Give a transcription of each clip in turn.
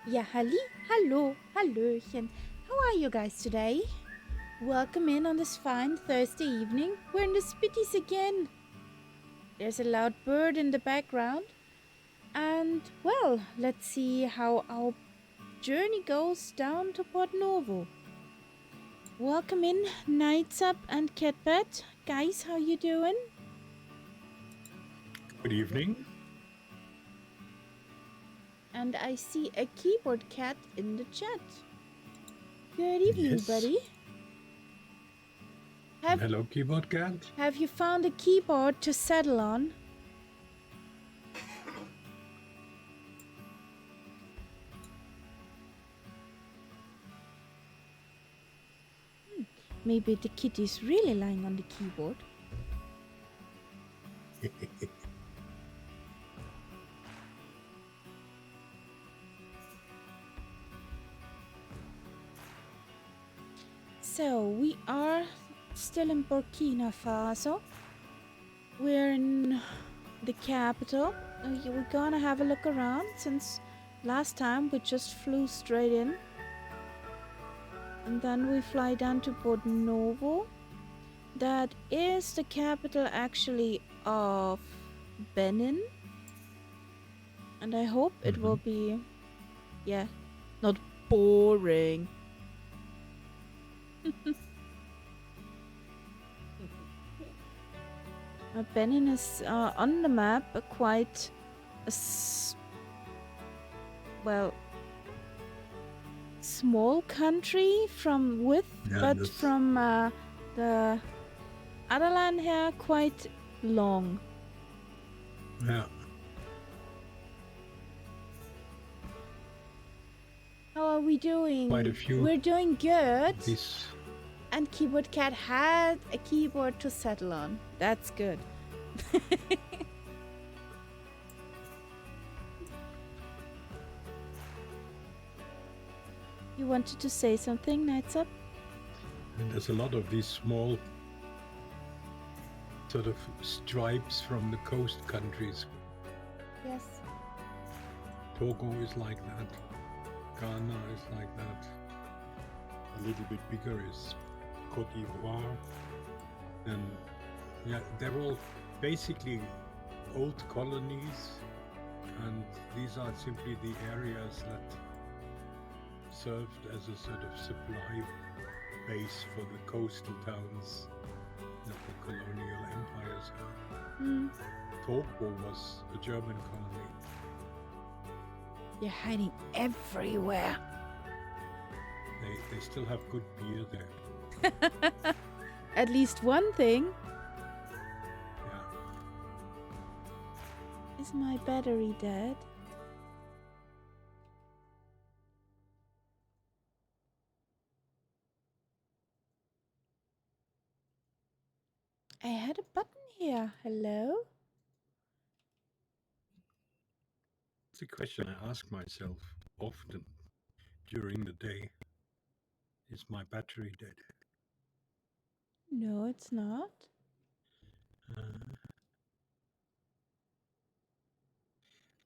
Ja, hallo, hallöchen. How are you guys today? Welcome in on this fine Thursday evening. We're in the Spitties again. There's a loud bird in the background. And, well, let's see how our journey goes down to Port Novo. Welcome in, Nights Up and Catbet. Guys, how you doing? Good evening. And I see a keyboard cat in the chat. Good evening, Yes. buddy. Hello, keyboard cat. Have you found a keyboard to settle on? Maybe the kitty's really lying on the keyboard. So, we are still in Burkina Faso. We're in the capital. We're gonna have a look around since last time we just flew straight in. And then we fly down to Port Novo. That is the capital actually of Benin. And I hope it will be, not boring. Benin is on the map quite small country from width, but from the other land here quite long. Yeah. How are we doing? Quite a few. We're doing good. This. And Keyboard Cat had a keyboard to settle on. That's good. You wanted to say something, Nights Up? And there's a lot of these small sort of stripes from the coast countries. Yes. Togo is like that. Ghana is like that. A little bit bigger is Cote d'Ivoire. And yeah, they're all basically old colonies. And these are simply the areas that served as a sort of supply base for the coastal towns that the colonial empires had. Togo was a German colony. You're hiding everywhere. They still have good beer there. At least one thing. Yeah. Is my battery dead? I had a button here. Hello? It's a question I ask myself often during the day. Is my battery dead? No, it's not.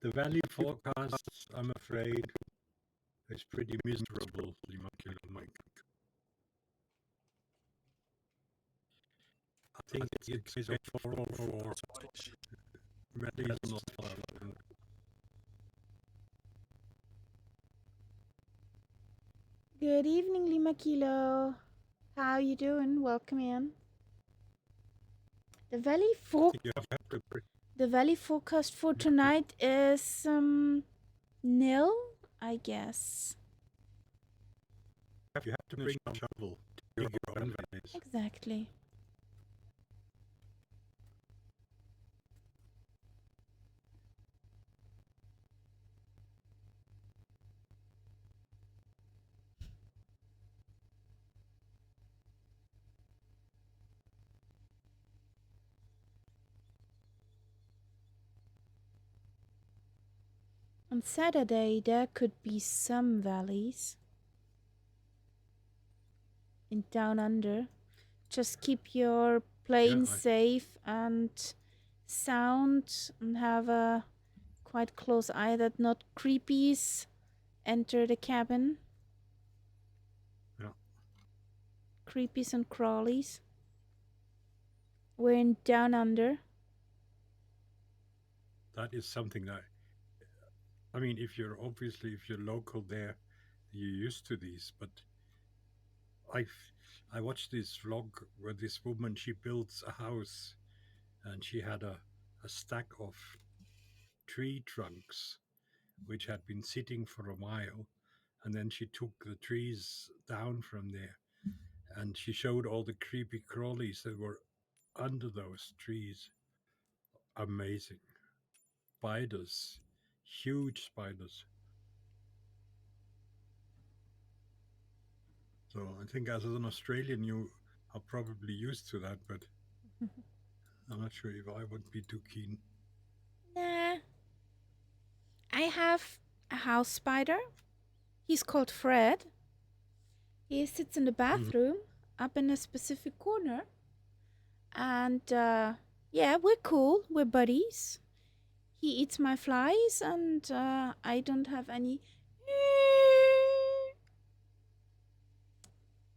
The valley forecast, I'm afraid, is pretty miserable, Limacular Mike. I think it's a 404. Valley is not far. Good evening, Lima Kilo. How you doing? Welcome in. The valley forecast for tonight is nil, I guess. You have to bring a shovel to dig your own valleys. Exactly. On Saturday, there could be some valleys in Down Under. Just keep your plane safe and sound and have a quite close eye that not creepies enter the cabin. Yeah. Creepies and crawlies. We're in Down Under. That is something I mean, if you're local there, you're used to these. But I, I watched this vlog where this woman she builds a house, and she had a stack of tree trunks which had been sitting for a while, and then she took the trees down from there, and she showed all the creepy crawlies that were under those trees. Amazing spiders, huge spiders. So I think as an Australian, you are probably used to that, but I'm not sure if I would be too keen. Nah, I have a house spider. He's called Fred. He sits in the Mhm. bathroom, up in a specific corner. And yeah, we're cool. We're buddies. He eats my flies, and I don't have any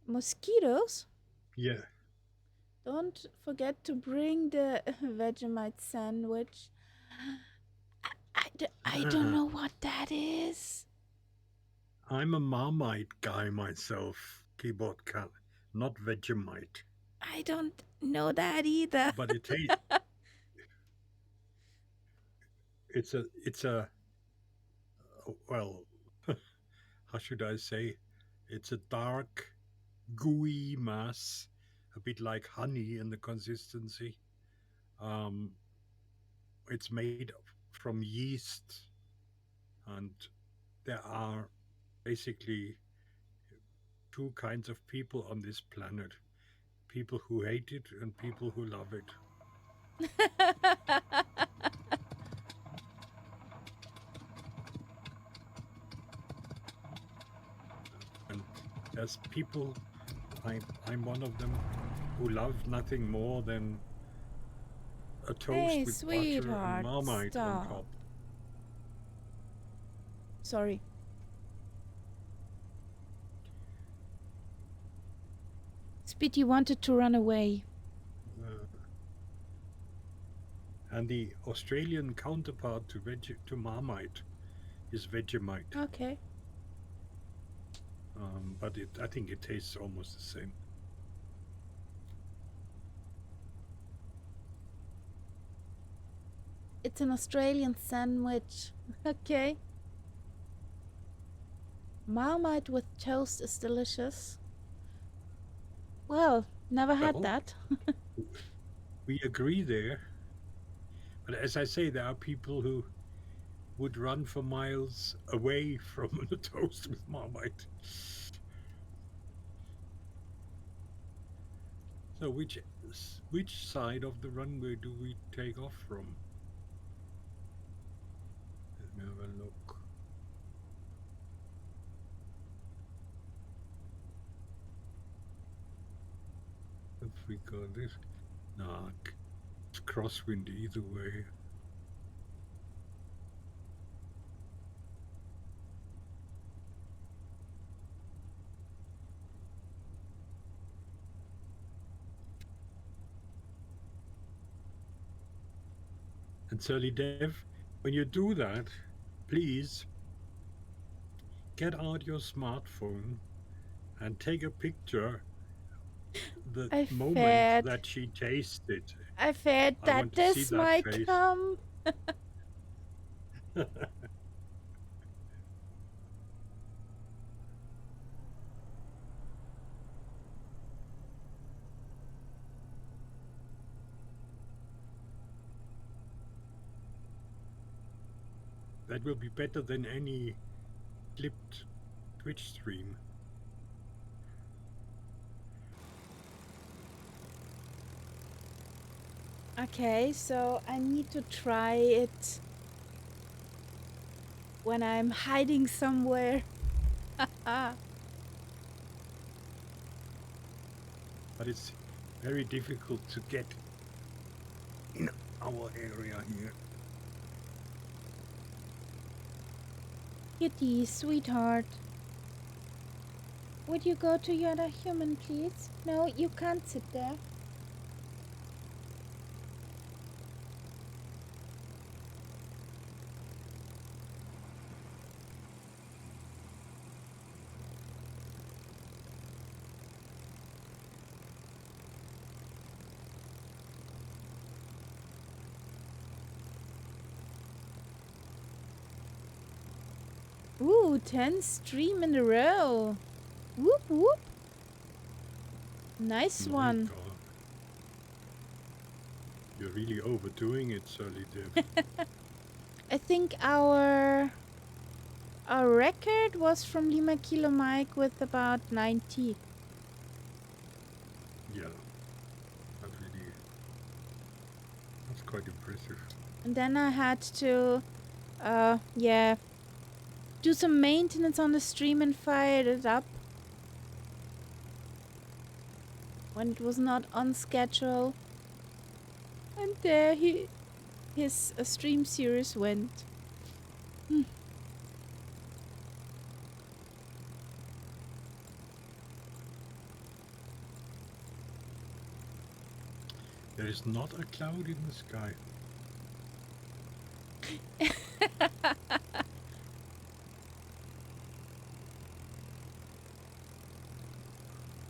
mosquitoes. Yeah, Don't forget to bring the Vegemite sandwich. I don't know what that is. I'm a Marmite guy myself, keyboard cat, not Vegemite. I don't know that either. But it's a well, how should I say? It's a dark, gooey mass, a bit like honey in the consistency. Um, it's made from yeast, and there are basically two kinds of people on this planet: people who hate it and people who love it. And there's people, I'm one of them, who love nothing more than a toast Hey, with butter and sweetheart, Marmite on stop. top. Sorry. Spitty wanted to run away. Uh, and the Australian counterpart to Marmite is Vegemite. Okay. But I think it tastes almost the same. It's an Australian sandwich. Okay. Marmite with toast is delicious. Well, never had Well, that. we agree there. But as I say, there are people who would run for miles away from the toast with Marmite. So which side of the runway do we take off from? Let me have a look. If we go this, nah, it's crosswind either way. And Surly Dev, when you do that, please get out your smartphone and take a picture the I moment feared. that she tasted. I feared I that want to see this that might face. come. That will be better than any clipped Twitch stream. Okay, so I need to try it when I'm hiding somewhere. But it's very difficult to get in our area here. Kitty, sweetheart. Would you go to your other human, please? No, you can't sit there. Ooh, 10 stream in a row. Whoop, whoop. Nice My one. God. You're really overdoing it, Sally Dip. I think our record was from Lima Kilo Mike with about 90. Yeah. That's quite impressive. And then I had to, do some maintenance on the stream and fire it up when it was not on schedule. And there his stream series went. There is not a cloud in the sky.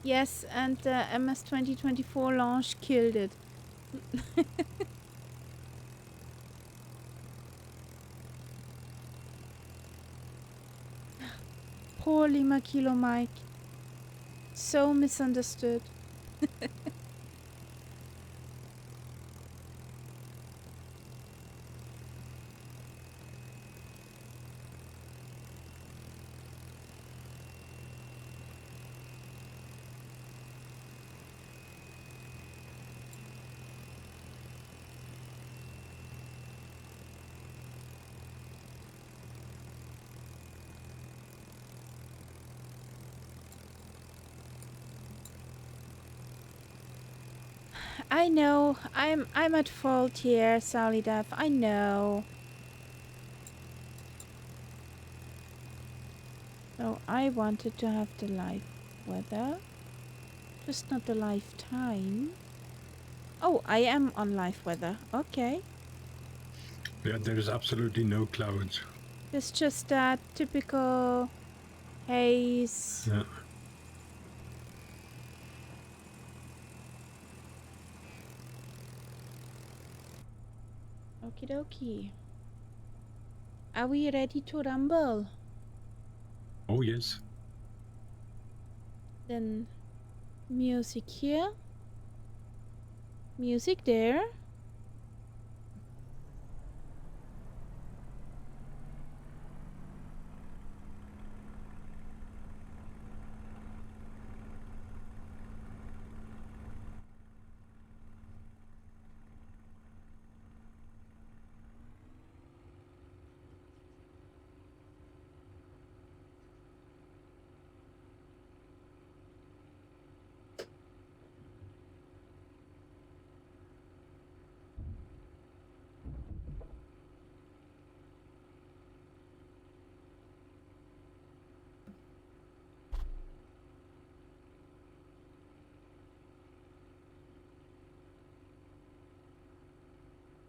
Yes, and the MS2024 launch killed it. Poor Lima Kilo Mike. So misunderstood. I know. I'm at fault here, Sally Duff. I know. So I wanted to have the live weather, just not the live time. Oh, I am on live weather. Okay. Yeah, there is absolutely no clouds. It's just that typical haze. Yeah. Okie dokie. Are we ready to rumble? Oh, yes. Then music here. Music there.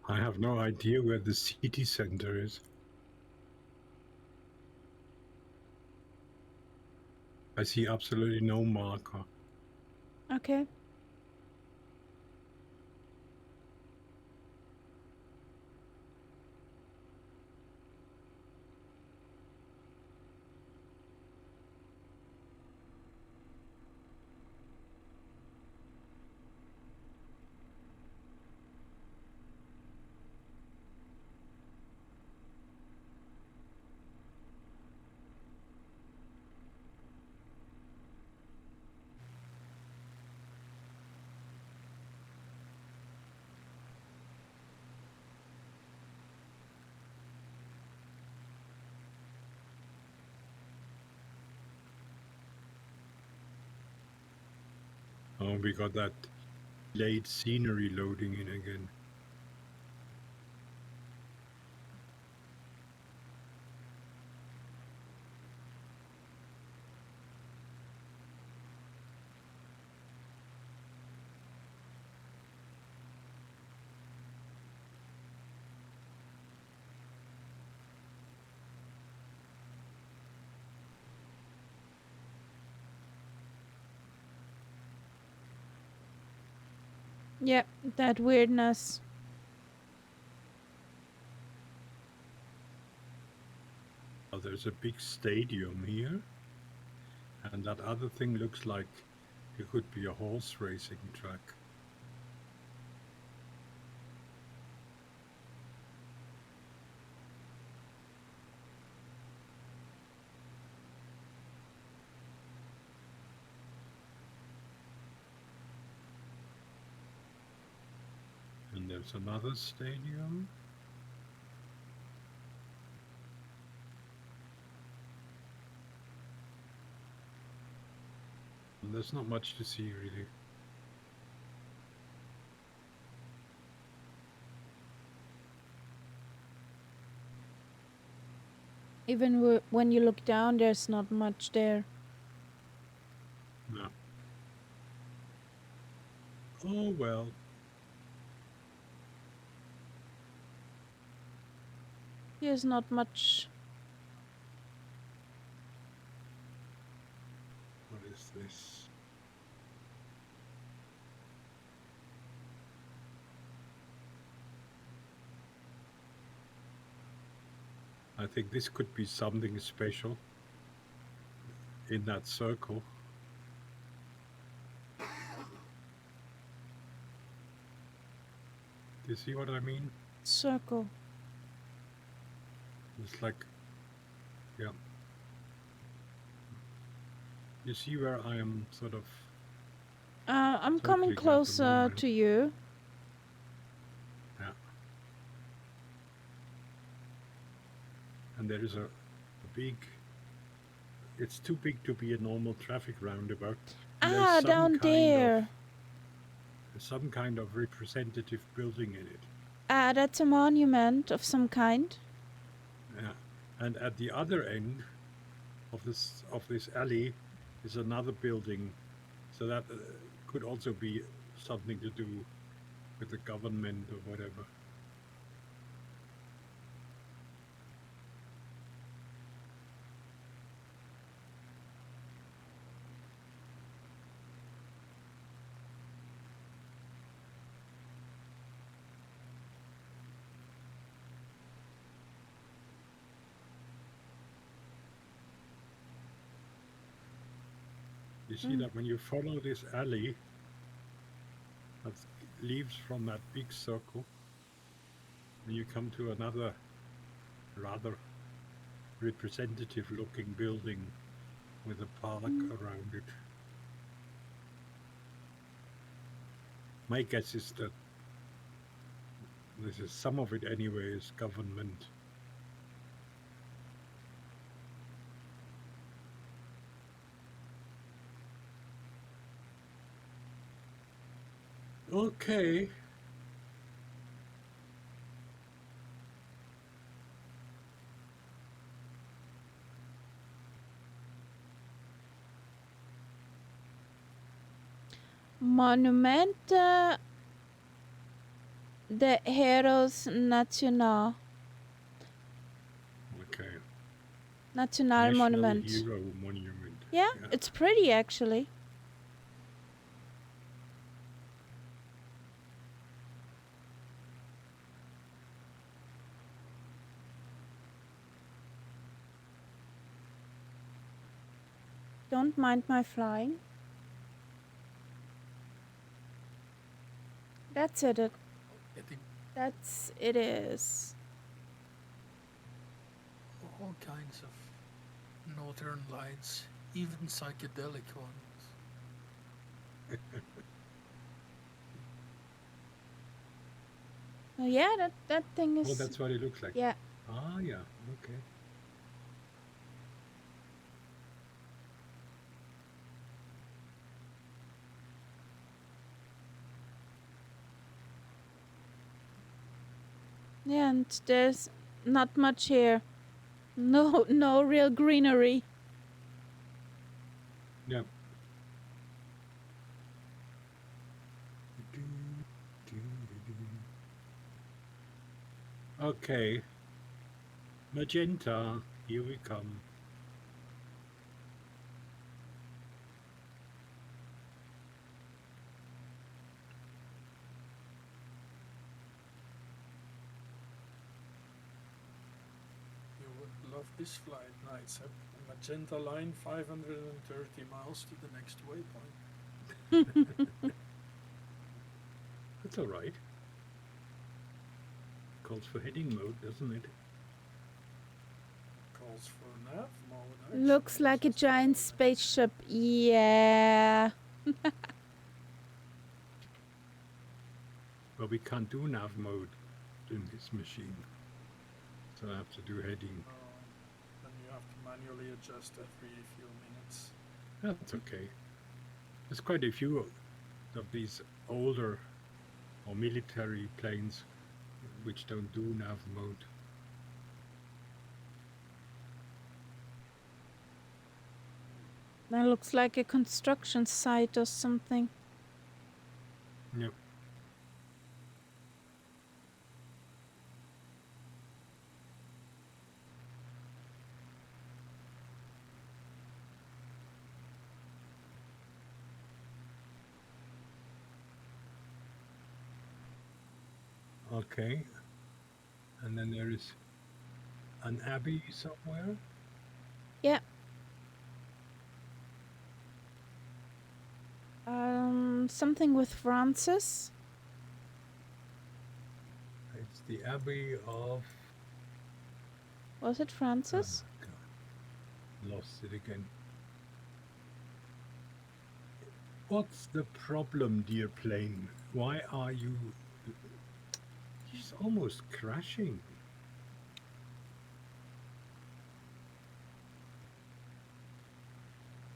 I have no idea where the city center is. I see absolutely no marker. Okay. Oh, we got that late scenery loading in again. Yep, that weirdness. Oh, there's a big stadium here, and that other thing looks like it could be a horse racing track. And there's another stadium. And there's not much to see, really. Even when you look down, there's not much there. No. Oh, well. Here's not much. What is this? I think this could be something special in that circle. Do you see what I mean? Circle. It's like, yeah. You see where I am sort of... I'm circling coming at the closer moment. to you. Yeah. And there is a big... It's too big to be a normal traffic roundabout. And there's some Down there. Some kind of representative building in it. That's a monument of some kind. Yeah. And at the other end of this alley is another building. So that could also be something to do with the government or whatever. You see that when you follow this alley that leaves from that big circle, and you come to another rather representative looking building with a park around it. My guess is that this is some of it anyway is government. Okay. Monument de Heroes Nacional. Okay. National National Monument. Hero Monument. Yeah, it's pretty actually. Don't mind my flying. That's it. That's it is. All kinds of northern lights, even psychedelic ones. Oh yeah, that thing is. Oh, that's what it looks like. Yeah. Ah, yeah. Okay. Yeah, and there's not much here. No real greenery. Yeah. Okay. Magenta, here we come. of this flight nights. A magenta line 530 miles to the next waypoint. That's all right. Calls for heading mode, doesn't it? Calls for nav mode. Looks actually, like a just giant fine. spaceship. Yeah. Well, we can't do nav mode in this machine. So I have to do heading. Then you have to manually adjust every few minutes. That's okay. There's quite a few of these older or military planes which don't do nav mode. That looks like a construction site or something. Yep. Okay. And then there is an abbey somewhere. Yeah. Something with Francis. It's the abbey of... Was it Francis? Oh, God. Lost it again. What's the problem, dear plane? Why are you... She's almost crashing.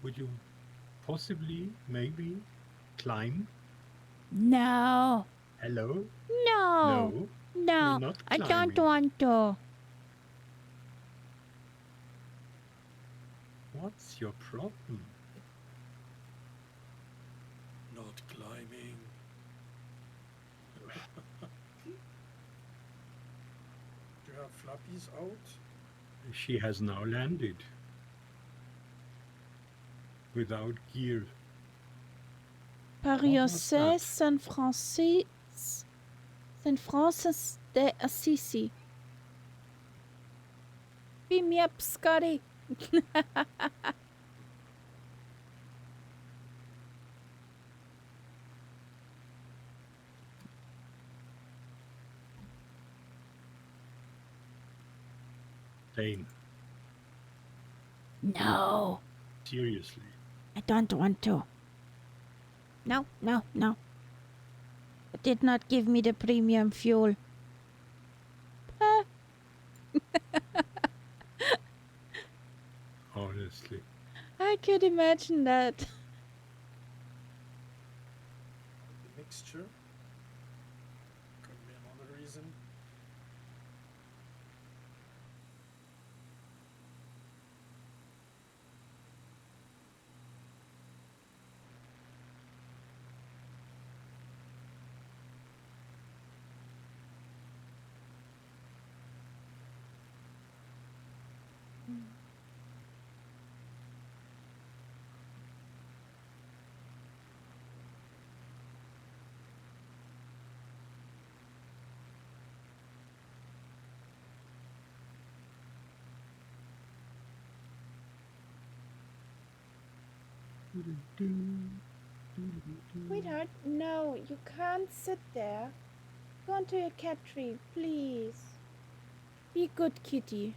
Would you possibly, maybe, climb? No. Hello? No. No. You're not I don't climbing. want to. What's your problem? Not climbing. Do you have flappies out? She has now landed. Without gear. Paris that? San Francis de Assisi. Beam me up, Scotty. Plane. No. Seriously. I don't want to. No, no, no. It did not give me the premium fuel. Honestly. I could imagine that. The mixture. Could be another reason. Sweetheart, no, you can't sit there. Go onto your cat tree, please. Be good, kitty.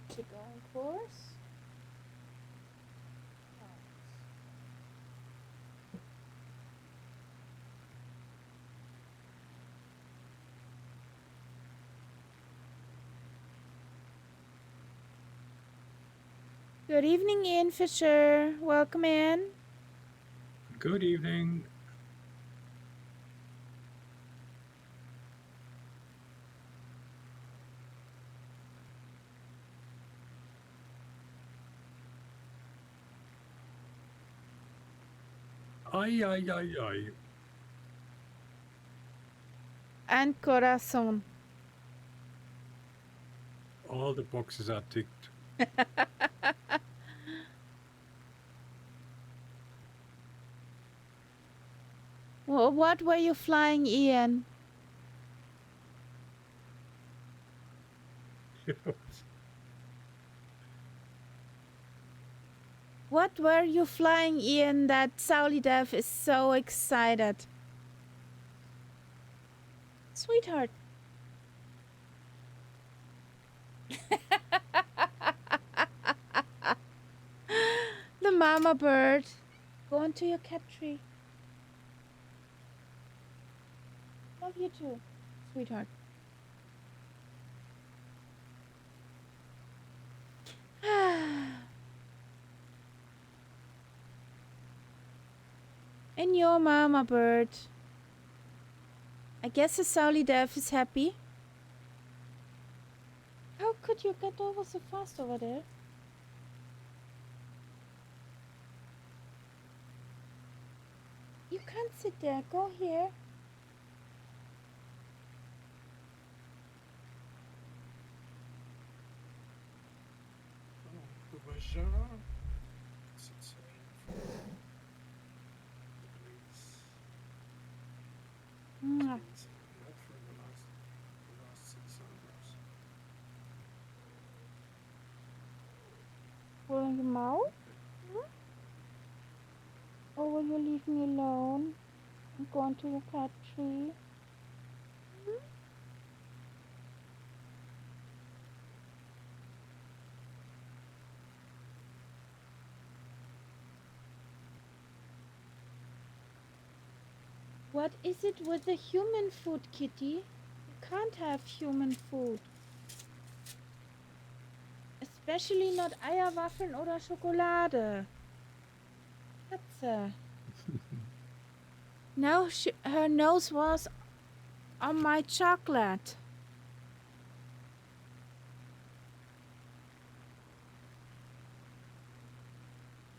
To go on course. Good evening, Ian Fisher. Welcome in. Good evening. Ay, ay, ay, ay. And corazon. All the boxes are ticked. Well, what were you flying, Ian? What were you flying, Ian, that Sauli Dev is so excited? Sweetheart. The mama bird. Go into your cat tree. Love you too, sweetheart. And your mama bird. I guess the Sauli Dev is happy. How could you get over so fast over there? You can't sit there. Go here. The Bajan. What's it saying for degrees? Mwah. It's been not for the last 6 hours. Pulling him out? Or will you leave me alone and go into your cat tree? What is it with the human food, Kitty? You can't have human food. Especially not Eierwaffeln oder Schokolade. Katze. Now her nose was on my chocolate.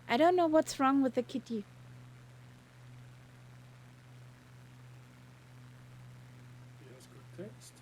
I don't know what's wrong with the kitty. He has good taste.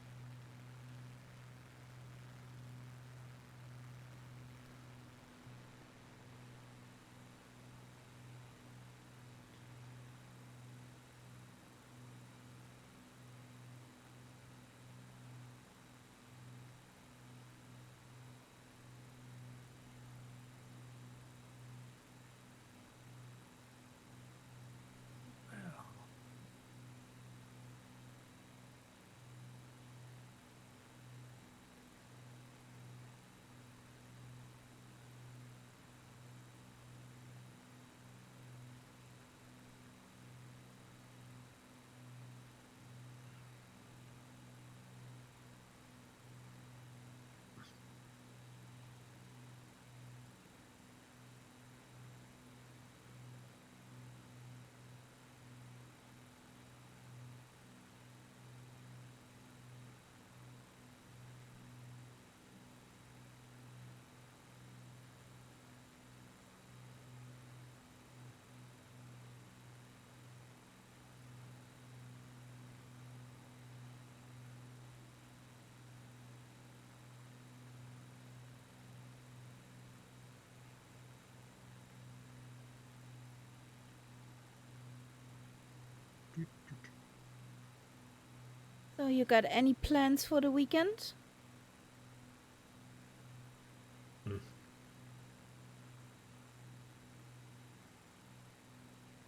So you got any plans for the weekend?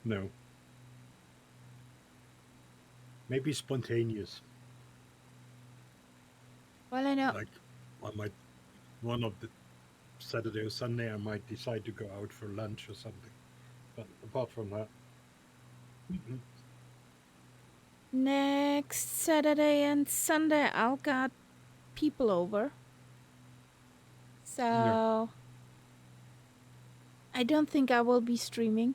No. Maybe spontaneous. Well, I know. Like I might, one of the Saturday or Sunday, I might decide to go out for lunch or something. But apart from that, Next Saturday and Sunday, I'll got people over. So I don't think I will be streaming.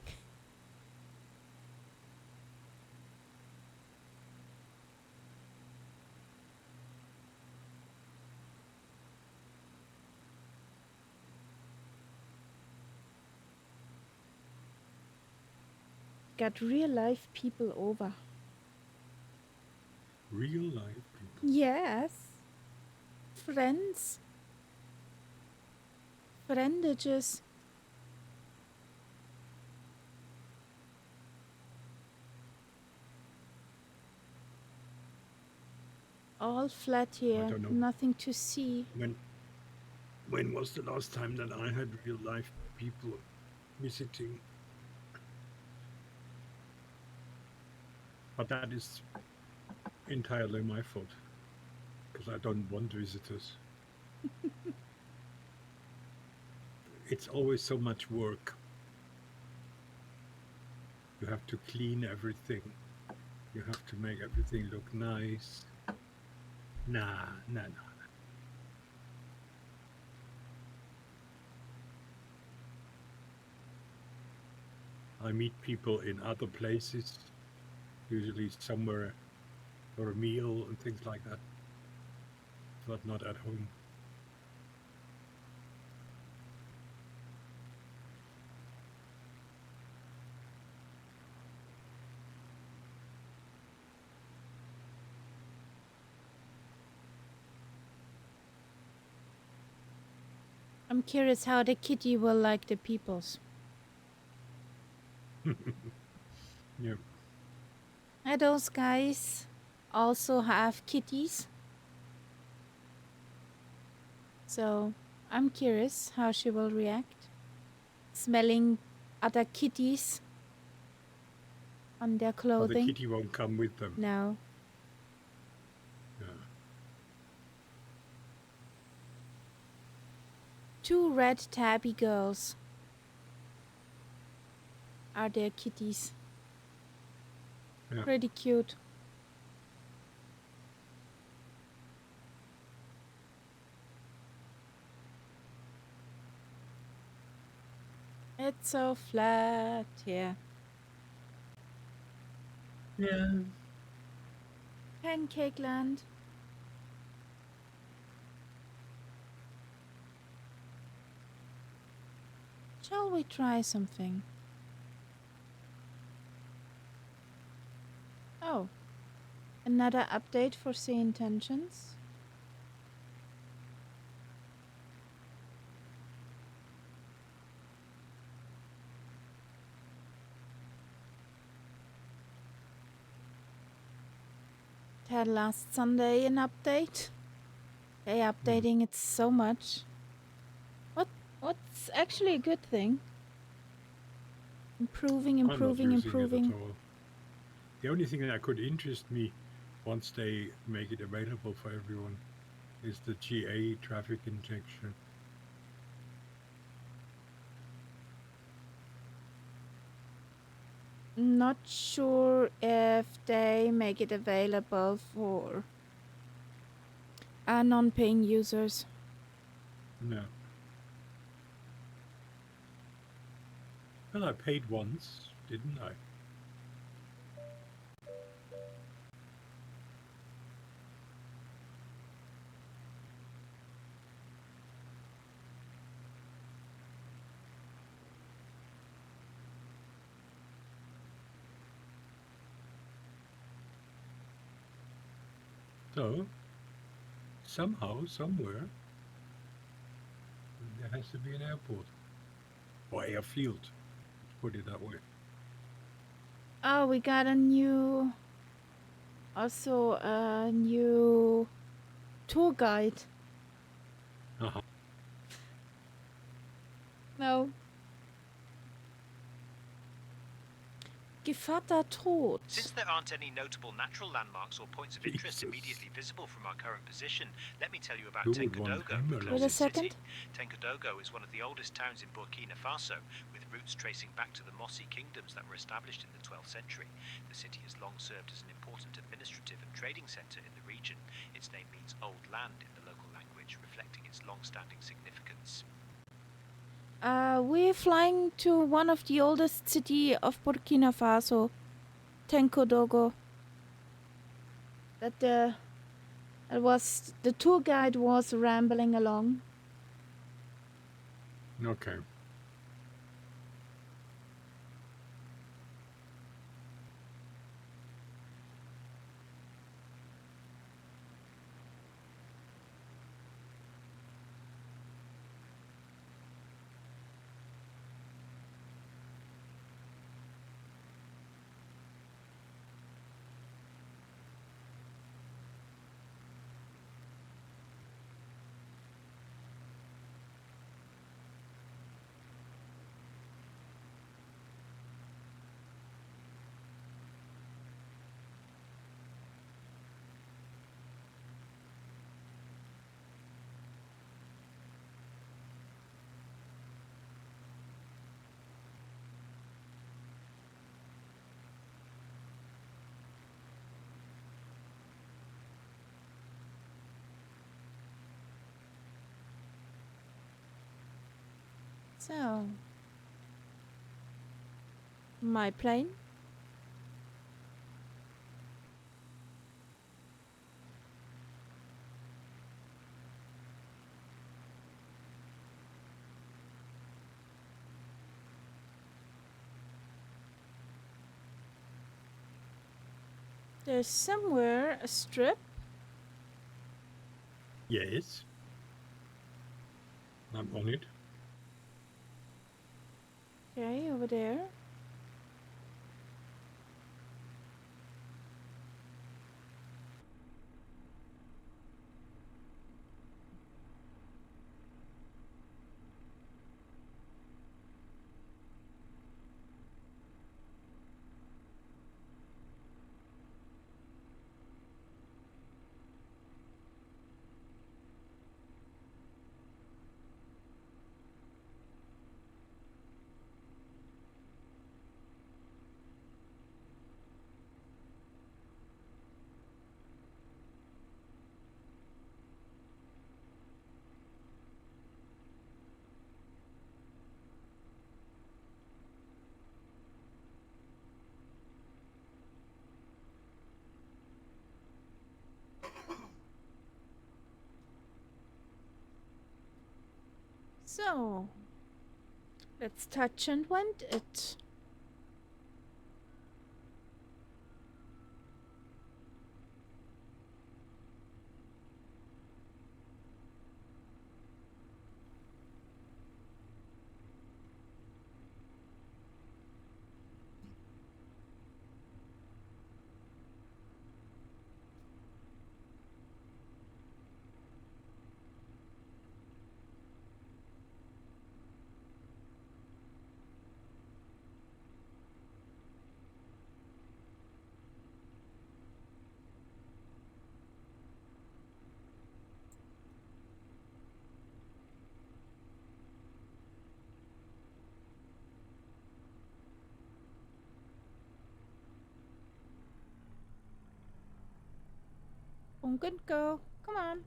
got real life people over. Real life people. Yes. Friends. Friendages. All flat I here. don't know Nothing to see. when was the last time that I had real life people visiting. But that is entirely my fault because I don't want visitors. It's always so much work. You have to clean everything. You have to make everything look nice. Nah. I meet people in other places, usually somewhere for a meal and things like that, but not at home. I'm curious how the kitty will like the peoples. Yeah. Those guys also have kitties. So I'm curious how she will react. Smelling other kitties on their But the clothing. kitty won't come with them. No. Yeah. 2 red tabby girls are their kitties. Yeah. Pretty cute. It's so flat here. Yeah. Pancake land. Shall we try something? Oh, another update for Sea Intentions. Had last Sunday an update. They updating it so much. What's actually a good thing? Improving. I'm not using it at all. The only thing that could interest me once they make it available for everyone is the GA traffic injection. Not sure if they make it available for non-paying users. No. Well, I paid once, didn't I? So, somehow, somewhere, there has to be an airport. Or airfield, let's put it that way. Oh, we got a new tour guide. Uh-huh. No. Gevatter tot. Since there aren't any notable natural landmarks or points of interest immediately visible from our current position, let me tell you about Who would want Tenkodogo, him the alone? Wait a closest city. second. Tenkodogo is one of the oldest towns in Burkina Faso, with roots tracing back to the Mossi kingdoms that were established in the 12th century. The city has long served as an important administrative and trading centre in the region. Its name means old land in the local language, reflecting its long-standing significance. We're flying to one of the oldest city of Burkina Faso, Tenkodogo. The tour guide was rambling along. Okay. So, my plane. There's somewhere a strip. Yes. I'm on it. Okay, over there. So, let's touch and wend it. Bonk and go. Come on.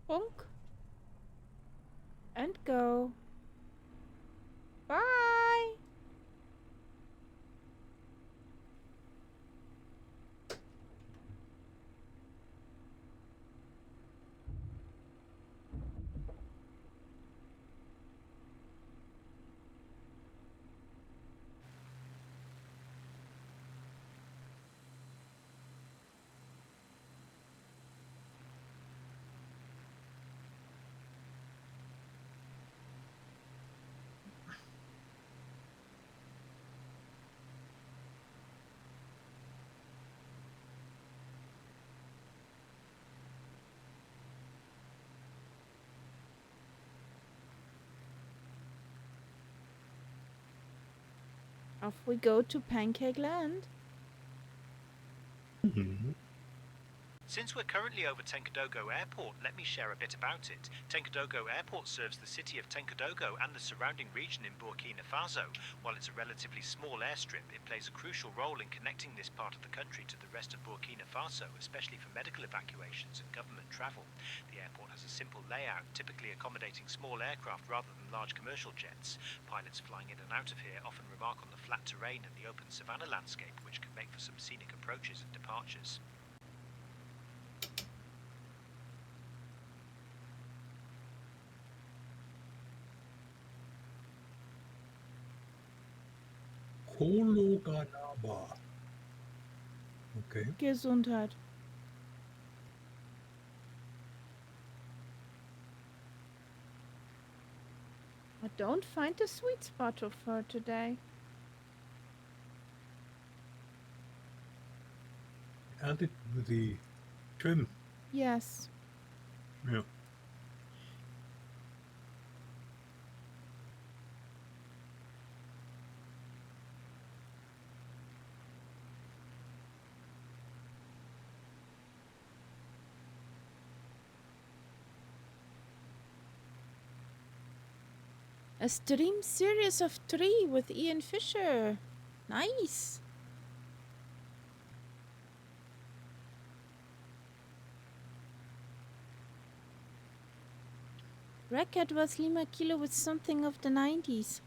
Bonk. And go. Bye. Off we go to Pancake Land. Mhm. Since we're currently over Tenkodogo Airport, let me share a bit about it. Tenkodogo Airport serves the city of Tenkodogo and the surrounding region in Burkina Faso. While it's a relatively small airstrip, it plays a crucial role in connecting this part of the country to the rest of Burkina Faso, especially for medical evacuations and government travel. The airport has a simple layout, typically accommodating small aircraft rather than large commercial jets. Pilots flying in and out of here often remark on the flat terrain and the open savanna landscape, which can make for some scenic approaches and departures. Kologanaba. Okay. Gesundheit. I don't find the sweet spot of her today. Add it with the trim. Yes. Yeah. A stream series of 3 with Ian Fisher. Nice. Record was Lima Kilo with something of the 90s.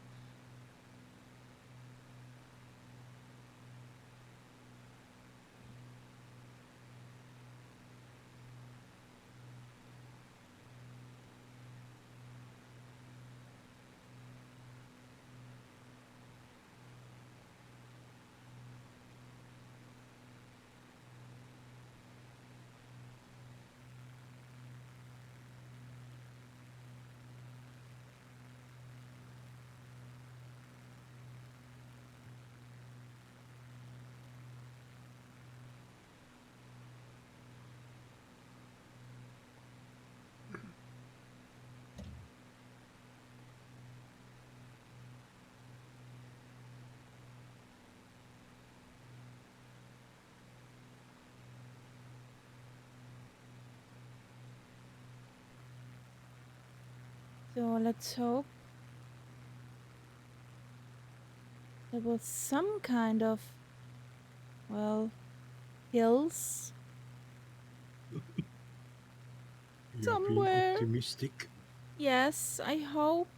So let's hope there was some kind of, well, hills You're being somewhere. optimistic. Yes, I hope.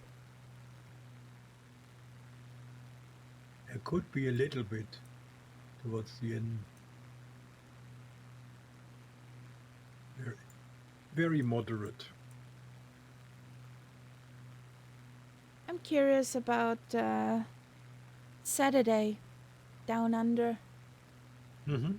It could be a little bit towards the end. Very, very moderate. I'm curious about Saturday down under. Mm-hmm.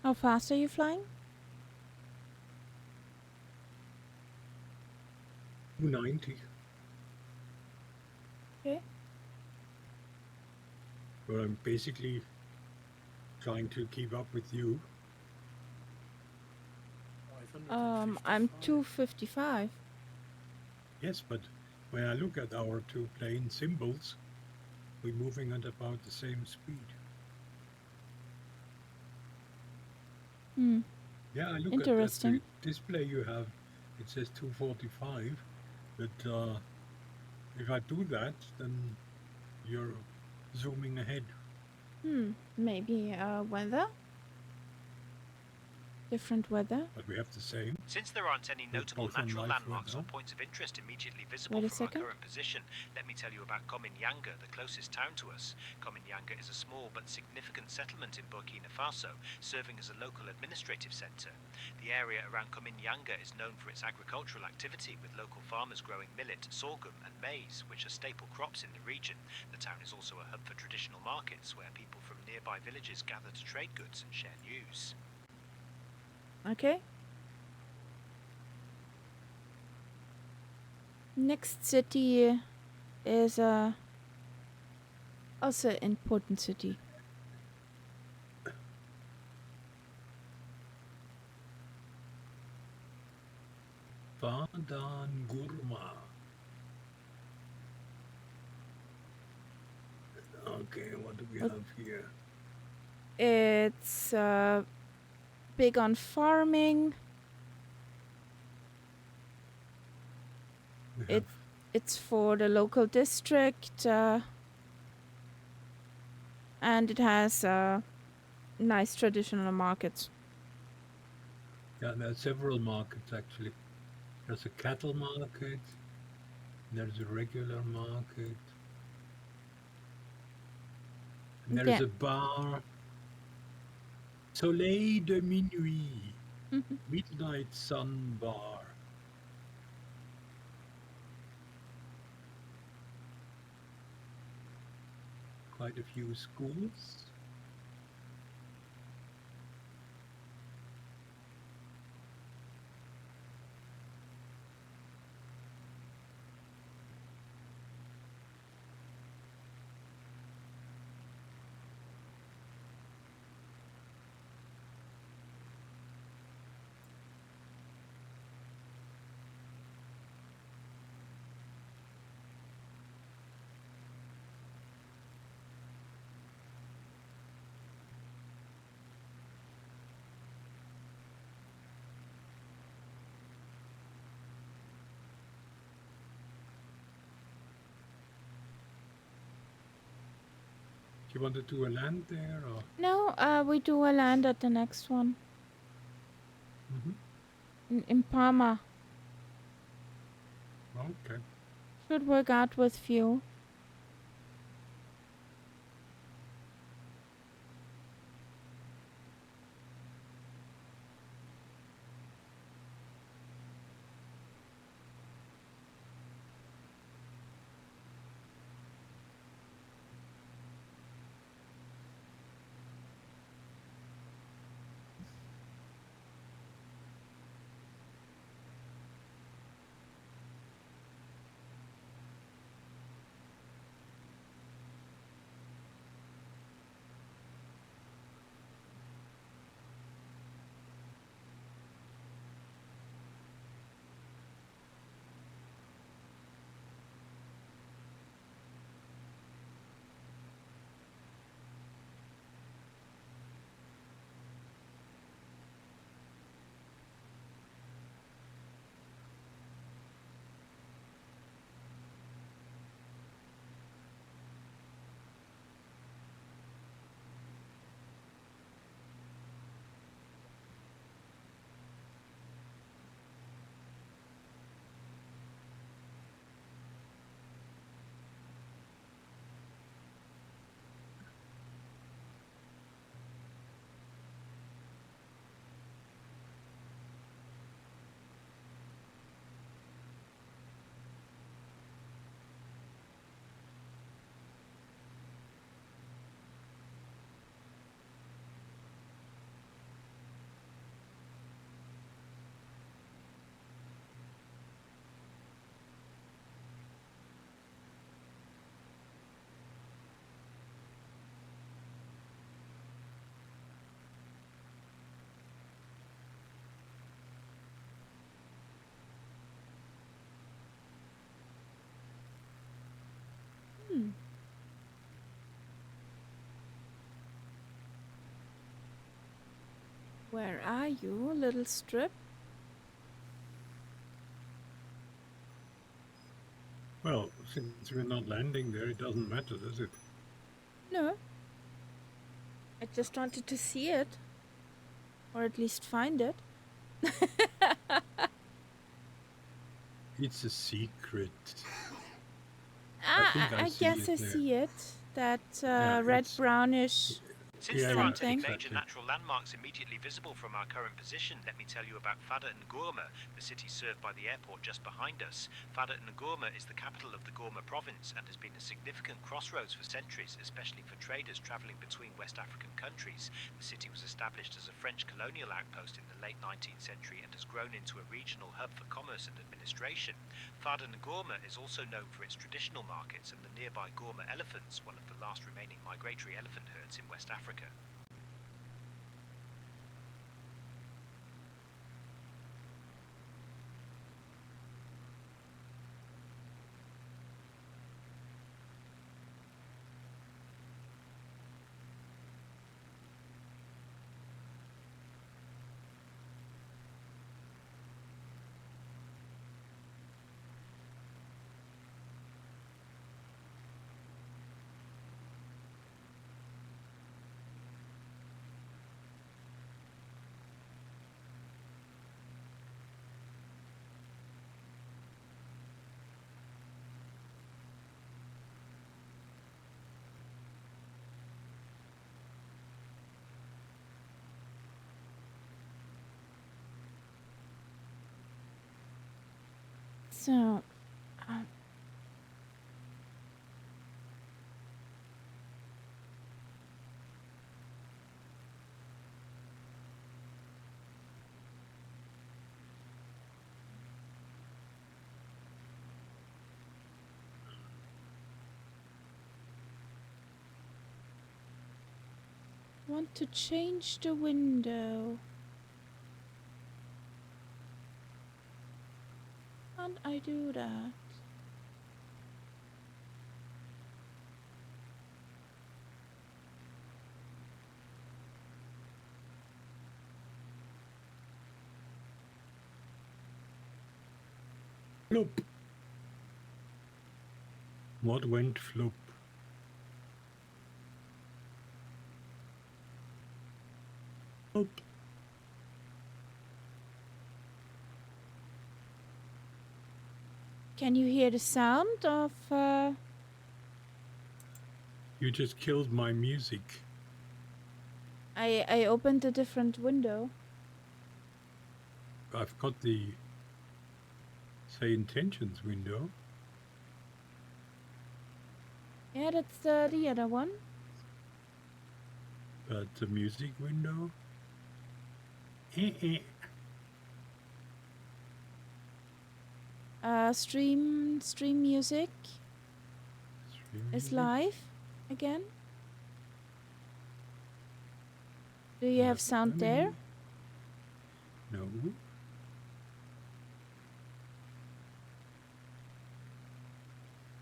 How fast are you flying? 290. Okay. But I'm basically trying to keep up with you. 555. I'm 255. Yes, but when I look at our two plane symbols, we're moving at about the same speed. Hmm. Yeah, I look at Interesting. the display you have. It says 245, but if I do that, then you're zooming ahead. Maybe weather? Different weather? But we have the same. Since there aren't any We're notable both on natural live landmarks or weather. points of interest immediately visible Wait a from our second. current position, let me tell you about Kominyanga, the closest town to us. Kominyanga is a small but significant settlement in Burkina Faso, serving as a local administrative centre. The area around Kominyanga is known for its agricultural activity, with local farmers growing millet, sorghum and maize, which are staple crops in the region. The town is also a hub for traditional markets, where people from nearby villages gather to trade goods and share news. Okay. Next city is also an important city. Vadan Gurma. Okay, what do we What- have here? It's big on farming. We have It's for the local district, and it has nice traditional markets. there are several markets actually. There's a cattle market. There's a regular market. And there is Yeah. a bar. Soleil de minuit. Midnight Sun Bar. Quite a few schools. Do you want to do a land there or? No, we do a land at the next one in Parma. Okay. Should work out with fuel. Where are you, little strip? Well, since we're not landing there, it doesn't matter, does it? No. I just wanted to see it. Or at least find it. It's a secret. I see guess it I there. see it. That Yeah, red it's- brownish. Since Yeah, there aren't any something. major natural landmarks immediately visible from our current position, let me tell you about Fada Ngorma, the city served by the airport just behind us. Fada Ngorma is the capital of the Gorma province and has been a significant crossroads for centuries, especially for traders travelling between West African countries. The city was established as a French colonial outpost in the late 19th century and has grown into a regional hub for commerce and administration. Fada Ngorma is also known for its traditional markets and the nearby Gorma elephants, one of the last remaining migratory elephant herds in West Africa. So, um, want to change the window. Can't I do that? Flop. What went flop? Flop. Can you hear the sound of? You just killed my music. I opened a different window. I've got the say intentions window. Yeah, that's the other one. But the music window? Stream music is live again. Do you have sound there? No.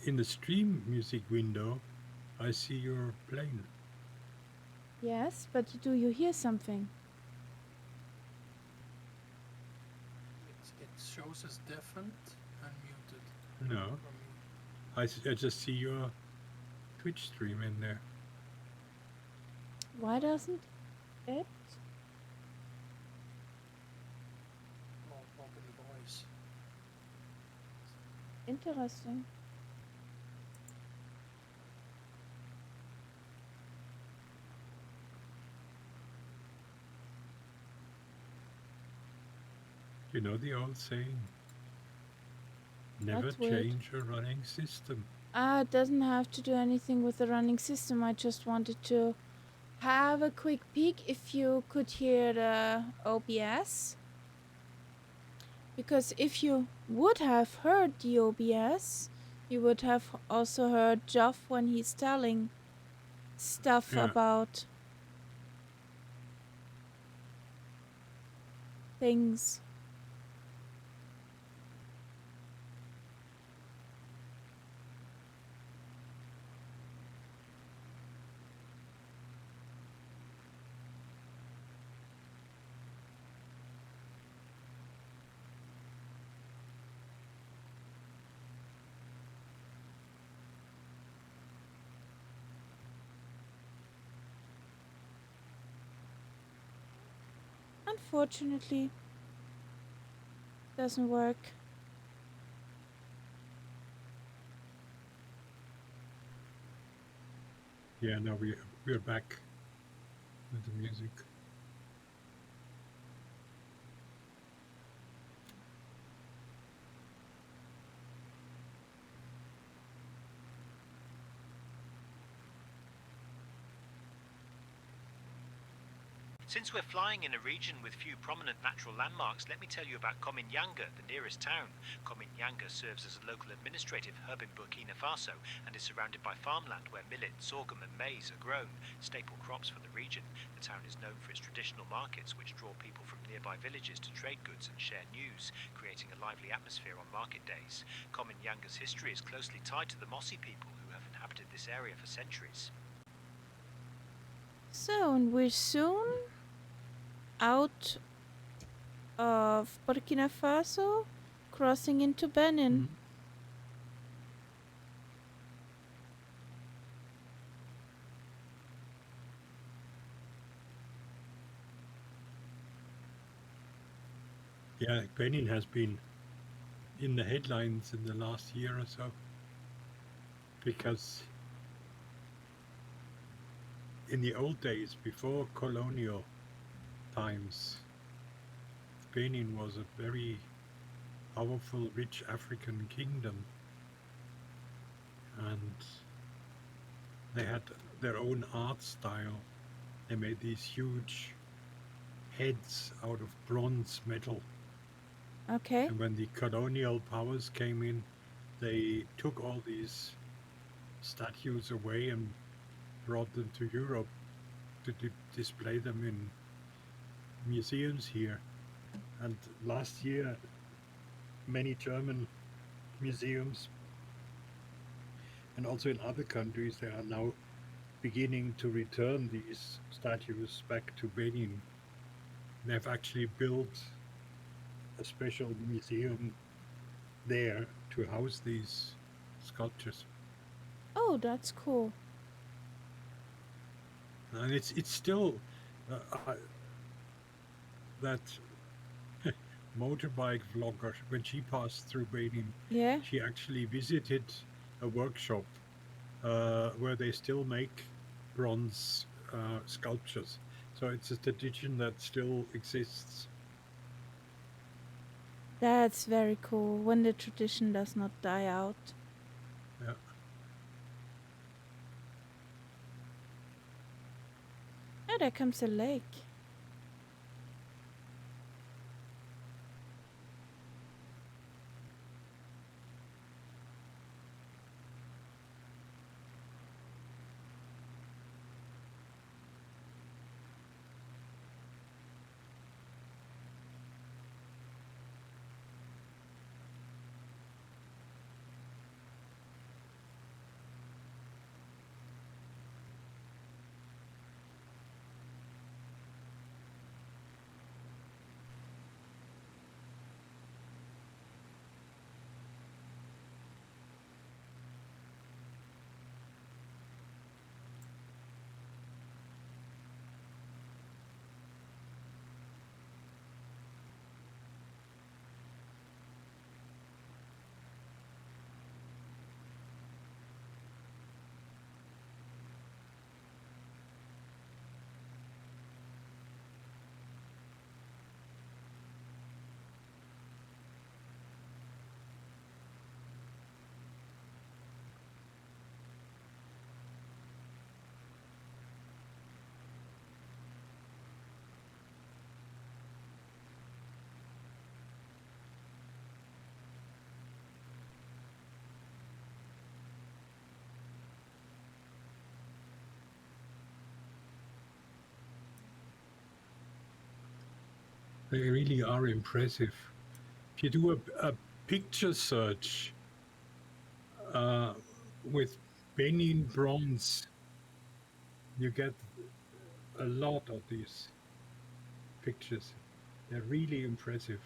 In the stream music window, I see your plane. Yes, but do you hear something? It shows as deafened and muted. No. For me. I just see your Twitch stream in there. Why doesn't it? Open voice. Interesting. You know the old saying, never That's weird. change a running system. It doesn't have to do anything with the running system. I just wanted to have a quick peek if you could hear the OBS. Because if you would have heard the OBS, you would have also heard Geoff when he's telling stuff about things. Unfortunately, doesn't work. Yeah, no, we're back with the music. Since we're flying in a region with few prominent natural landmarks, let me tell you about Kominyanga, the nearest town. Kominyanga serves as a local administrative hub in Burkina Faso and is surrounded by farmland where millet, sorghum and maize are grown, staple crops for the region. The town is known for its traditional markets, which draw people from nearby villages to trade goods and share news, creating a lively atmosphere on market days. Kominyanga's history is closely tied to the Mossi people who have inhabited this area for centuries. So, and we're soon out of Burkina Faso, crossing into Benin. Yeah, Benin has been in the headlines in the last year or so because in the old days, before colonial times, Benin was a very powerful, rich African kingdom, and they had their own art style. They made these huge heads out of bronze metal. Okay. And when the colonial powers came in, they took all these statues away and brought them to Europe to display them in museums here. And last year, many German museums and also in other countries, they are now beginning to return these statues back to Benin. They've actually built a special museum there to house these sculptures. Oh, that's cool. And it's still that motorbike vlogger, when she passed through Benin, Yeah. she actually visited a workshop where they still make bronze sculptures. So it's a tradition that still exists. That's very cool when the tradition does not die out. Yeah. Oh, there comes a lake. They really are impressive. If you do a picture search with Benin bronze, you get a lot of these pictures. They're really impressive.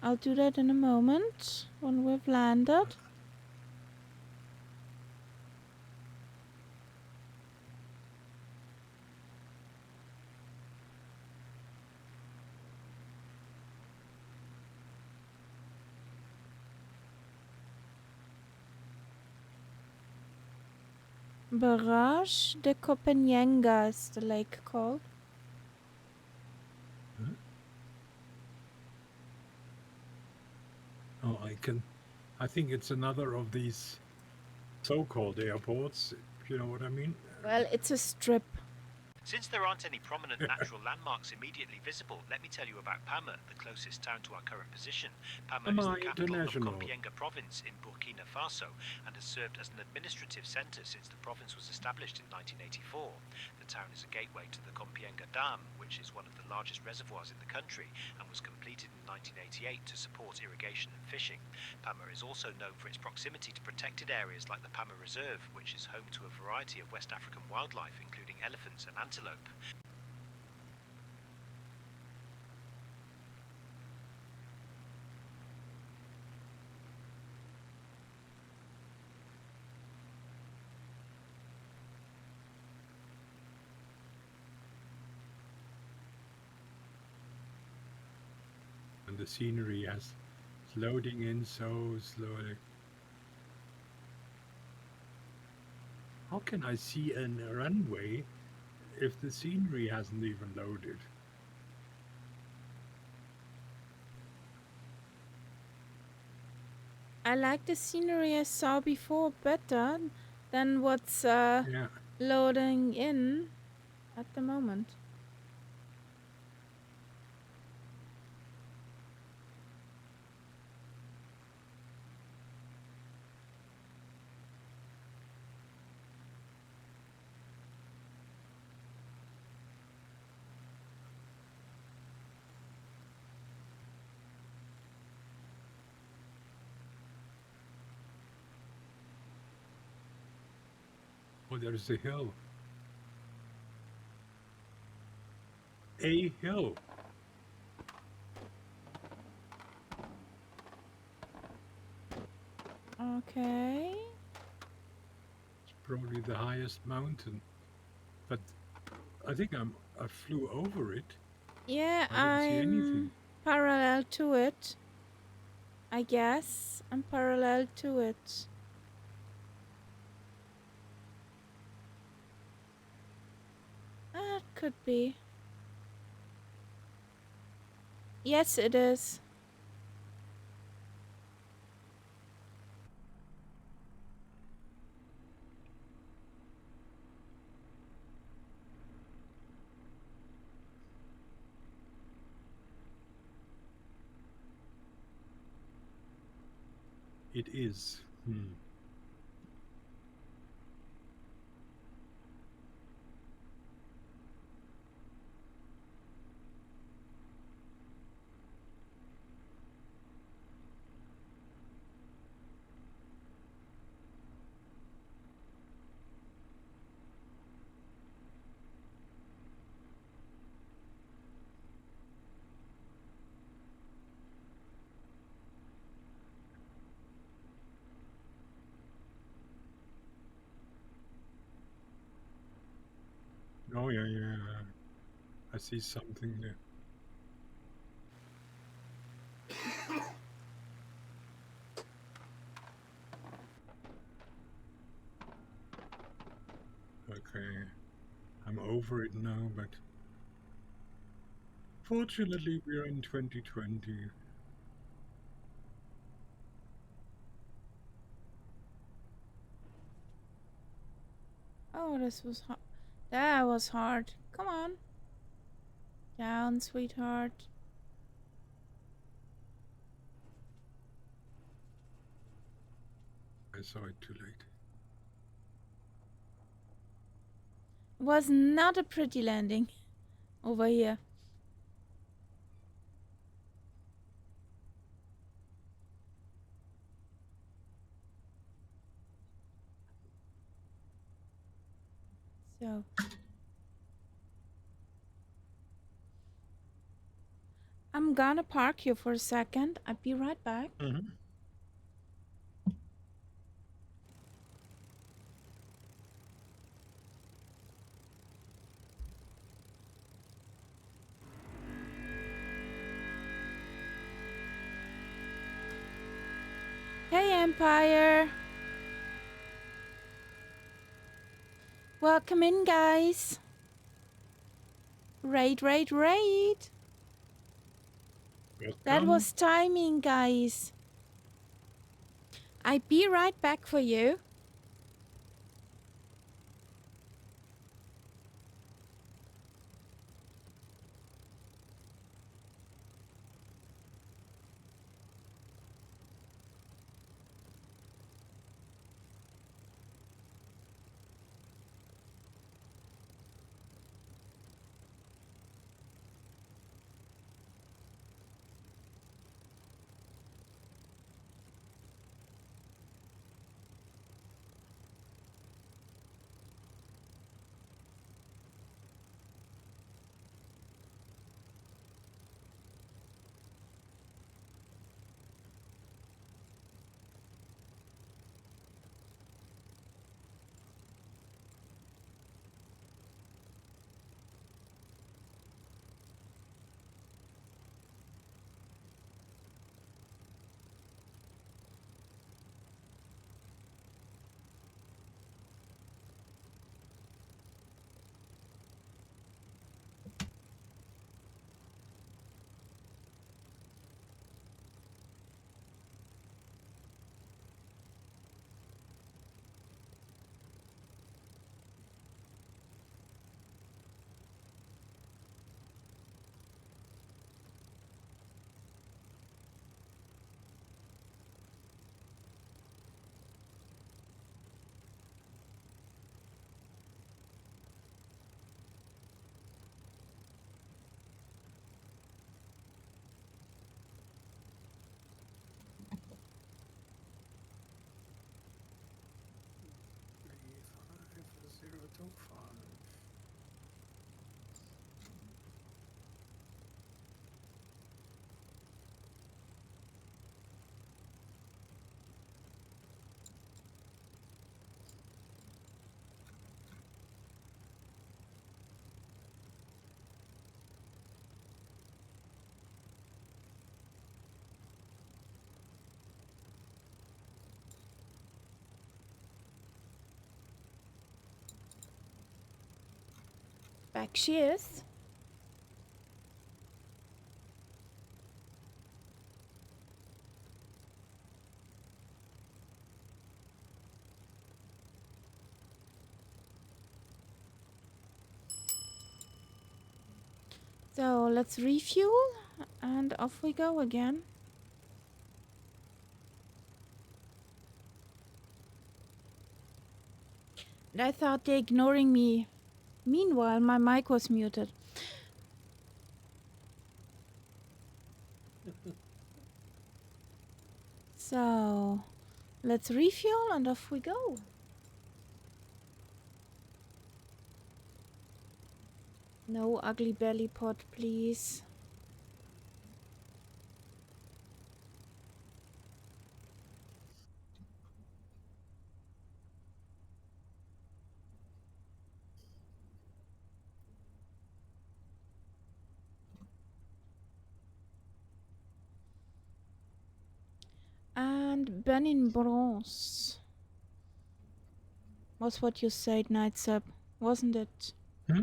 I'll do that in a moment when we've landed. Barrage de Copenhagen is the lake called. Huh? Oh, I think it's another of these so-called airports, if you know what I mean. Well, it's a strip. Since there aren't any prominent natural landmarks immediately visible, let me tell you about Pama, the closest town to our current position. Pama is Pama the capital of International. Compiègne province in Burkina Faso and has served as an administrative centre since the province was established in 1984. The town is a gateway to the Compiègne Dam, which is one of the largest reservoirs in the country and was completed in 1988 to support irrigation and fishing. Pama is also known for its proximity to protected areas like the Pama Reserve, which is home to a variety of West African wildlife, including elephants and antelope. And the scenery has loading in so slowly. How can I see a runway if the scenery hasn't even loaded? I like the scenery I saw before better than what's Yeah. loading in at the moment. Oh, there's a hill. A hill. Okay. It's probably the highest mountain. But I think I flew over it. Yeah, I didn't see anything. I'm parallel to it. I guess I'm parallel to it. That could be. Yes, it is. It is. Oh, yeah, yeah. I see something there. Okay. I'm over it now, but fortunately we're in 2020. Oh, this was hard. That was hard. Come on. Down, sweetheart. I saw it too late. It was not a pretty landing over here. So. I'm gonna park you for a second. I'll be right back. Mm-hmm. Hey, Empire. Welcome in, guys. Raid, raid, raid. That Welcome. was timing, guys. I'll be right back for you. Back she is. So let's refuel and off we go again. I thought they're ignoring me. Meanwhile, my mic was muted. So let's refuel and off we go. No ugly belly pot, please. And Benin bronze was what you said, Night Sub, wasn't it? Hmm?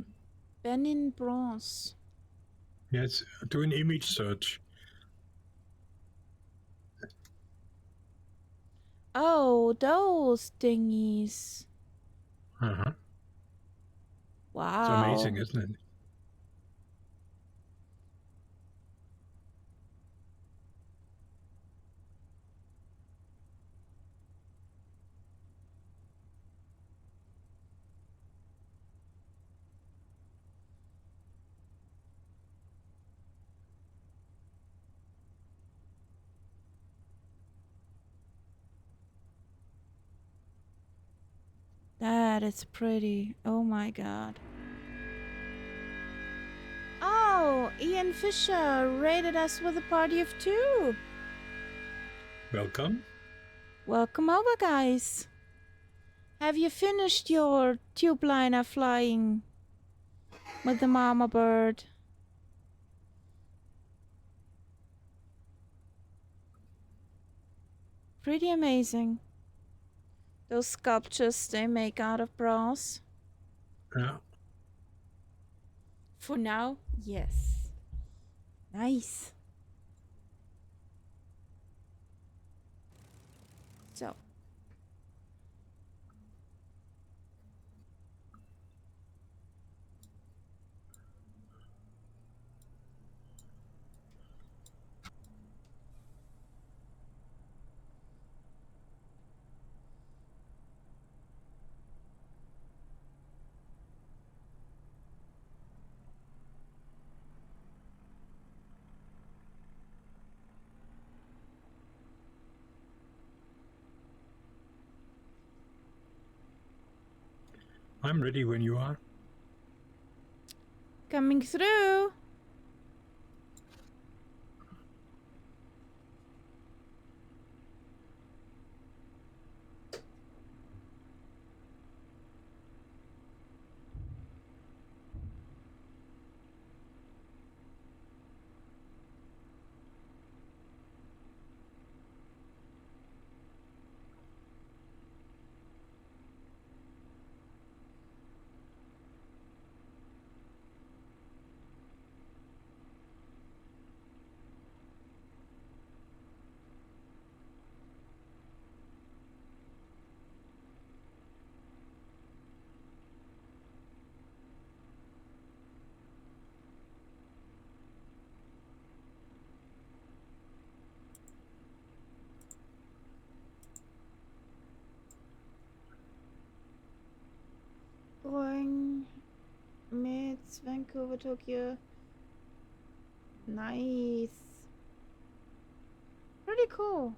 Benin bronze. Yes, do an image search. Oh, those thingies. Uh-huh. Wow. It's amazing, isn't it? That is pretty. Oh my god. Oh, Ian Fisher raided us with a party of 2. Welcome. Welcome over, guys. Have you finished your tube liner flying with the mama bird? Pretty amazing. Those sculptures they make out of brass. Yeah. For now, yes. Nice. So. I'm ready when you are. Coming through. Going mit Vancouver, Tokyo. Nice. Pretty cool.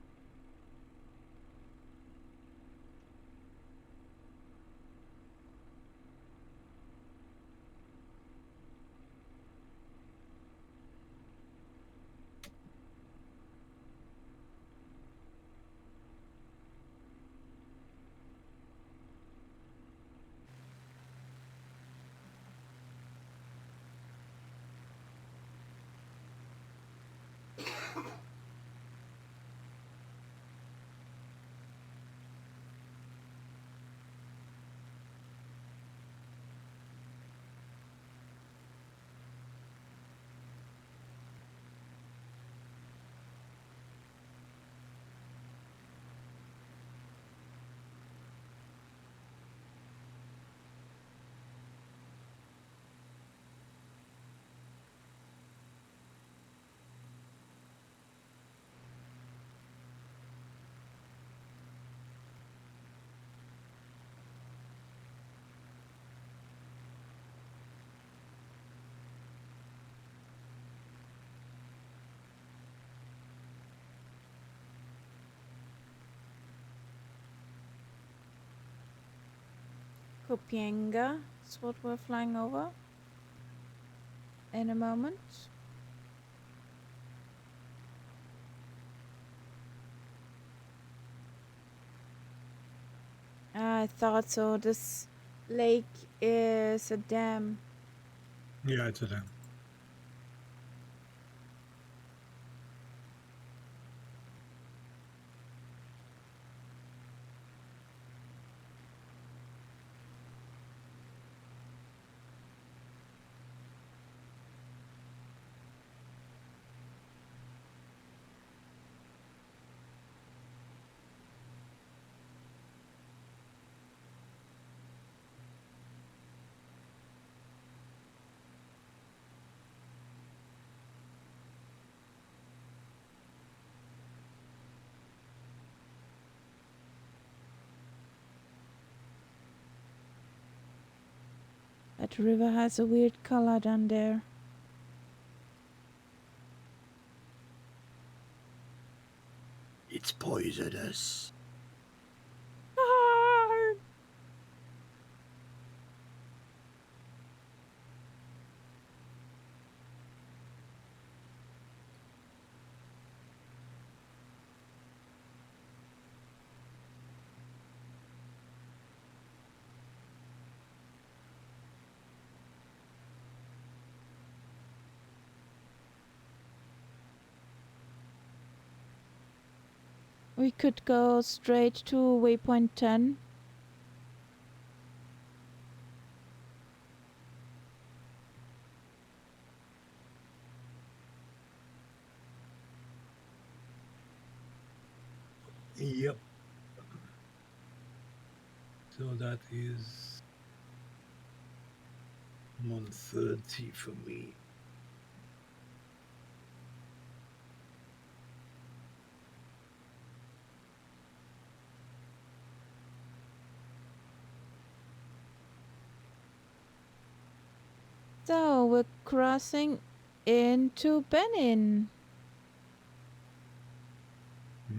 Kopienga. That's what we're flying over in a moment. I thought so. This lake is a dam. Yeah, it's a dam. That river has a weird color down there. It's poisonous. We could go straight to waypoint 10. Yep. So that is 130 for me. So we're crossing into Benin.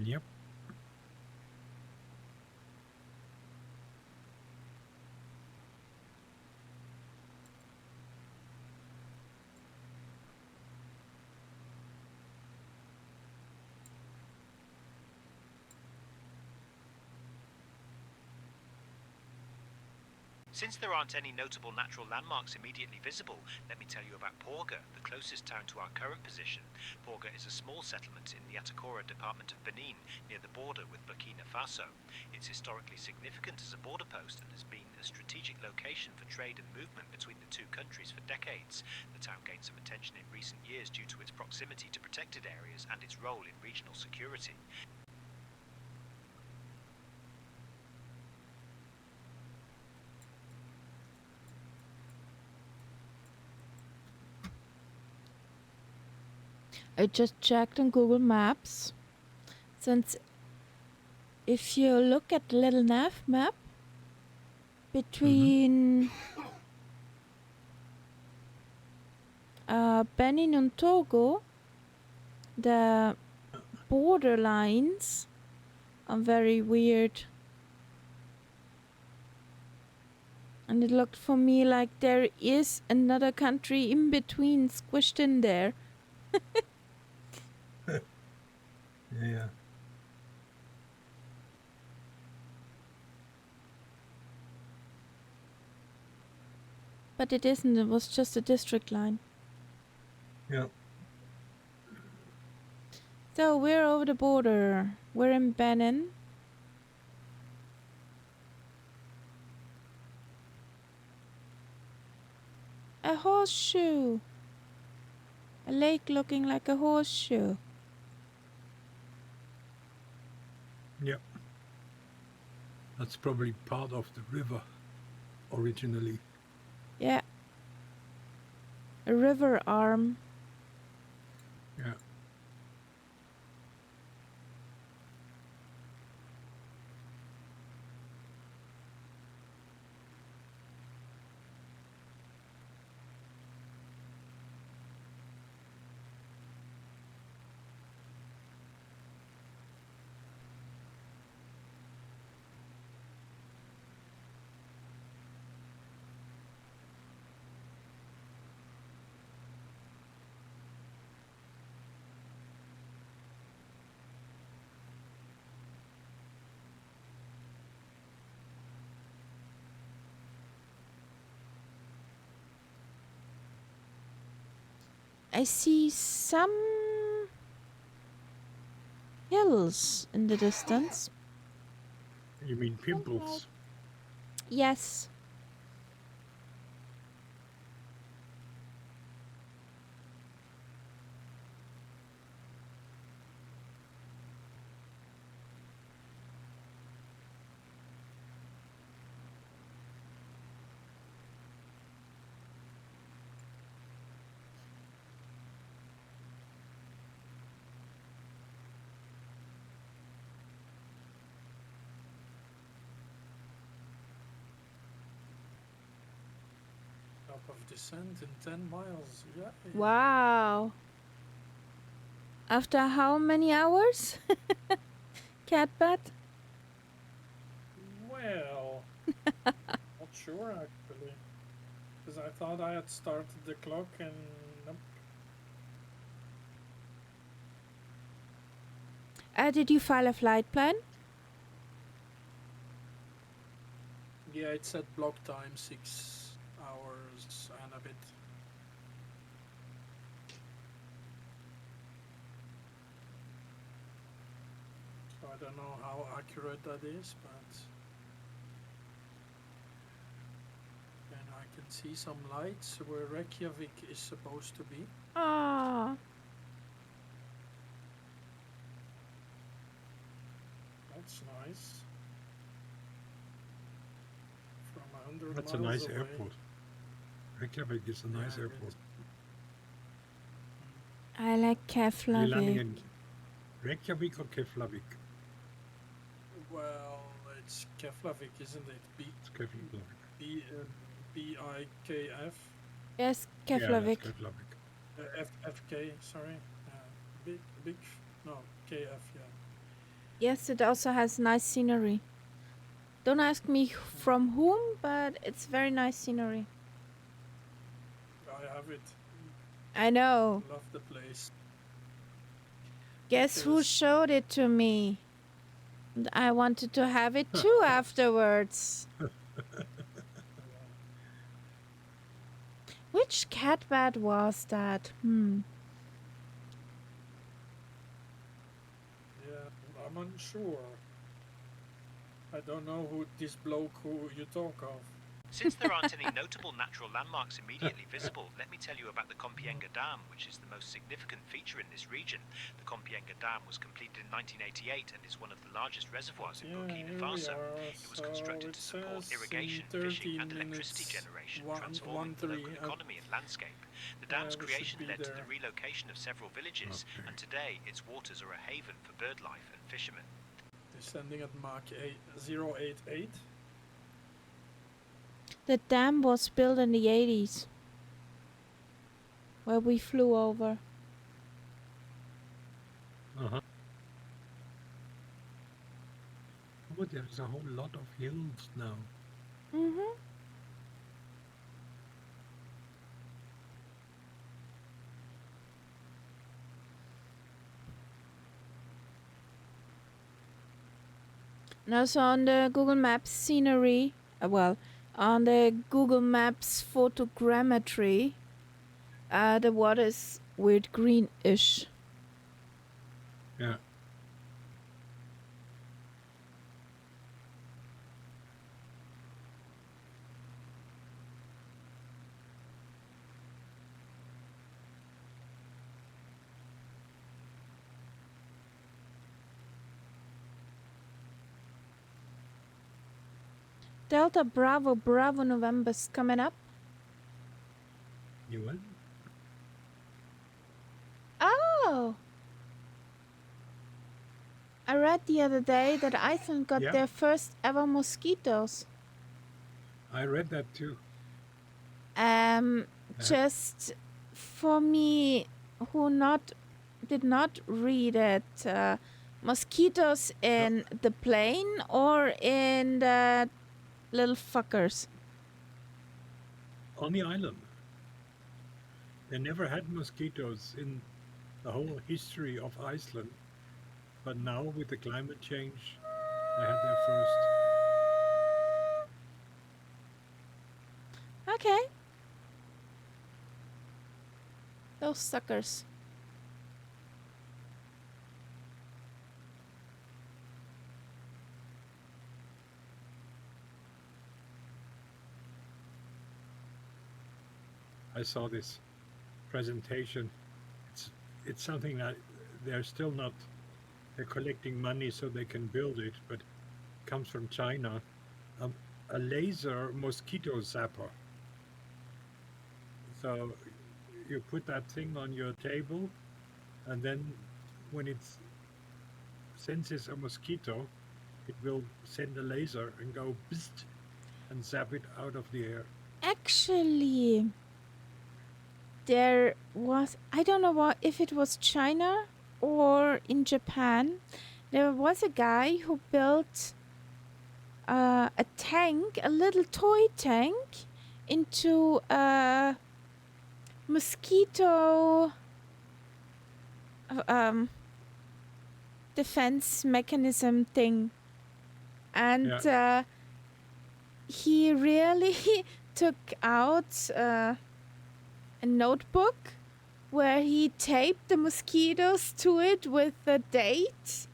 Yep. Since there aren't any notable natural landmarks immediately visible, let me tell you about Porga, the closest town to our current position. Porga is a small settlement in the Atakora department of Benin, near the border with Burkina Faso. It's historically significant as a border post and has been a strategic location for trade and movement between the two countries for decades. The town gained some attention in recent years due to its proximity to protected areas and its role in regional security. I just checked on Google Maps. Since if you look at the little nav map between Benin and Togo, the border lines are very weird. And it looked for me like there is another country in between squished in there. Yeah. But it isn't, it was just a district line. Yeah. So we're over the border. We're in Benin. A horseshoe. A lake looking like a horseshoe. Yep. That's probably part of the river originally. Yeah. A river arm. Yeah. I see some hills in the distance. You mean pimples? Yes. Top of descent in 10 miles. Yeah. Wow. After how many hours? Catbat? Well, not sure actually. Because I thought I had started the clock and nope. Did you file a flight plan? Yeah, it said block time 6 hours and a bit. So I don't know how accurate that is, but and I can see some lights where Reykjavik is supposed to be. Ah. That's nice. From 100 That's a miles nice away. airport. Reykjavik is a nice Yeah, it airport. is. I like Are you landing Keflavik. in Reykjavik or Keflavik? Well, it's Keflavik, isn't it? It's Keflavik. B-I-K-F. Yes, Yeah, that's Keflavik. Keflavik. F-K, sorry. Big, no, KF, yeah. Yes, it also has nice scenery. Don't ask me from whom, but it's very nice scenery. I have it. I know. Love the place. Guess who Because- showed it to me? And I wanted to have it too afterwards. Which catbat was that? Yeah, I'm unsure. I don't know who this bloke who you talk of. Since there aren't any notable natural landmarks immediately visible, let me tell you about the Compiègne Dam, which is the most significant feature in this region. The Compiègne Dam was completed in 1988 and is one of the largest reservoirs in Burkina Faso. It was constructed to support irrigation, fishing and electricity generation, transforming the local economy and landscape. The dam's we should creation be led to there. the relocation of several villages, Okay. and today its waters are a haven for bird life and fishermen. Descending at Mach 088. The dam was built in the 80s. Where we flew over. Uh-huh. Oh, there's a whole lot of hills now. Mm-hmm. And also on the Google Maps scenery, on the Google Maps photogrammetry, the water is weird greenish. Yeah. Delta Bravo Bravo November's coming up. You will? Oh! I read the other day that Iceland got Yeah. their first ever mosquitoes. I read that too. Just for me, who did not read it, mosquitoes in the plane or in the little fuckers? On the island. They never had mosquitoes in the whole history of Iceland. But now with the climate change, they had their first. Okay. Those suckers. I saw this presentation. It's something that they're still not. They're collecting money so they can build it, but it comes from China. Um, a laser mosquito zapper. So you put that thing on your table, and then when it senses a mosquito, it will send a laser and go bzzzt and zap it out of the air. Actually, there was, I don't know if it was China or in Japan, there was a guy who built a tank, a little toy tank, into a mosquito defense mechanism thing. And he really took out a notebook where he taped the mosquitoes to it with the date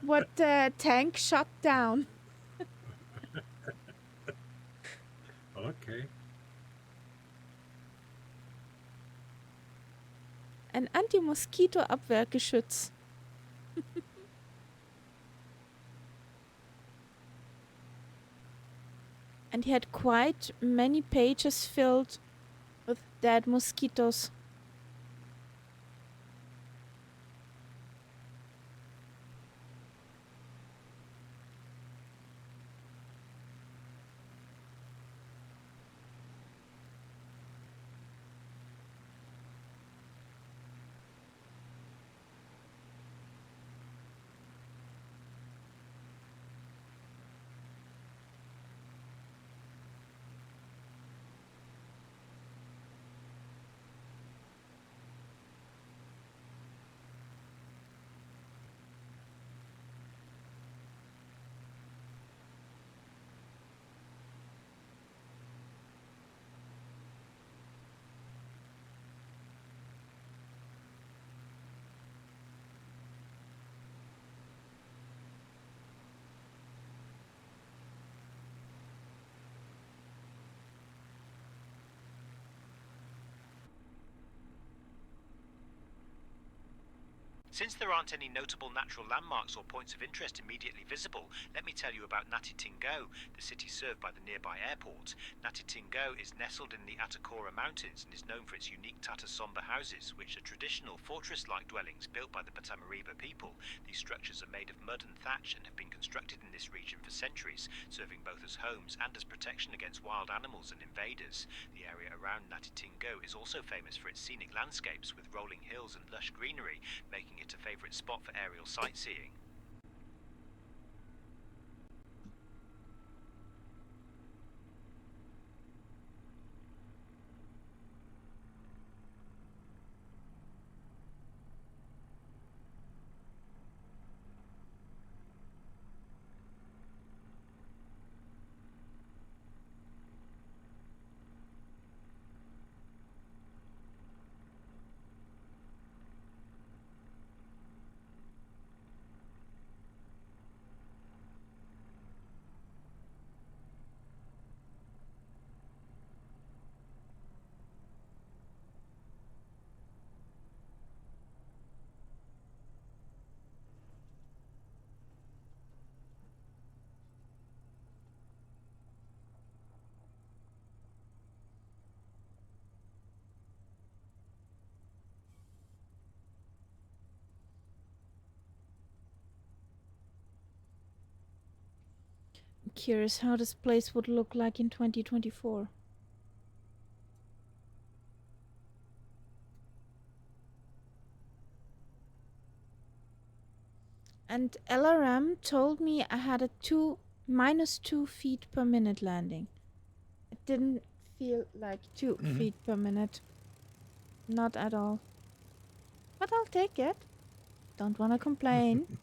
what the tank shot down. Okay. Ein Anti-Moskito-Abwehrgeschütz. And he had quite many pages filled with dead mosquitoes. Since there aren't any notable natural landmarks or points of interest immediately visible, let me tell you about Natitingo, the city served by the nearby airport. Natitingo is nestled in the Atacora Mountains and is known for its unique Tatasomba houses, which are traditional fortress-like dwellings built by the Batamariba people. These structures are made of mud and thatch and have been constructed in this region for centuries, serving both as homes and as protection against wild animals and invaders. The area around Natitingo is also famous for its scenic landscapes with rolling hills and lush greenery, making it a favourite spot for aerial sightseeing. I'm curious how this place would look like in 2024. And LRM told me I had a -2 feet per minute landing. It didn't feel like 2 feet per minute. Not at all. But I'll take it. Don't want to complain.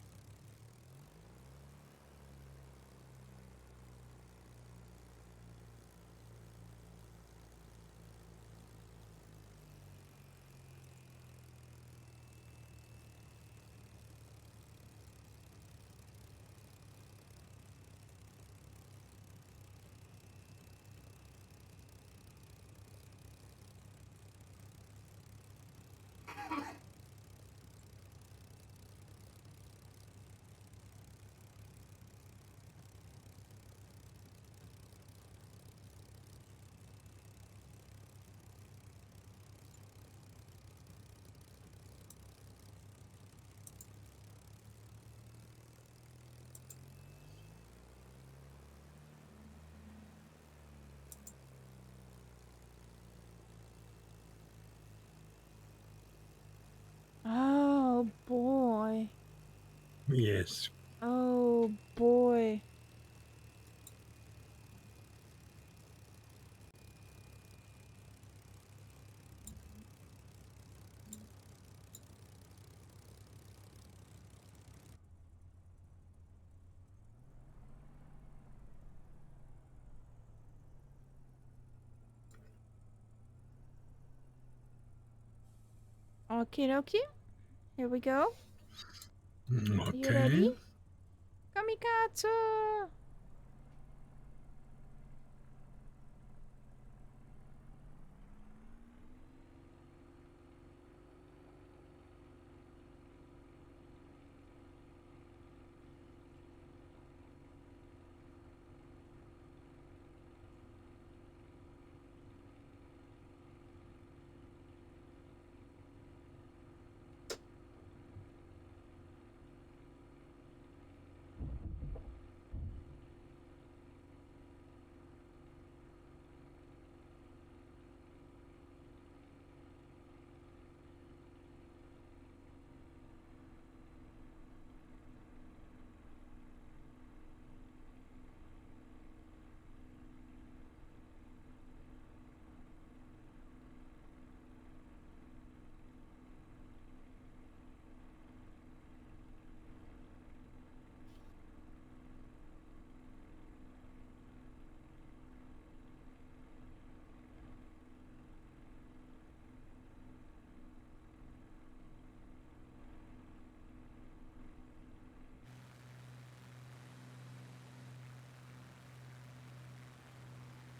Yes. Oh boy. Okie dokie. Here we go. You ready? Okay. Kamikatsu!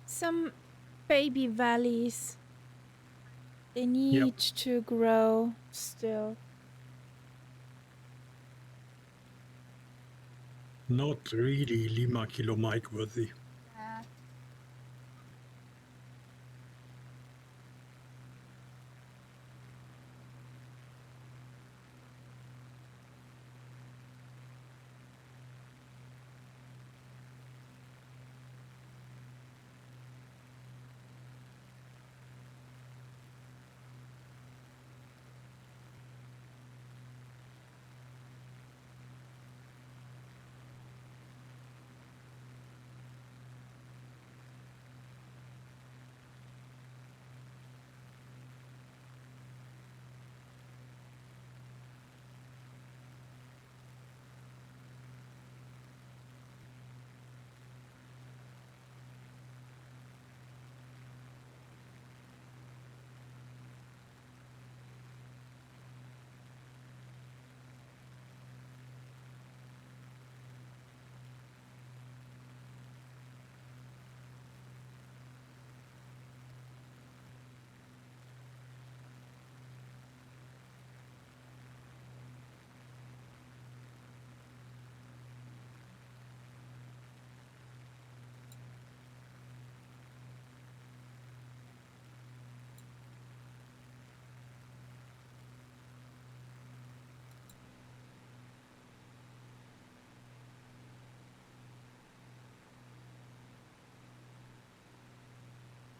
Some baby valleys. They need to grow still. Not really Lima Kilo Mike worthy.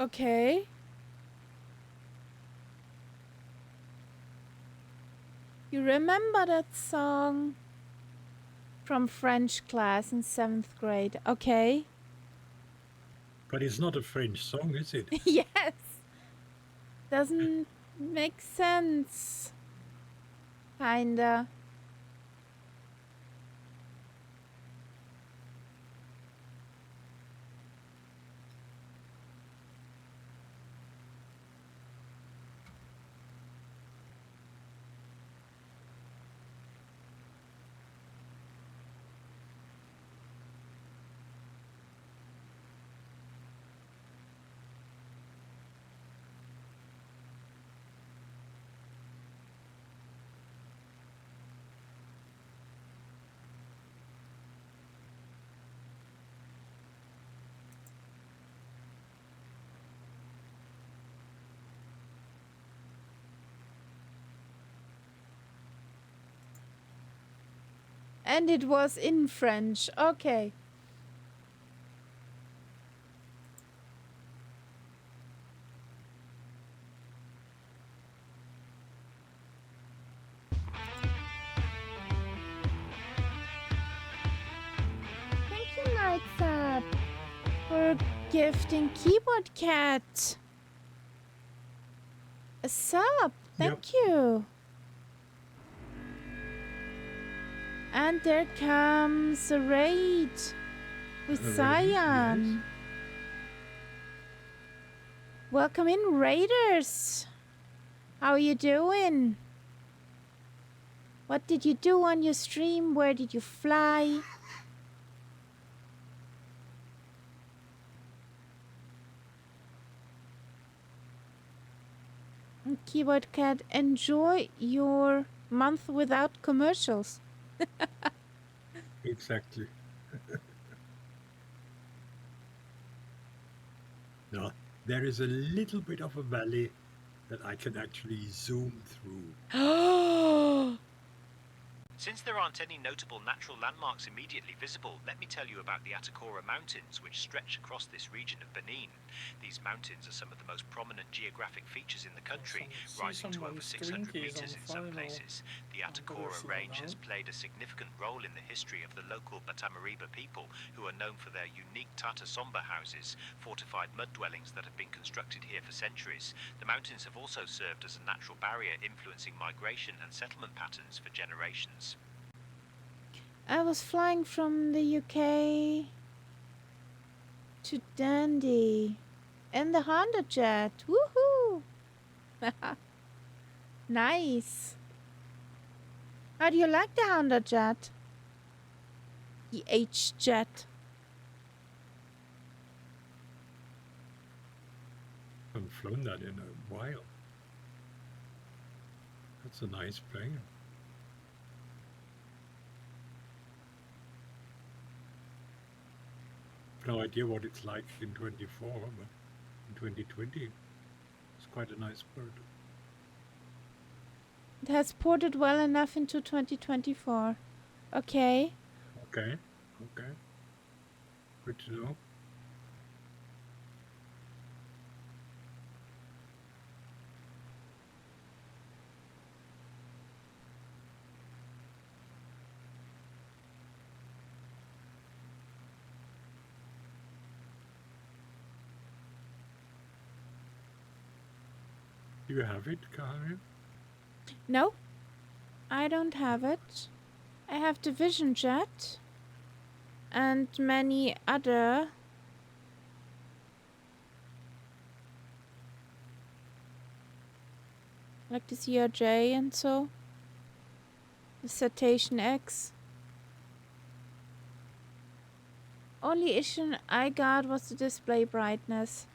Okay. You remember that song from French class in 7th grade? Okay. But it's not a French song, is it? Yes. Doesn't make sense. Kinda. And it was in French. Okay. what's up? For gifting Keyboard Cat a sub. Thank you. And there comes a raid with A raid, Cyan. yes. Welcome in, Raiders. How are you doing? What did you do on your stream? Where did you fly? Keyboard Cat, enjoy your month without commercials. Exactly. No, there is a little bit of a valley that I can actually zoom through. Since there aren't any notable natural landmarks immediately visible, let me tell you about the Atacora Mountains, which stretch across this region of Benin. These mountains are some of the most prominent geographic features in the country, rising to over 600 meters in some places. The Atacora Range has played a significant role in the history of the local Batamariba people, who are known for their unique Tata Somba houses, fortified mud dwellings that have been constructed here for centuries. The mountains have also served as a natural barrier influencing migration and settlement patterns for generations. I was flying from the UK to Dundee in the Honda Jet. Woohoo! Nice. How do you like the Honda Jet? The H Jet. I haven't flown that in a while. That's a nice plane. No idea what it's like in 24, but in 2020, it's quite a nice bird. It has ported well enough into 2024. Okay. Okay. Good to know. Do you have it, Karin? No, I don't have it. I have the Vision Jet and many other like the CRJ and so. The Citation X. Only issue I got was the display brightness.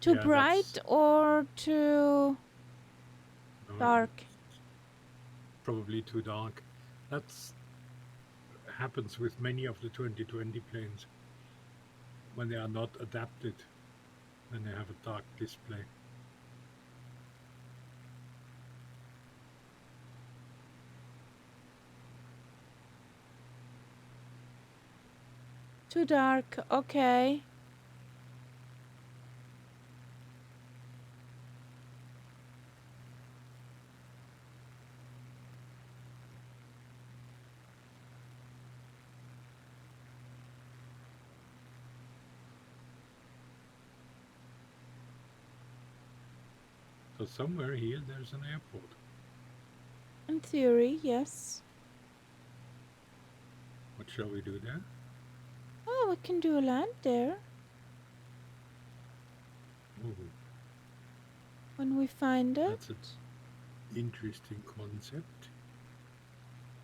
Too Yeah, bright that's- or too No, dark? Probably too dark. That's happens with many of the 2020 planes when they are not adapted, when they have a dark display. Too dark, okay. So somewhere here there's an airport. In theory, yes. What shall we do there? Oh, we can do a land there Oh, when we find it. that's an interesting concept.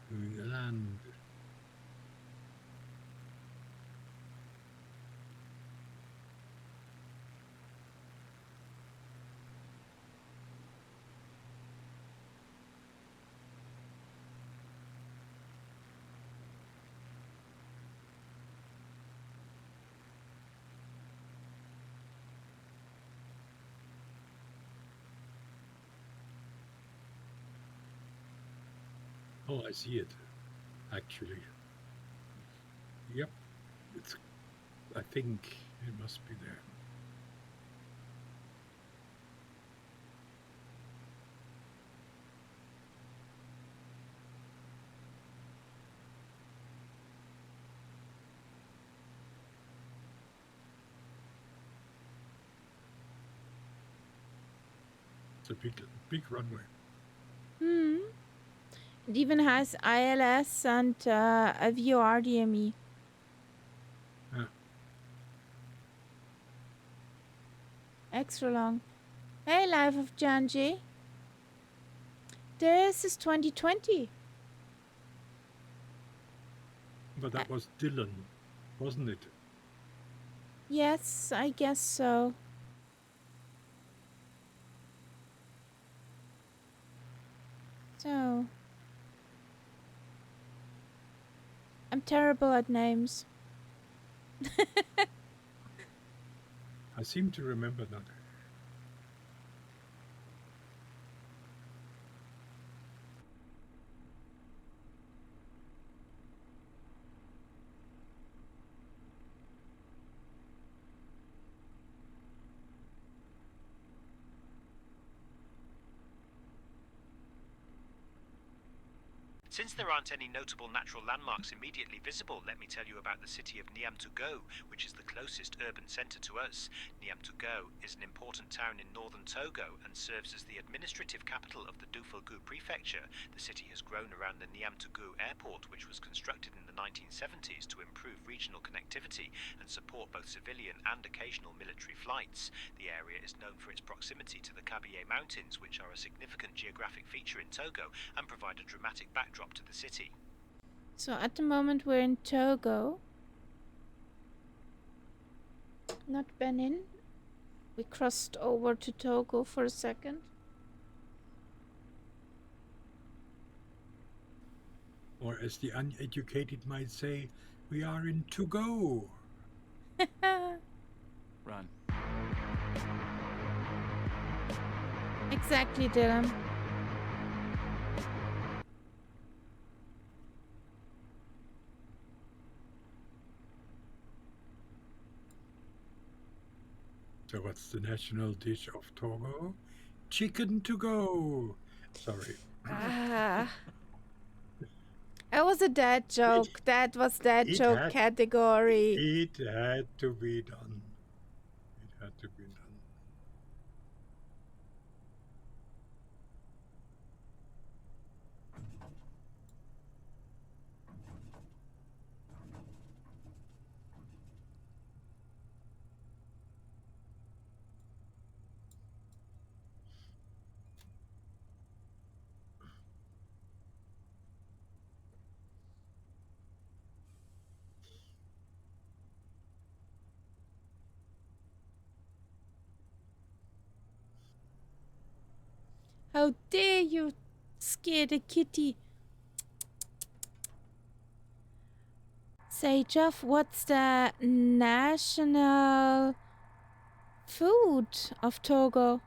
Doing a land. Oh, I see it, actually. Yep, it's. I think it must be there. It's a big runway. Hmm. It even has ILS and a VORDME. Yeah. Extra long. Hey, Life of Janji. This is 2020. But that was Dylan, wasn't it? Yes, I guess so. So, I'm terrible at names. I seem to remember that. Since there aren't any notable natural landmarks immediately visible, let me tell you about the city of Niamtougou, which is the closest urban centre to us. Niamtougou is an important town in northern Togo and serves as the administrative capital of the Doufougou prefecture. The city has grown around the Niamtougou airport, which was constructed in the 1970s to improve regional connectivity and support both civilian and occasional military flights. The area is known for its proximity to the Kabylie Mountains, which are a significant geographic feature in Togo and provide a dramatic backdrop to the city. So at the moment we're in Togo. Not Benin. We crossed over to Togo for a second. Or as the uneducated might say, we are in to go. Run. Exactly, Dylan. So what's the national dish of Togo? Chicken to go. Sorry. Ah. That was a dad joke. That was dad joke category. It had to be done. It had to be done. How dare you scare the kitty? Say, Jeff, what's the national food of Togo?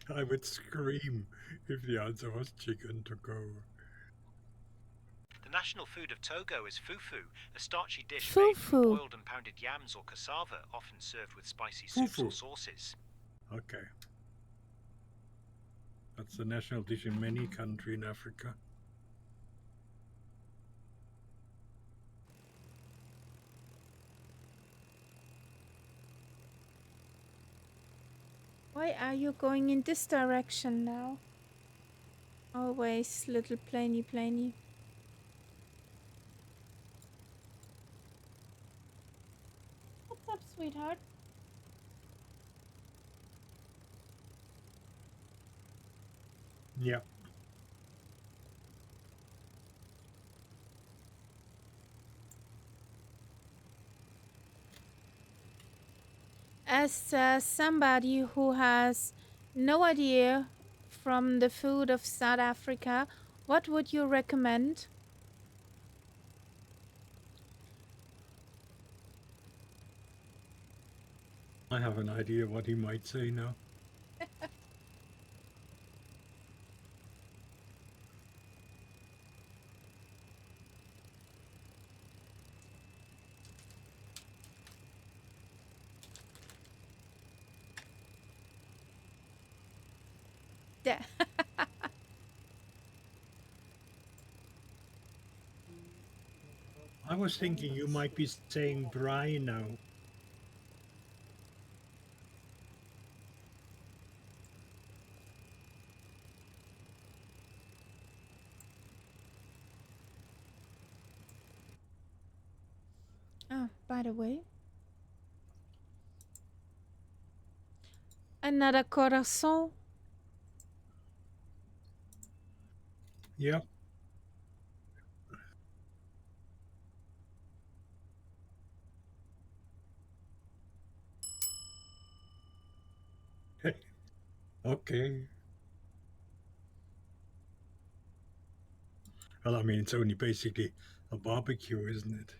I would scream if the answer was chicken to go. The national food of Togo is fufu, a starchy dish made from Fufu. boiled and pounded yams or cassava, often served with spicy soups or Fufu. sauces. Okay. That's the national dish in many countries in Africa. Why are you going in this direction now? Always little plany. What's up, sweetheart? Yeah. As somebody who has no idea from the food of South Africa, what would you recommend? I have an idea what he might say now. Yeah. I was thinking you might be saying braai now. by the way. Another corazon. Yeah. Okay. Well, I mean, it's only basically a barbecue, isn't it?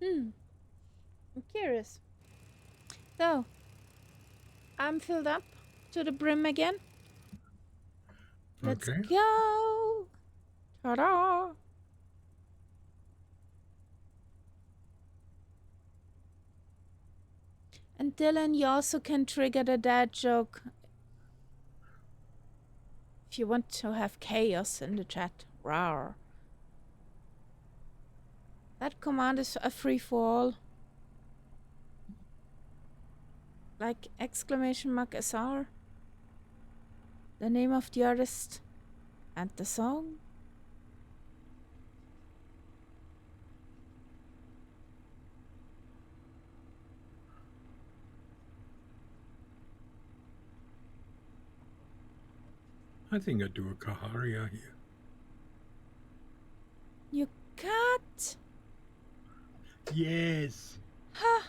I'm curious. So, I'm filled up to the brim again. Let's Okay. go. Ta-da. And Dylan, you also can trigger the dad joke if you want to have chaos in the chat. Rawr. That command is a free-for-all. Like exclamation mark SR. The name of the artist and the song. I think I do a Kaharia here. You cat? Yes. Huh.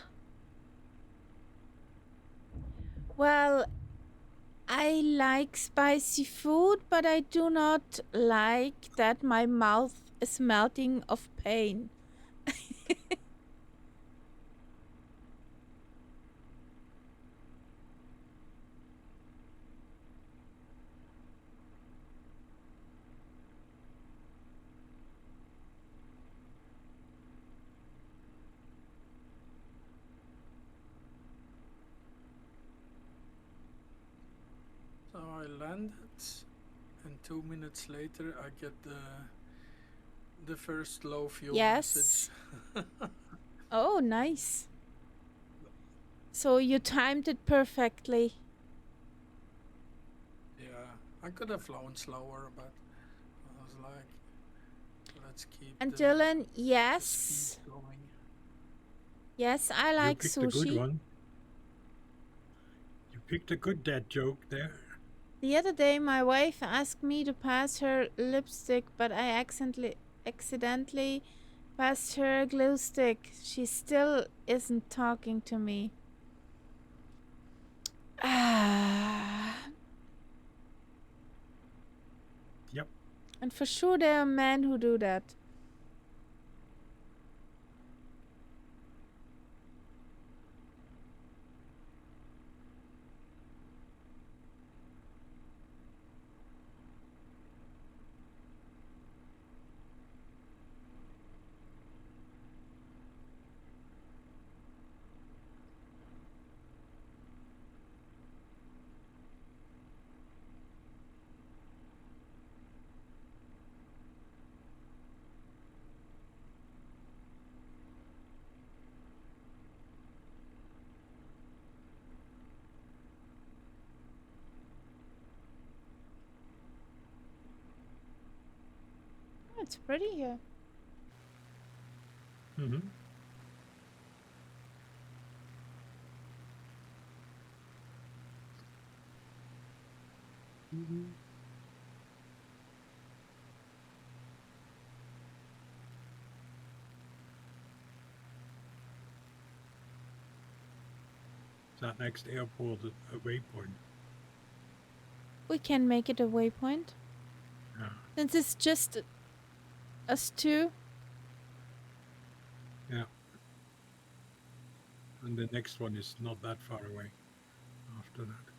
Well, I like spicy food, but I do not like that my mouth is melting of pain. So I landed, and 2 minutes later I get the first low fuel Yes. message. Oh, nice. So you timed it perfectly. Yeah, I could have flown slower, but I was like, let's keep And the Dylan, the yes. speed going. Yes, I You like picked a good sushi. one. You picked a good dad joke there. The other day, my wife asked me to pass her lipstick, but I accidentally passed her glue stick. She still isn't talking to me. Ah. Yep. And for sure, there are men who do that. Oh, it's pretty here. Mm-hmm. Mm-hmm. That next airport a waypoint. We can make it a waypoint. Yeah. Since it's just us two. Yeah. And the next one is not that far away after that.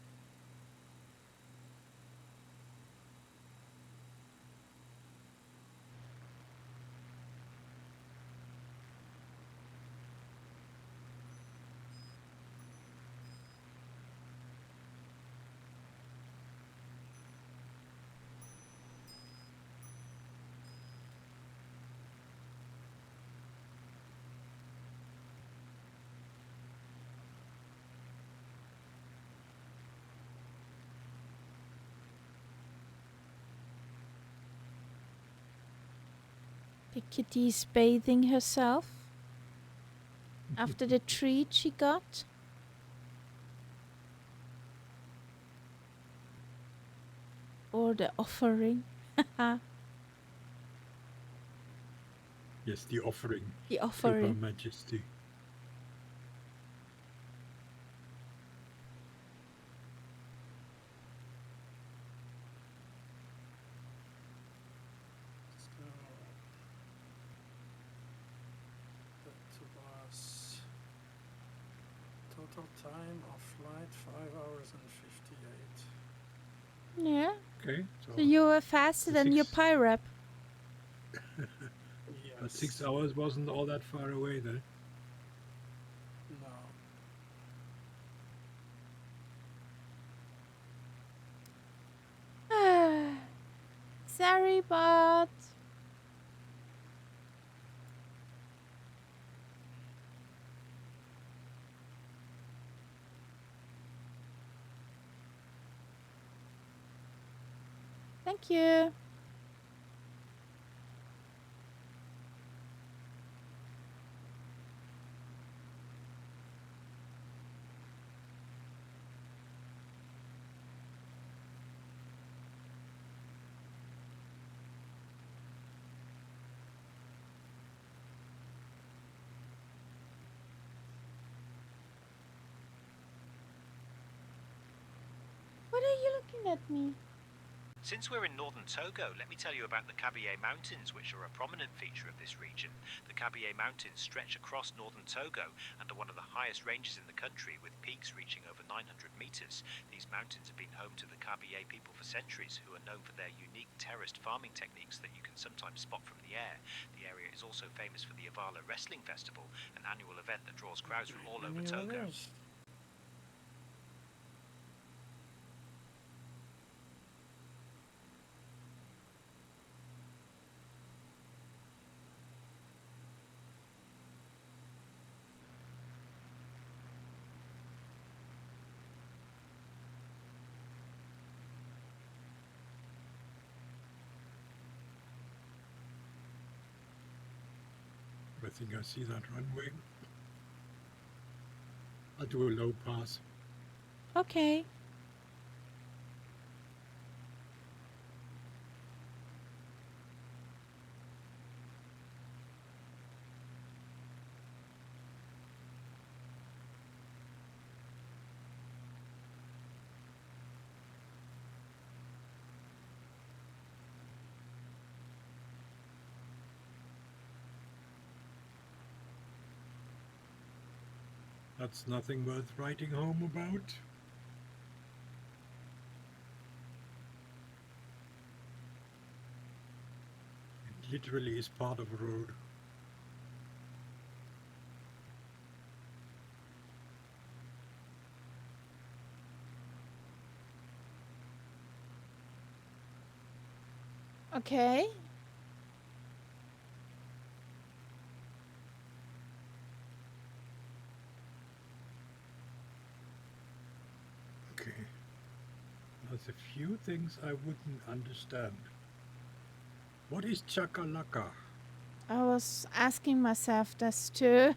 The kitty's bathing herself after the treat she got. Or the offering. Yes, the offering The to Her offering. Majesty. So that was total time of flight 5 hours and 58. Yeah. Okay, So you were faster the than your six- pirate. but Yes. 6 hours wasn't all that far away then. No. Sorry, but thank you. What are you looking at me? Since we're in northern Togo, let me tell you about the Kabylie Mountains, which are a prominent feature of this region. The Kabylie Mountains stretch across northern Togo and are one of the highest ranges in the country, with peaks reaching over 900 meters. These mountains have been home to the Kabylie people for centuries, who are known for their unique terraced farming techniques that you can sometimes spot from the air. The area is also famous for the Avala Wrestling Festival, an annual event that draws crowds from all over Togo. I think I see that runway. I'll do a low pass. Okay. That's nothing worth writing home about. It literally is part of a road. Okay. Okay. There's a few things I wouldn't understand. What is chakalaka? I was asking myself this too.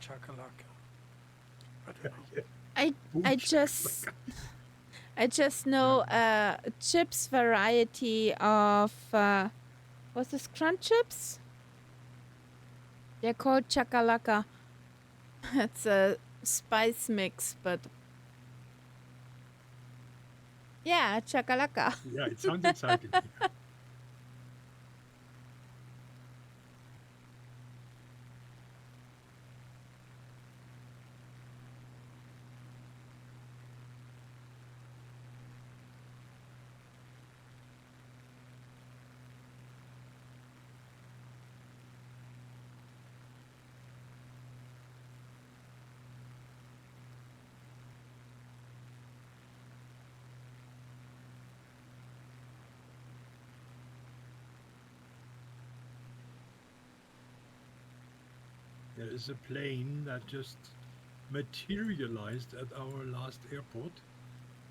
Chakalaka. I don't know. I Boom I just I just know chips variety of what's this, crunch chips? They're called chakalaka. It's a spice mix, but yeah, chakalaka. Yeah, it sounds exciting. Yeah. There is a plane that just materialized at our last airport.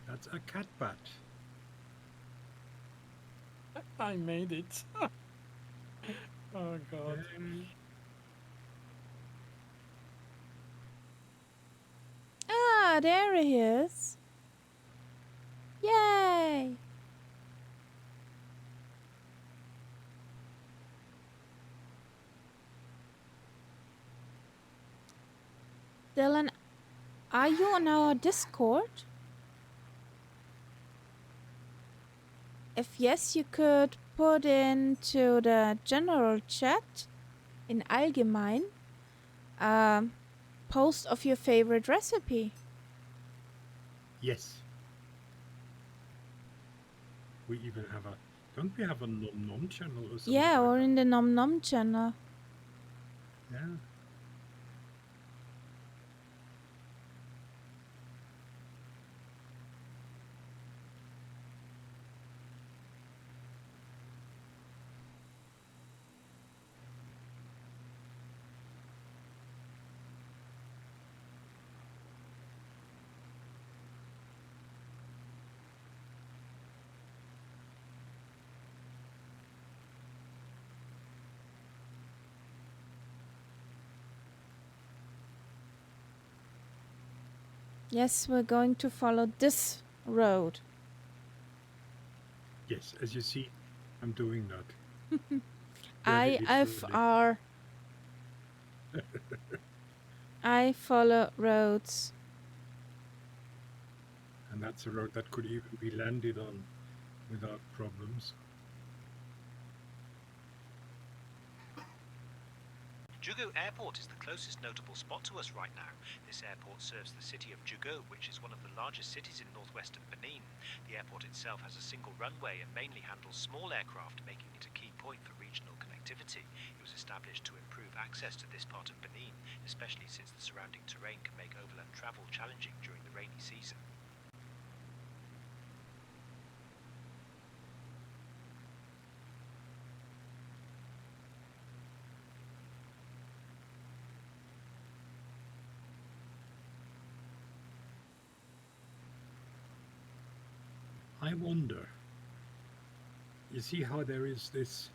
That's a cat bat. I made it. Oh god. Ah, there he is. Yay! Dylan, are you on our Discord? If yes, you could put into the general chat in allgemein post of your favorite recipe. Yes. We even have a... Don't we have a Nom Nom channel or something? Yeah, like or that? in the Nom Nom channel. Yeah. Yes, we're going to follow this road. Yes, as you see, I'm doing that. Very IFR. I follow roads. And that's a road that could even be landed on without problems. Jugu Airport is the closest notable spot to us right now. This airport serves the city of Jugu, which is one of the largest cities in northwestern Benin. The airport itself has a single runway and mainly handles small aircraft, making it a key point for regional connectivity. It was established to improve access to this part of Benin, especially since the surrounding terrain can make overland travel challenging during the rainy season. I wonder, you see how there is this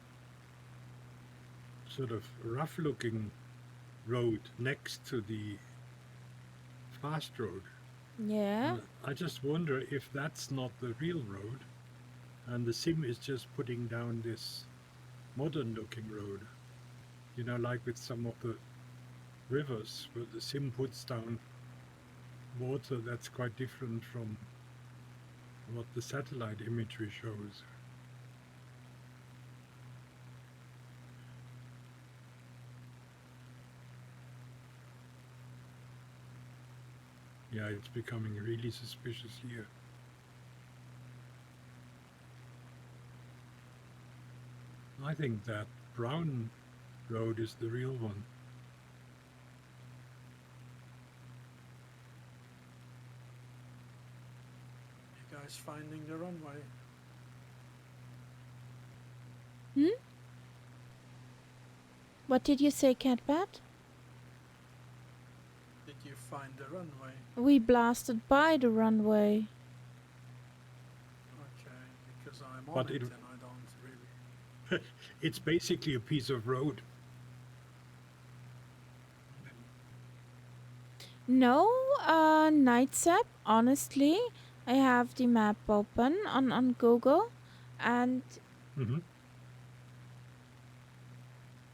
sort of rough looking road next to the fast road? Yeah. I just wonder if that's not the real road and the sim is just putting down this modern looking road. You know, like with some of the rivers where the sim puts down water that's quite different from what the satellite imagery shows. Yeah, it's becoming really suspicious here. I think that brown road is the real one. You guys finding the runway? What did you say, Catbat? Did you find the runway? We blasted by the runway. Okay, because I'm on But it it- and I don't really. It's basically a piece of road. No, Nightsap, honestly, I have the map open on Google and Mm-hmm.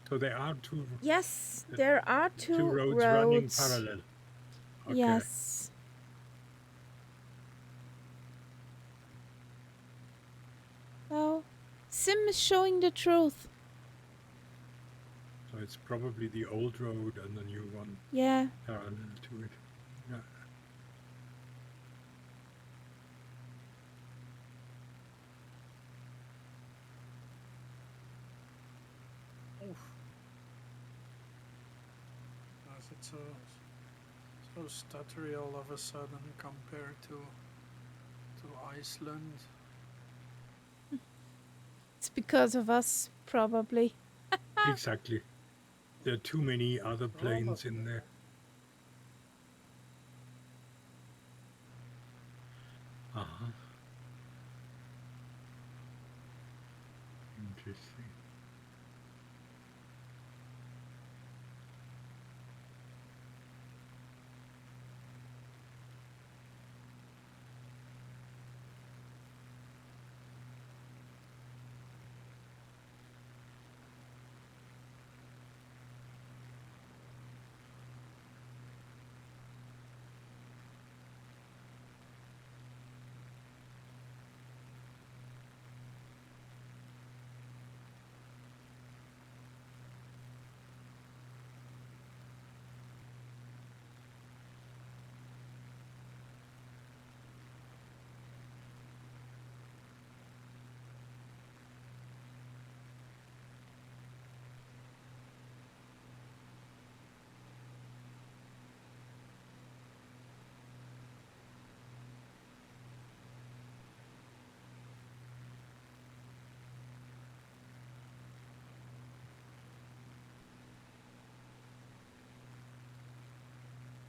So there are two yes, there are two roads running parallel. Okay. Yes. Oh, Sim is showing the truth. So it's probably the old road and the new one Yeah. parallel to it. Yeah. Oof. Because it's so stuttery all of a sudden compared to Iceland. It's because of us, probably. Exactly. There are too many other planes in there. Uh-huh. Interesting.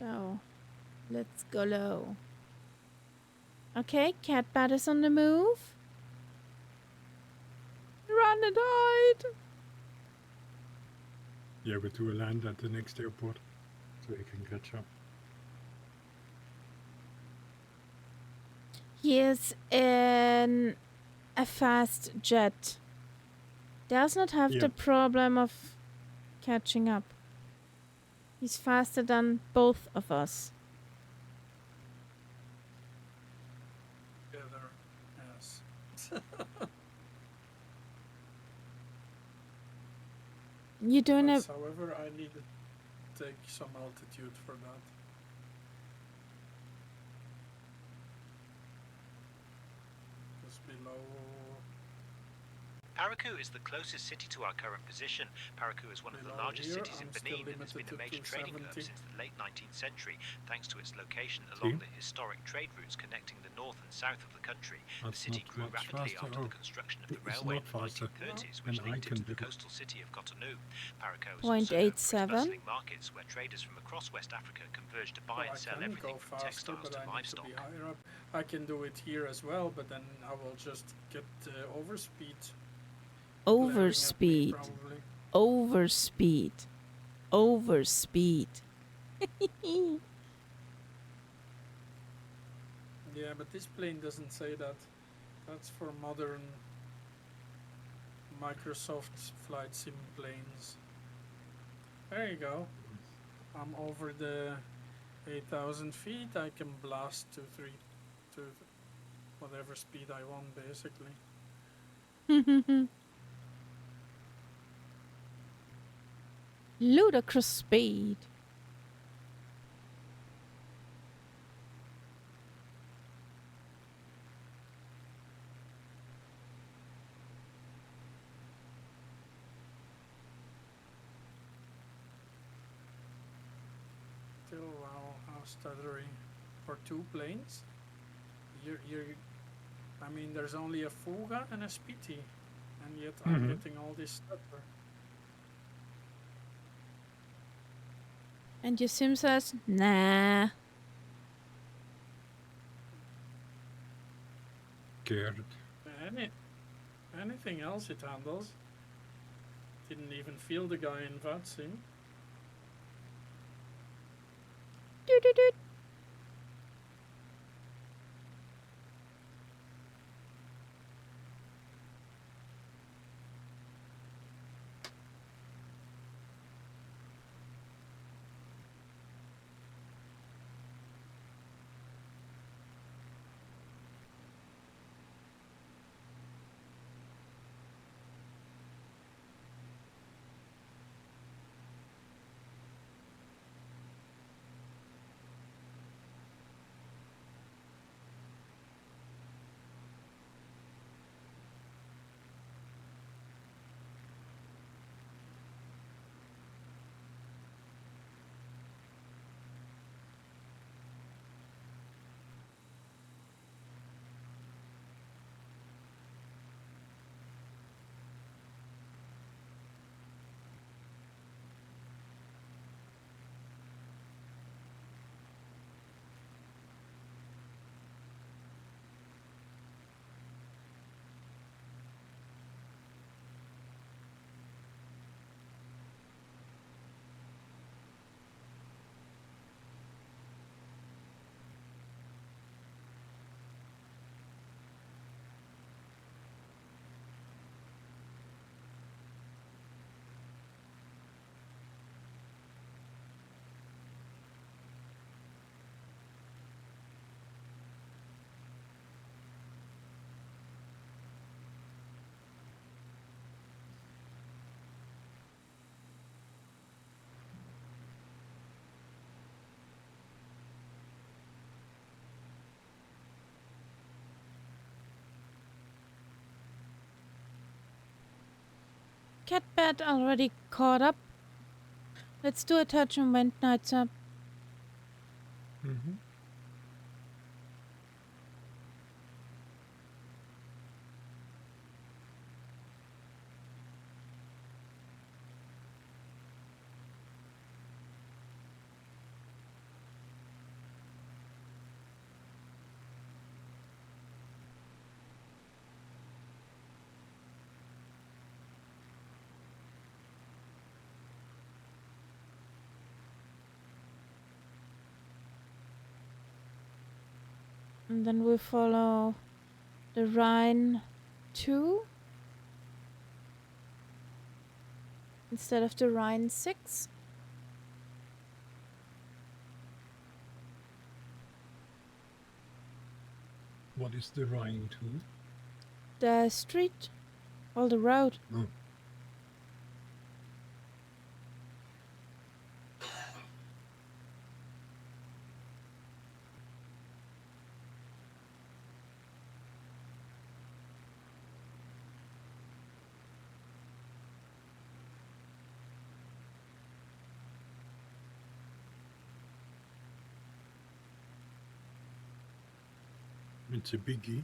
Oh, let's go low. Okay, Catbat is on the move. Run and hide! Yeah, but to land at the next airport so he can catch up. He is in a fast jet. Does not have Yeah. the problem of catching up. He's faster than both of us. Together, yes. You're doing But it. however, I need to take some altitude for that. Just below. Parakou is the closest city to our current position. Parakou is one of the Below largest here, cities in I'm still Benin and has been limited a to major trading hub 270. since the late 19th century, thanks to its location along the historic trade routes connecting the north and south of the country. The That's city not grew much rapidly faster. after Oh, the construction of the it's railway in not the faster 1930s, than which I linked it can to the do. coastal city of Cotonou. Parakou is also known for its 0.87. bustling markets where traders from across West Africa converge to buy Well, and I sell can everything go from faster, textiles but to I need to livestock. be higher up. I can do it here as well, but then I will just get overspeed. Overspeed. Probably. Overspeed. Overspeed. Yeah, but this plane doesn't say that. That's for modern Microsoft flight sim planes. There you go. I'm over the 8,000 feet. I can blast to whatever speed I want, basically. Ludicrous speed. Still, wow, how stuttery. For two planes? I mean, there's only a Fuga and a Spiti, and yet I'm getting all this stutter. And your sim says, nah. Scared. Anything else it handles. Didn't even feel the guy in that sim. Doot. cat bed already caught up. Let's do a touch and went nights up. Mm-hmm. And then we follow the Rhine 2 instead of the Rhine 6. What is the Rhine to? The street, or the road. Oh. It's a biggie.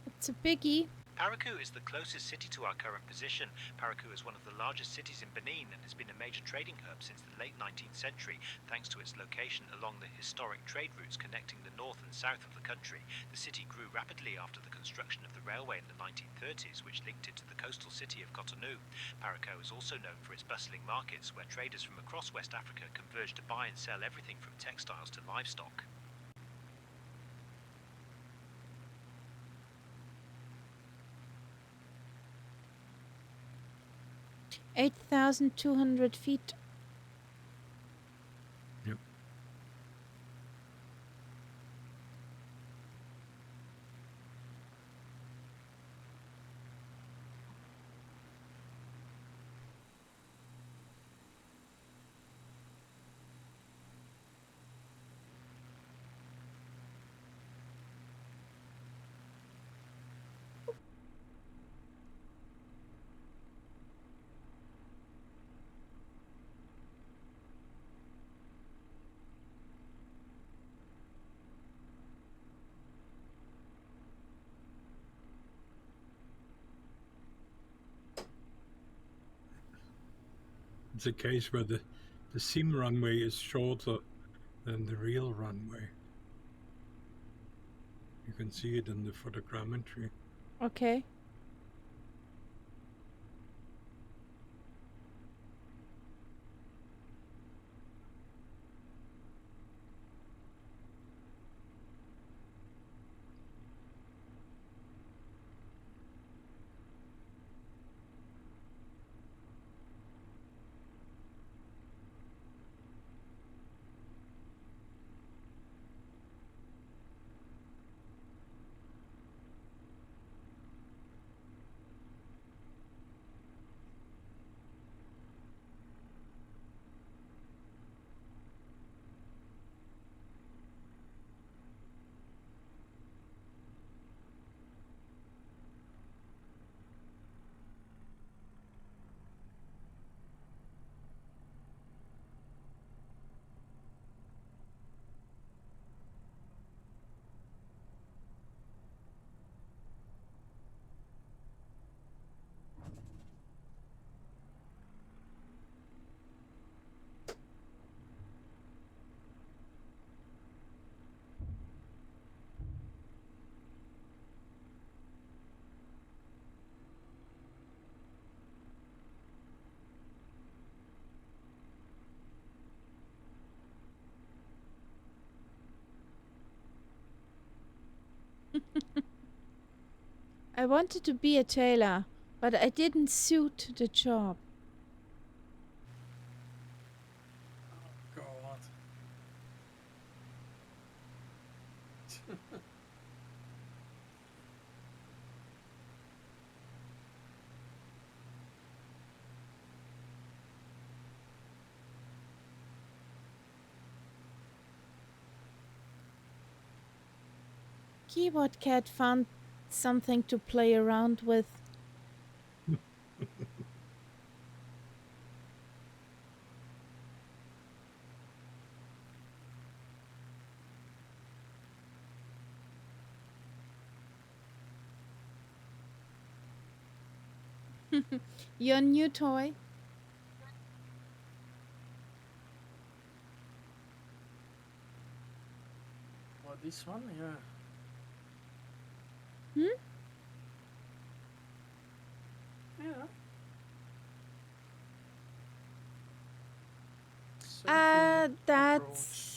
It's a biggie. Parakou is the closest city to our current position. Parakou is one of the largest cities in Benin and has been a major trading hub since the late 19th century, thanks to its location along the historic trade routes connecting the north and south of the country. The city grew rapidly after the construction of the railway in the 1930s, which linked it to the coastal city of Cotonou. Parakou is also known for its bustling markets, where traders from across West Africa converge to buy and sell everything from textiles to livestock. 8,200 feet. Yep. It's a case where the sim runway is shorter than the real runway. You can see it in the photogrammetry. Okay. I wanted to be a tailor, but I didn't suit the job. God. Keyboard Cat found something to play around with. Your new toy. What, this one? Yeah. Hmm? Yeah. Surfing approach.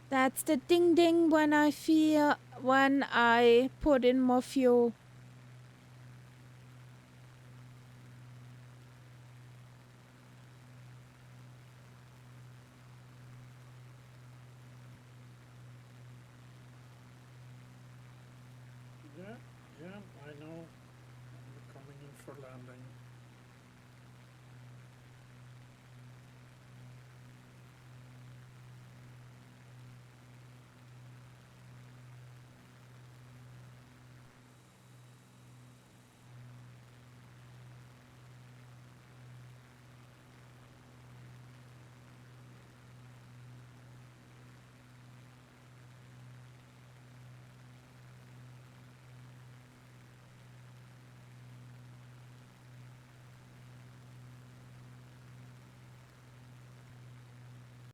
That's the ding ding when I put in more fuel. Yeah, yeah, I know. I'm coming in for landing.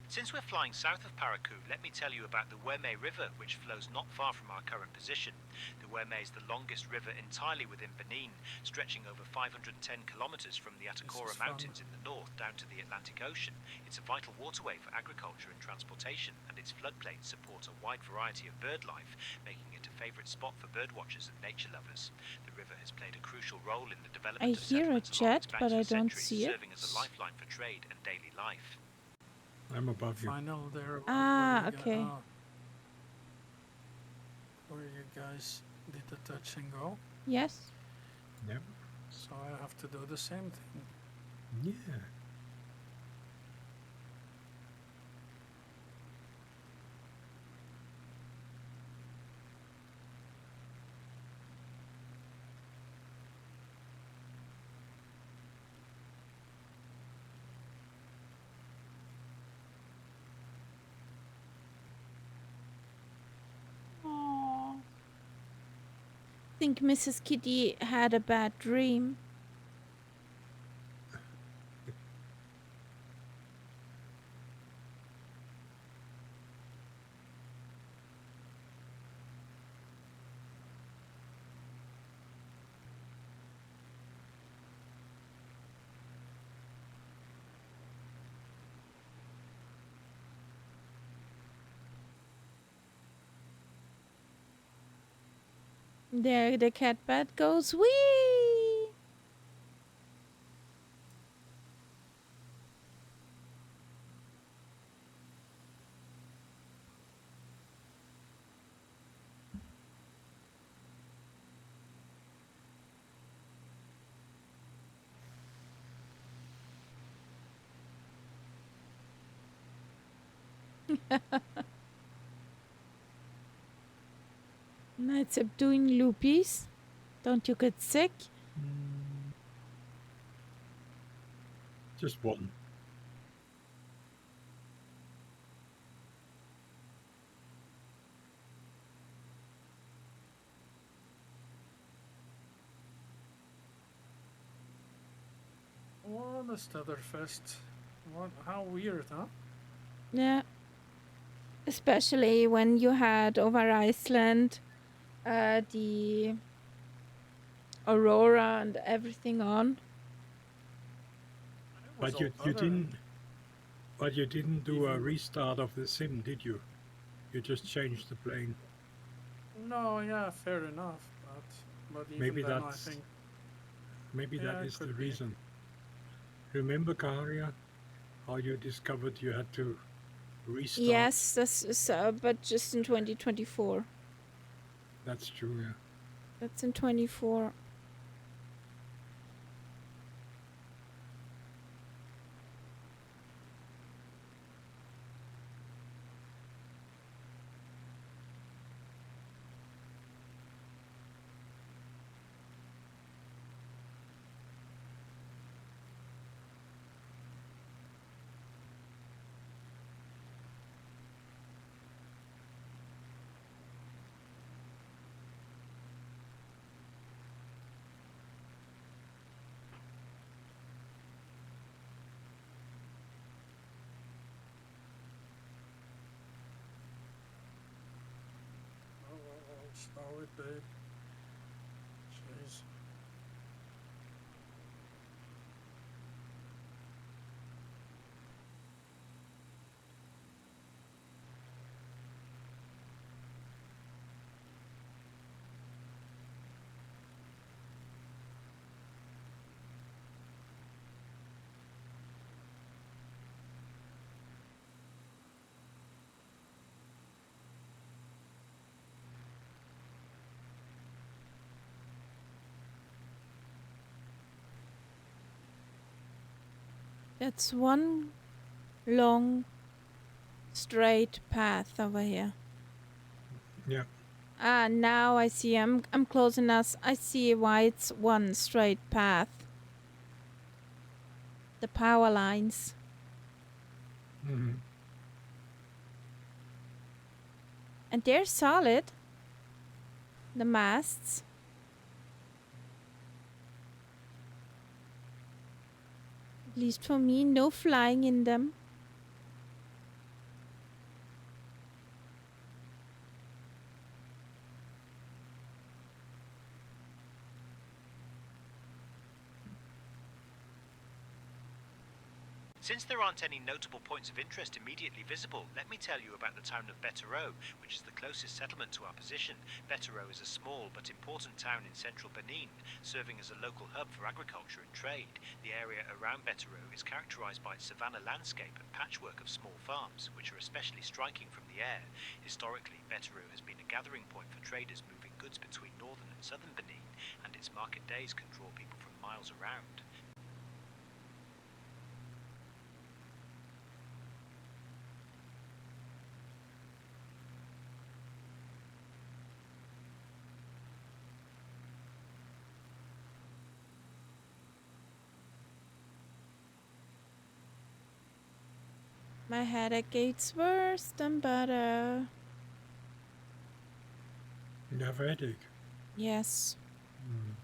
Since we're flying south of Parakou, let me tell you about the Weme River, which flows not far from our current position. The Weme is the longest river entirely within Benin, stretching over 510 kilometers from the Atakora Mountains in the north down to the Atlantic Ocean. It's a vital waterway for agriculture and transportation, and its floodplains support a wide variety of bird life, making it a favorite spot for birdwatchers and nature lovers. The river has played a crucial role in the development of hear a settlements along its jet, banks but I for don't centuries, see it. serving as a lifeline for trade and daily life. I'm above you. Final there. Okay. Where you guys did the touch and go. Yes. Yep. So I have to do the same thing. Yeah. Aww. Think Mrs. Kitty had a bad dream. There the cat bat goes wee. Nights up doing loopies. Don't you get sick? Just one. Oh, the Stutterfest. What? How weird, huh? Yeah. Especially when you had over Iceland the aurora and everything on. But you didn't do a restart of the sim, did you? You just changed the plane. No, yeah, fair enough. But even Maybe then, that's I think maybe yeah, that is the could be. reason. Remember, Karia, how you discovered you had to restart? Yes, that's but just in 2024. That's true, yeah. That's in 24. Call it, babe. Jeez. That's one long straight path over here. Yeah. Ah, now I see. I'm close enough. I see why it's one straight path. The power lines. Hmm. And they're solid. The masts. At least for me, no flying in them. Since there aren't any notable points of interest immediately visible, let me tell you about the town of Bettero, which is the closest settlement to our position. Bettero is a small but important town in central Benin, serving as a local hub for agriculture and trade. The area around Bettero is characterized by its savanna landscape and patchwork of small farms, which are especially striking from the air. Historically, Bettero has been a gathering point for traders moving goods between northern and southern Benin, and its market days can draw people from miles around. My headache gets worse than butter. You have a headache. Yes. Mm.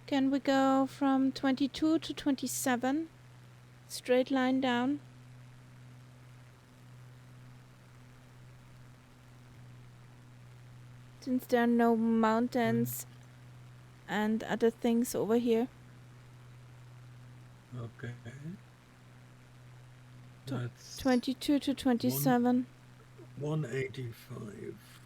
Can we go from 22 to 27? Straight line down. Since there are no mountains and other things over here. Okay. Tw- That's 22 to 27. 185.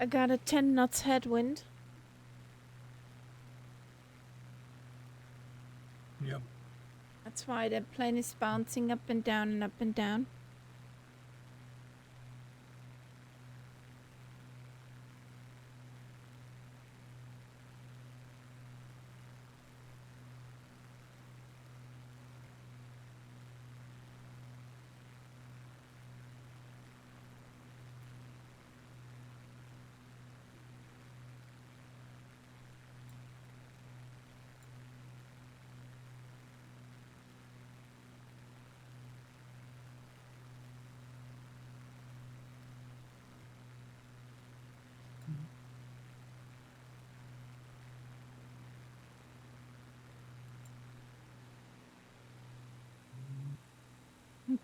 I got a 10 knots headwind. Yep. That's why the plane is bouncing up and down and up and down.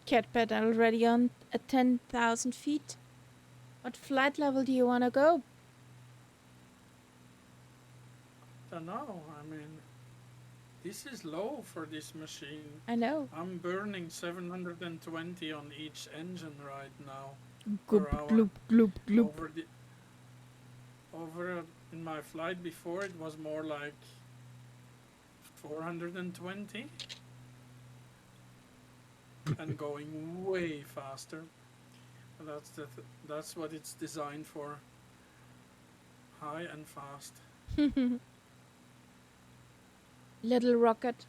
Catpad already on at 10,000 feet. What flight level do you want to go? Don't know. I mean, this is low for this machine. I know. I'm burning 720 on each engine right now. Gloop, per hour. gloop, gloop, gloop. Over in my flight before, it was more like 420 and going way faster. That's what it's designed for. High and fast. Little rocket.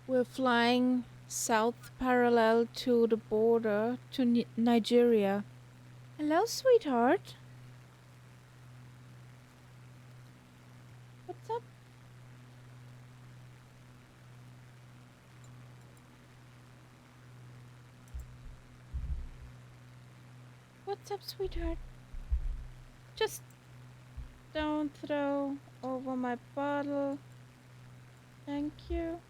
We're flying south parallel to the border to Nigeria. Hello, sweetheart. What's up? What's up, sweetheart? Just don't throw over my bottle. Thank you.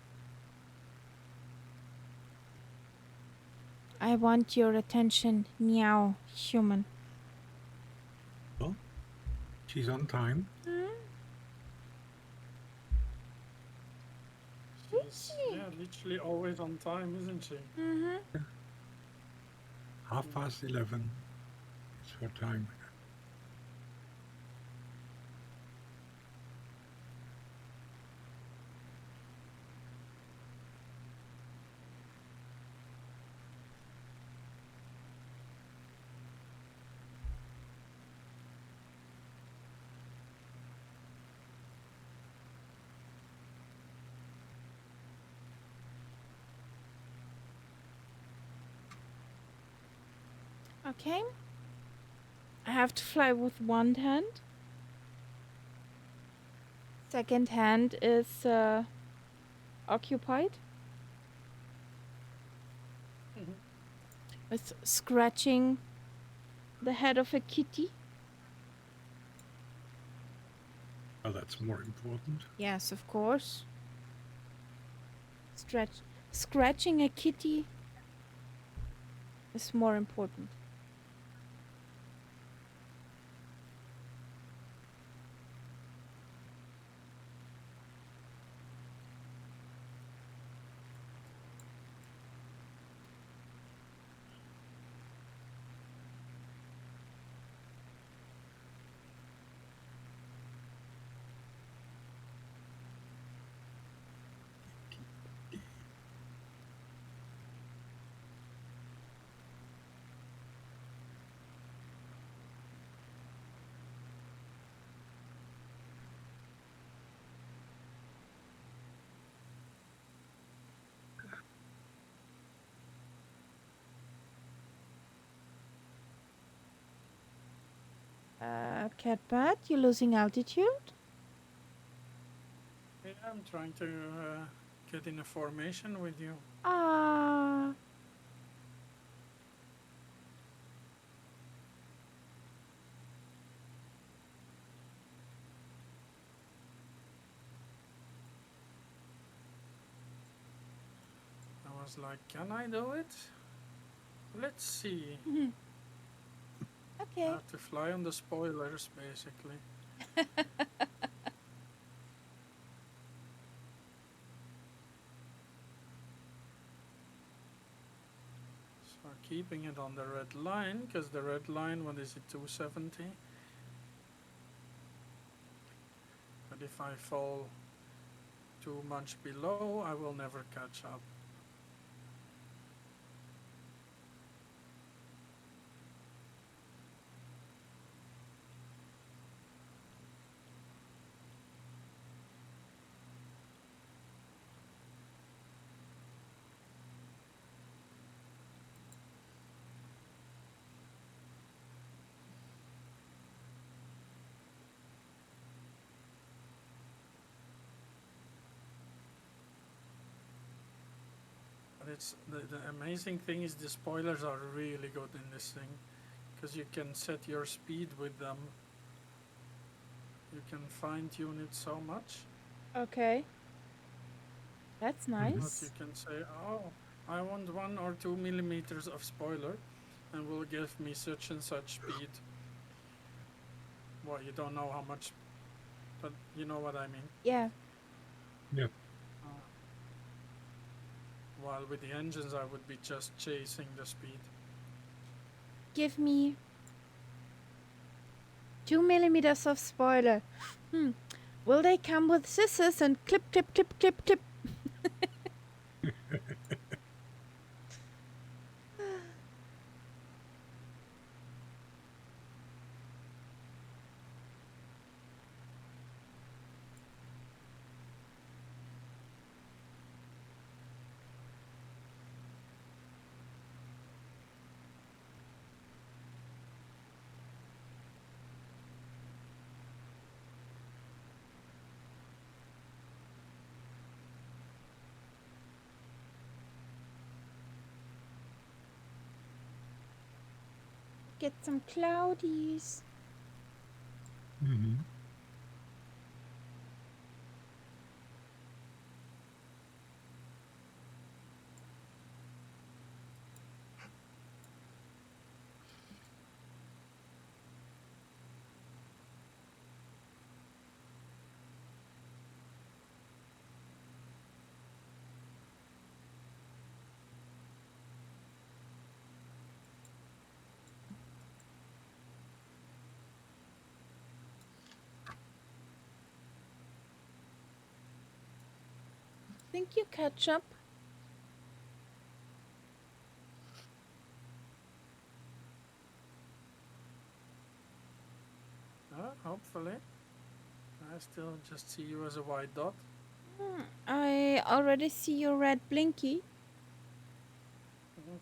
I want your attention, meow, human. Well, she's on time. She's literally always on time, isn't she? Mm-hmm. 11:30 is her time. Okay. I have to fly with one hand. Second hand is occupied with scratching the head of a kitty. Well, that's more important. Yes, of course. Scratching a kitty is more important. Catbat, you're losing altitude? Yeah, I'm trying to get in a formation with you. Ah. I was like, can I do it? Let's see. Okay. I have to fly on the spoilers, basically. keeping it on the red line, because the red line, what is it, 270? But if I fall too much below, I will never catch up. But it's the amazing thing is the spoilers are really good in this thing, because you can set your speed with them. You can fine tune it so much Okay. That's that nice. you can say, oh, I want 1 or 2 millimeters of spoiler, and will give me such and such speed. Well, you don't know how much, but you know what I mean. Yeah. Yeah. While with the engines, I would be just chasing the speed. Give me 2 millimeters of spoiler. Will they come with scissors and clip, clip, clip, clip, clip? Get some cloudies. Mm-hmm. Think you catch up? Hopefully. I still just see you as a white dot. I already see your red blinky.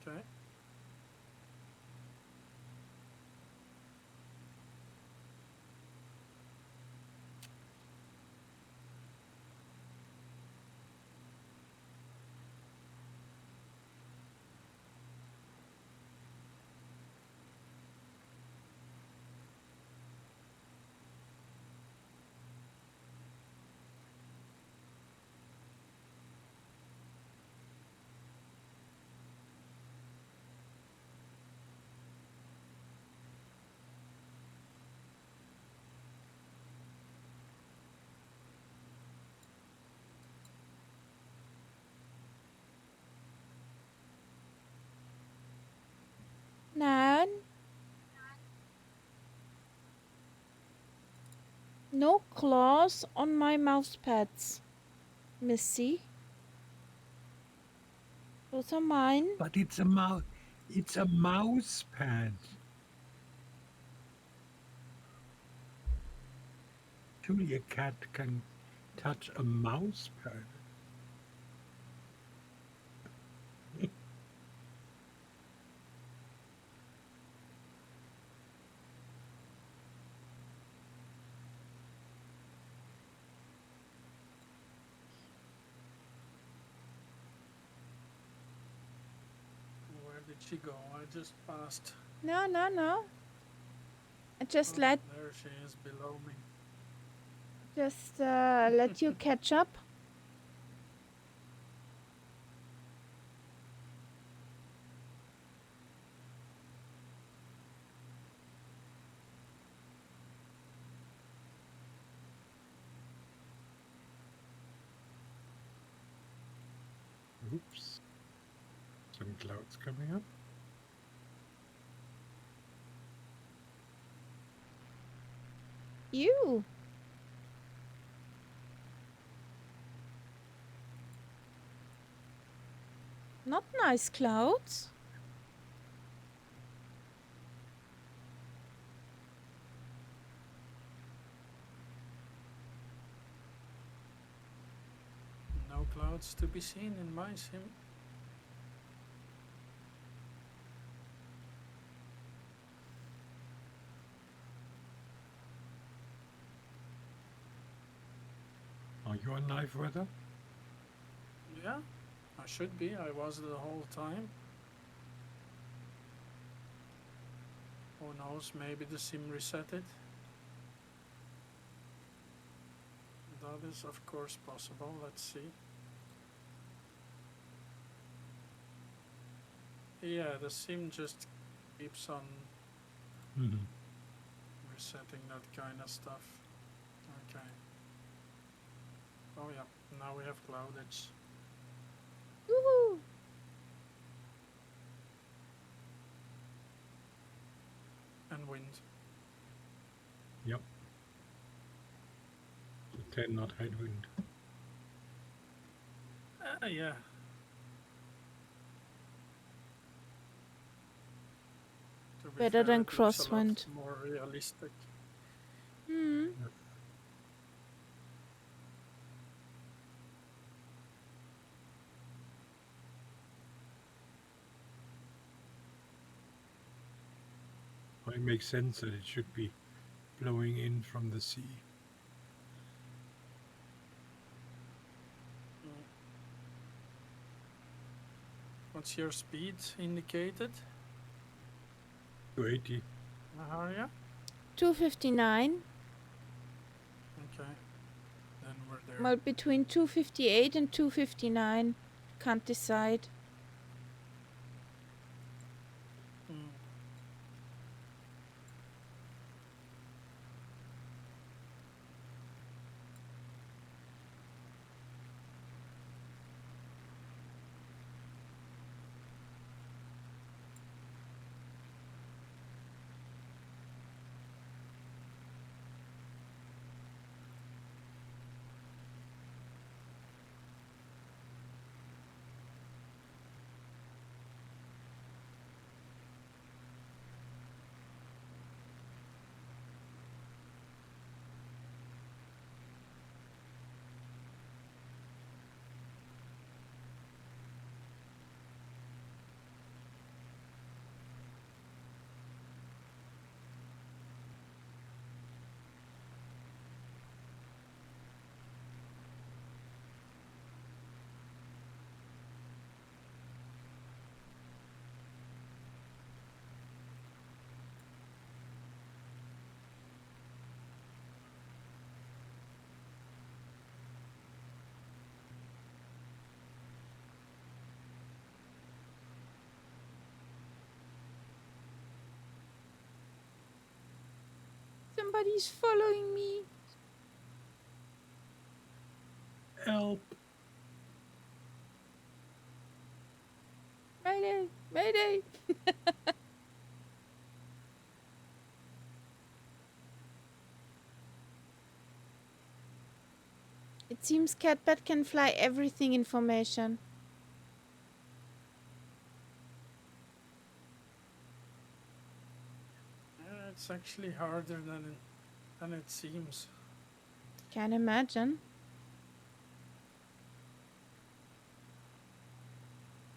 Okay. Nan? No claws on my mouse pads, Missy. Those are mine. But it's a mouse. It's a mouse pad. Surely a cat can touch a mouse pad. Where did she go? I just passed. No, no, no. I just Oh, let there she is below me. let you catch up. Oops. Some clouds coming up. You. Not nice clouds. No clouds to be seen in my sim. Are you on live weather? Yeah, I should be. I was the whole time. Who knows, maybe the sim reset it. That is of course possible. Let's see. Yeah, the sim just keeps on Mm-hmm. resetting that kind of stuff. Okay. Oh yeah, now we have cloudage. Woohoo! And wind. Yep. So 10 knot headwind. Yeah. To be Better fair, than it looks a lot crosswind. more realistic. Hmm. Well, it makes sense that it should be blowing in from the sea. What's your speed indicated, 280. Maharia? 259. Okay. Then we're there. Well, between 258 and 259. Can't decide. Mm. Somebody's following me. Help! Mayday! Mayday! It seems Catbat can fly everything in formation. Yeah, it's actually harder than it seems. Can't imagine.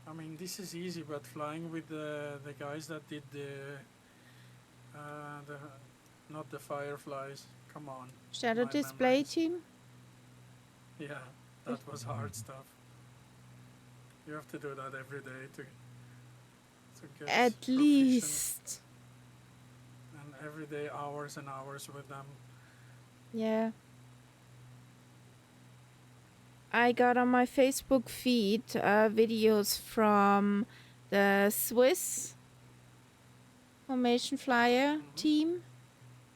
I mean, this is easy, but flying with the guys that did the not the Fireflies. Come on. Shadow My display memories. team. Yeah, that was hard stuff. You have to do that every day to get At proficient. least. And every day hours and hours with them. Yeah. I got on my Facebook feed videos from the Swiss formation flyer team.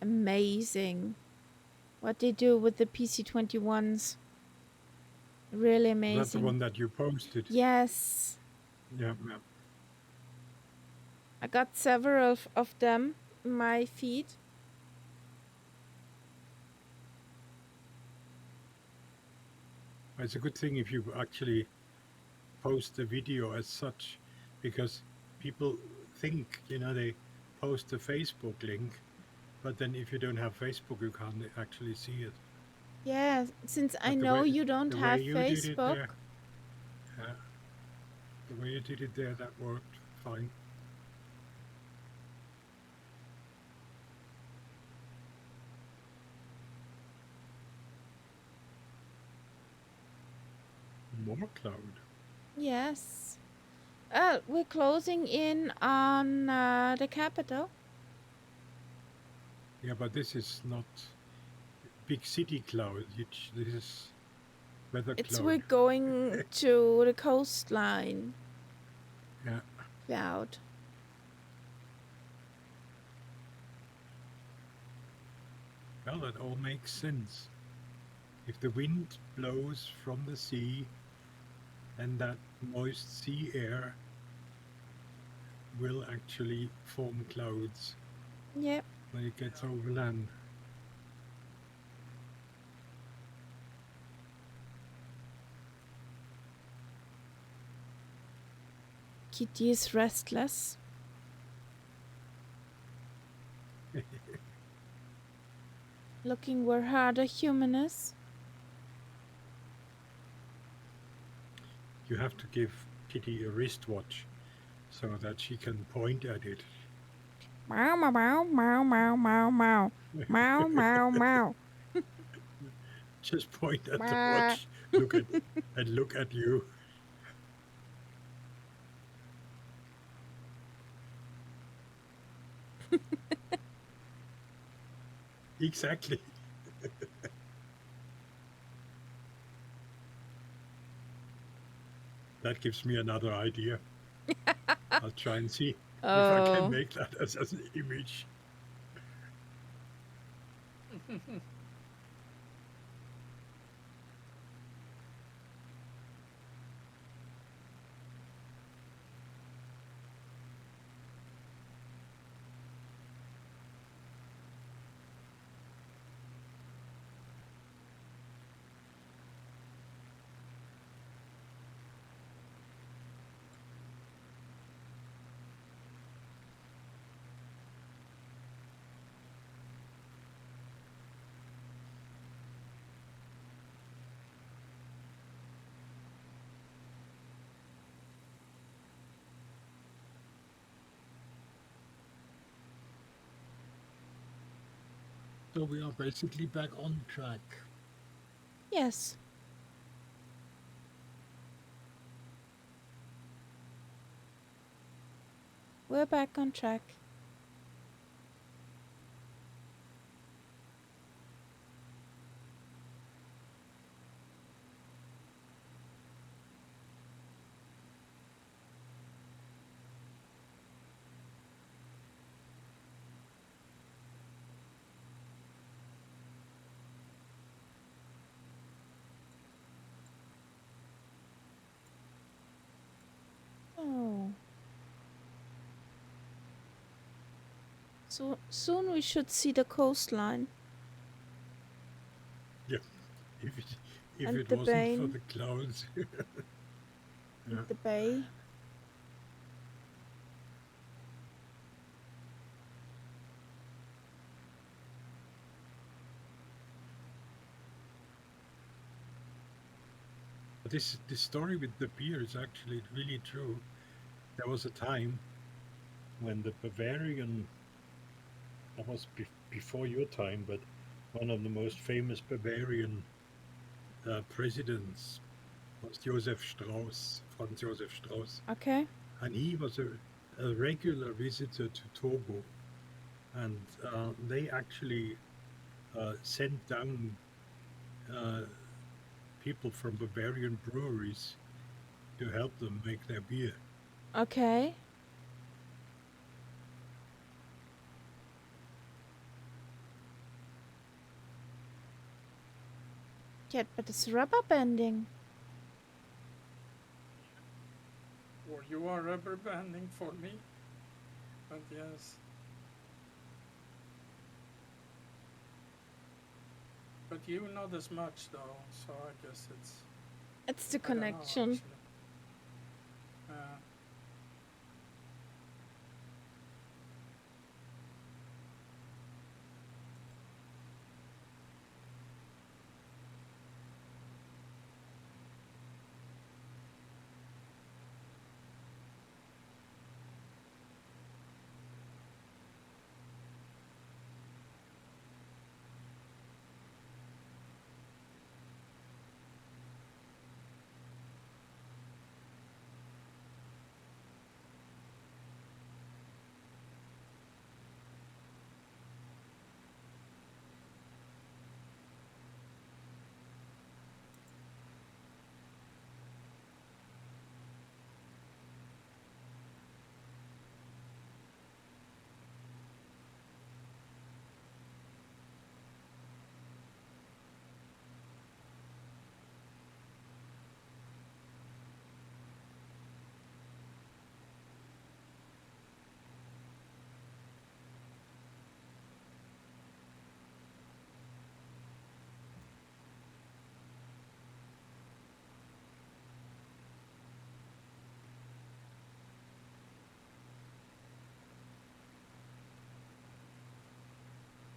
Amazing. What they do with the PC-21s. Really amazing. That's the one that you posted. Yes. Yeah, yeah. I got several of them in my feed. It's a good thing if you actually post the video as such, because people think, they post the Facebook link, but then if you don't have Facebook, you can't actually see it. Yeah, since I But know you don't the way have you did it Facebook. there, uh, the way you did it there, that worked fine. More cloud. Yes. We're closing in on the capital. Yeah, but this is not big city cloud. This is weather We're cloud. going to the coastline Yeah. cloud. Well, that all makes sense. If the wind blows from the sea, then that moist sea air will actually form clouds Yep. when it gets over land. Kitty is restless. Looking where harder human is. You have to give Kitty a wristwatch so that she can point at it. Meow, meow, meow, meow, meow, meow, meow. Meow, meow, meow. Just point at the Meow. watch, look at you. Exactly. That gives me another idea. I'll try and see if I can make that as an image. So we are basically back on track. Yes. We're back on track. Oh. So soon we should see the coastline. Yeah, if And it the wasn't for bay. the clouds. And Yeah. the bay. But this story with the beer is actually really true. There was a time when the Bavarian, that was before your time, but one of the most famous Bavarian presidents was Joseph Strauss, Franz Joseph Strauss. Okay. And he was a regular visitor to Togo. And they actually sent down people from Bavarian breweries to help them make their beer. Okay. Yeah, but it's rubber banding. Or you are rubber banding for me. But yes. But you not as much though, so I guess it's It's the I don't know connection. actually.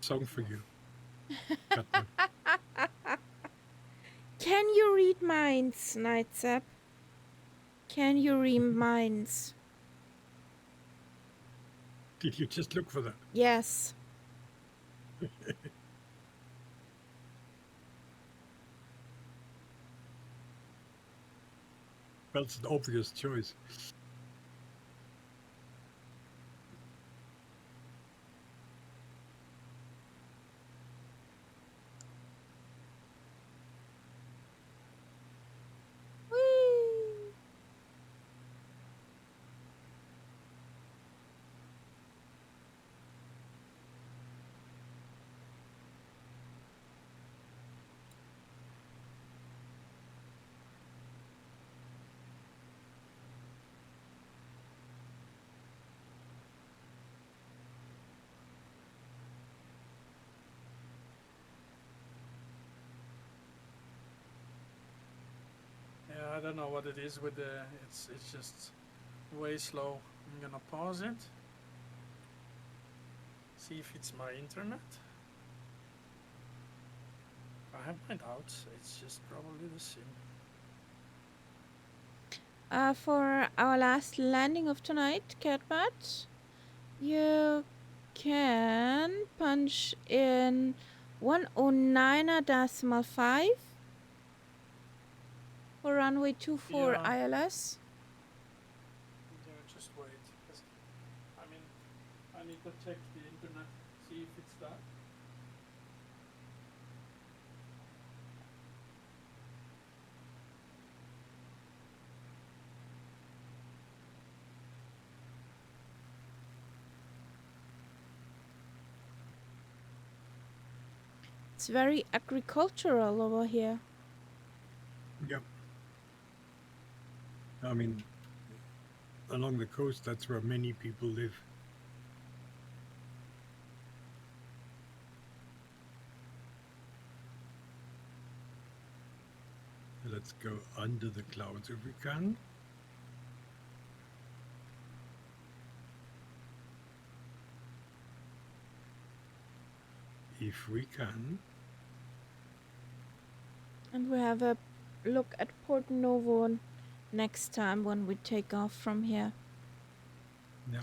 Song for you. Catman. Can you read minds, Nightsap? Can you read minds? Did you just look for that? Yes. Well, it's an obvious choice. Whee! Yeah, I don't know what it is with the. It's just way slow. I'm gonna pause it. See if it's my internet. I have my doubts. It's just probably the sim. For our last landing of tonight, Catbat, you can punch in 109.5 for runway 24 Yeah. ILS. Yeah, just wait. 'Cause, I mean, I need to check the internet, see if it's that. It's very agricultural over here. Yep. I mean, along the coast, that's where many people live. Let's go under the clouds if we can. If we can. And we have a look at Port Novo next time when we take off from here. Yeah.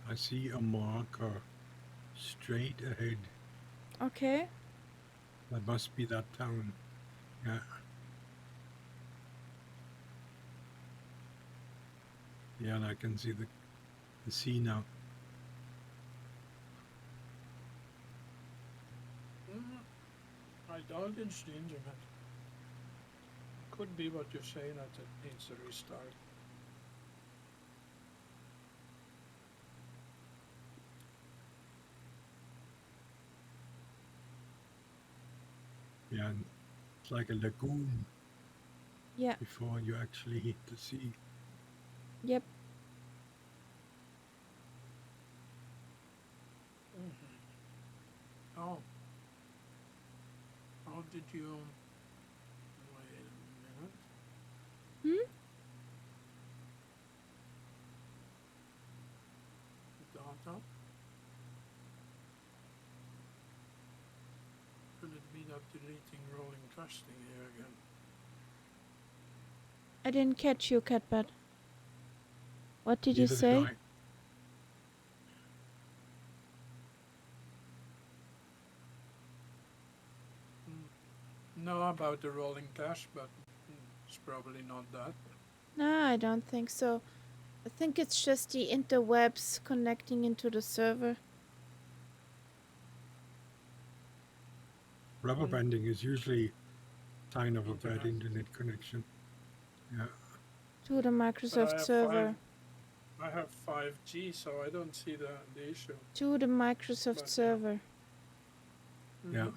I see a marker straight ahead. Okay. That must be that town. Yeah. Yeah, and I can see the sea now. I doubt it's the internet. Could be what you're saying that it needs a restart. Yeah, and it's like a lagoon Yeah. before you actually hit the sea. Yep. Oh. How did you auto. Could it be that deleting rolling trash thing here again? I didn't catch you, Catbird. What did you Neither say? did I. Know about the rolling cache, but it's probably not that. No, I don't think so. I think it's just the interwebs connecting into the server. Rubber banding is usually sign of a Internet. bad internet connection. Yeah. To the But Microsoft server. I have 5G, so I don't see the issue. To the Microsoft But, server. Yeah.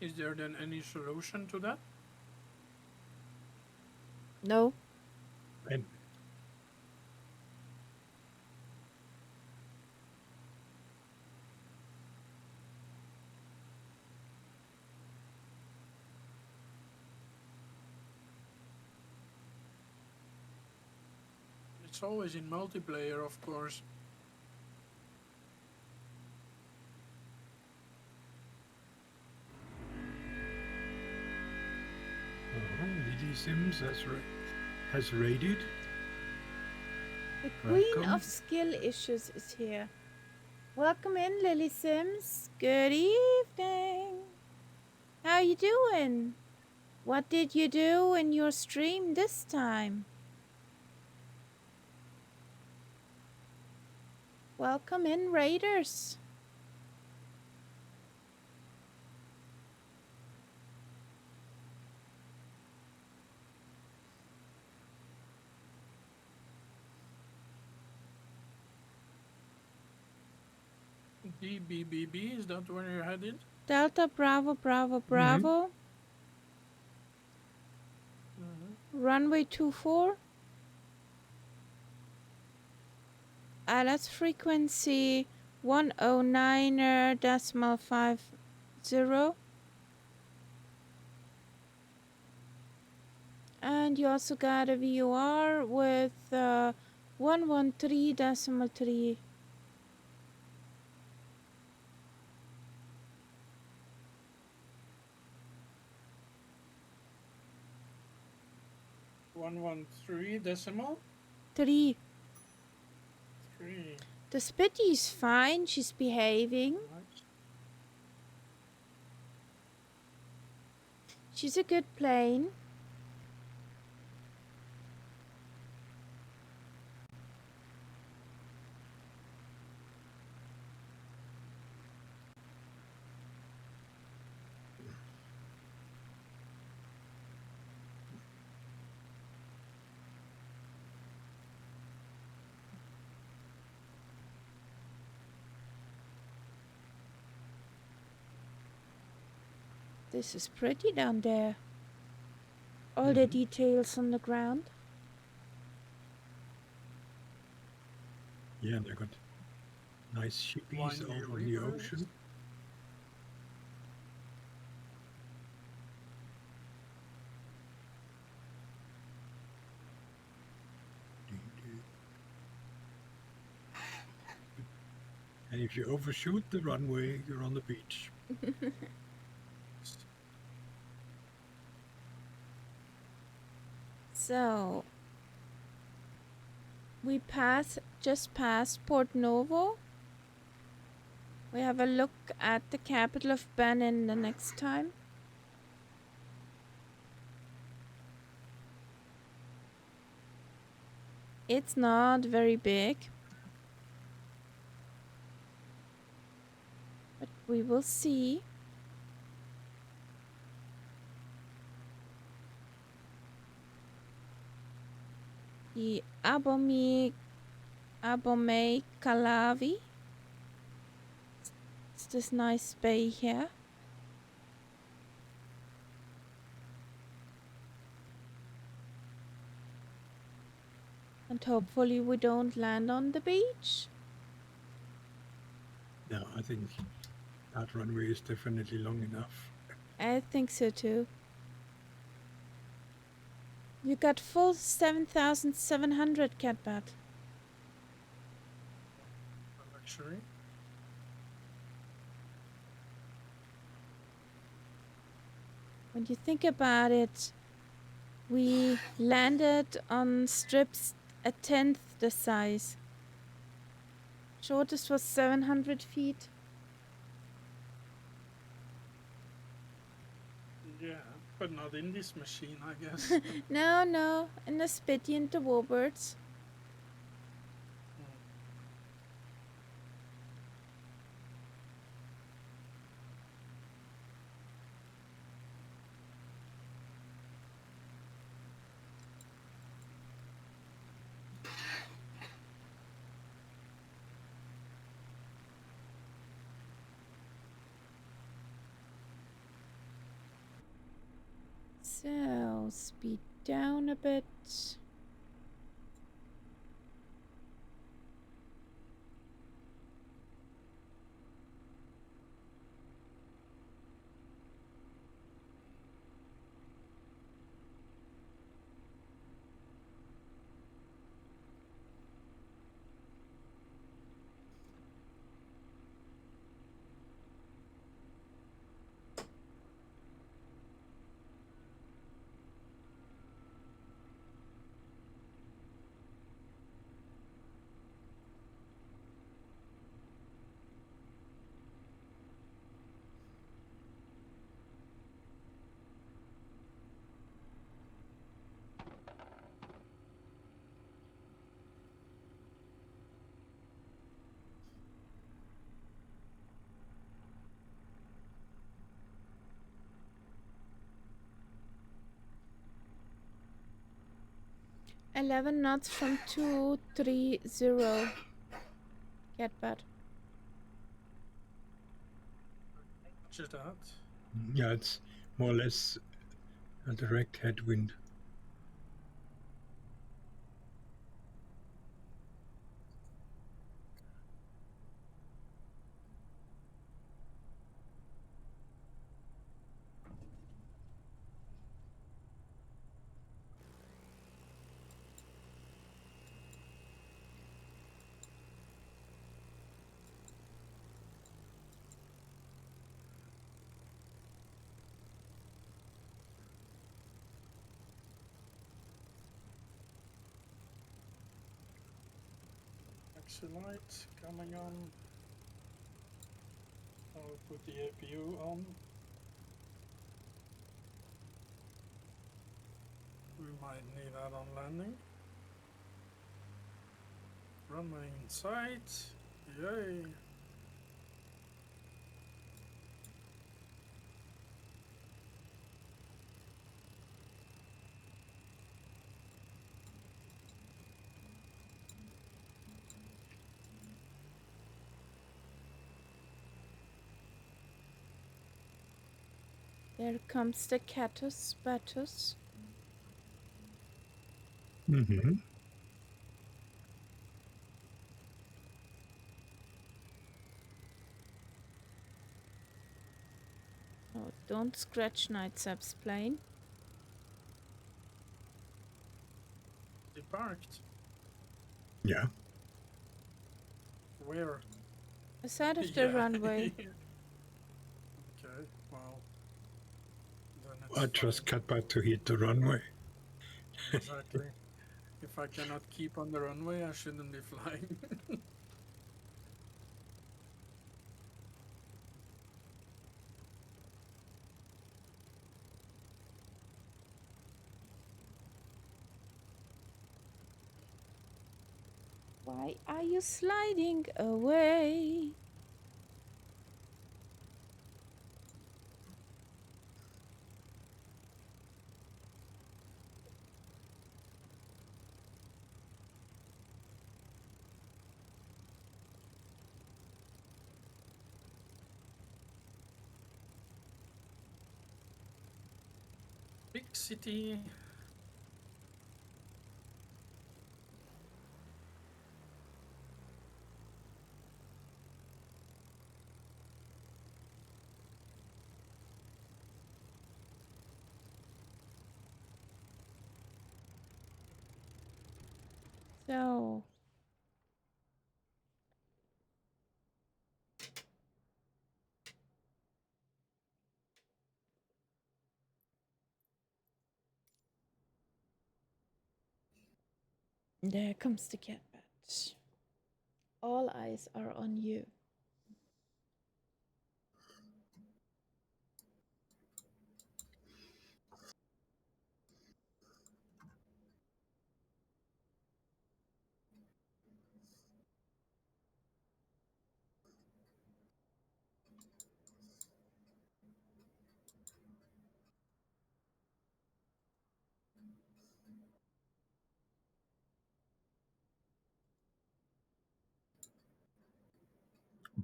Is there then any solution to that? No. And It's always in multiplayer, of course. Lily Sims has raided. The Queen Welcome. of Skill Issues is here. Welcome in, Lily Sims. Good evening. How you doing? What did you do in your stream this time? Welcome in, Raiders. DBBB, is that where you're headed? Delta Bravo Bravo Bravo. Runway 24. That's frequency 109.50. And you also got a VOR with 113.3. One three decimal 3. 3. The Spitty's fine, she's behaving. Right. She's a good plane. This is pretty down there. All the details on the ground. Yeah, and they got nice shippies Windy out on the rivers. ocean. And if you overshoot the runway, you're on the beach. So we just passed Port Novo. We have a look at the capital of Benin the next time. It's not very big, but we will see. The Abomey Calavi. It's this nice bay here. And hopefully we don't land on the beach. Yeah, I think that runway is definitely long enough. I think so too. You got full 7,700 catbat. Luxury. When you think about it, we landed on strips a tenth the size. Shortest was 700 feet. Yeah, but not in this machine, I guess. No, in the Spitty and the Warbirds. So, speed down a bit. "11 knots from 230. Catbat. Roger that. Yeah, it's more or less a direct headwind. Exit light coming on. I'll put the APU on. We might need that on landing. Runway in sight. Yay! There comes the Catus Batus. Mm-hmm. Oh, don't scratch Nightsap's plane. Deparked. Yeah. Where? The side of the Yeah. runway. Okay, well. Then it's I trust fine. Catbat to hit the runway. Exactly. If I cannot keep on the runway, I shouldn't be flying. Why are you sliding away? Big city. So, there comes the cat bat. All eyes are on you.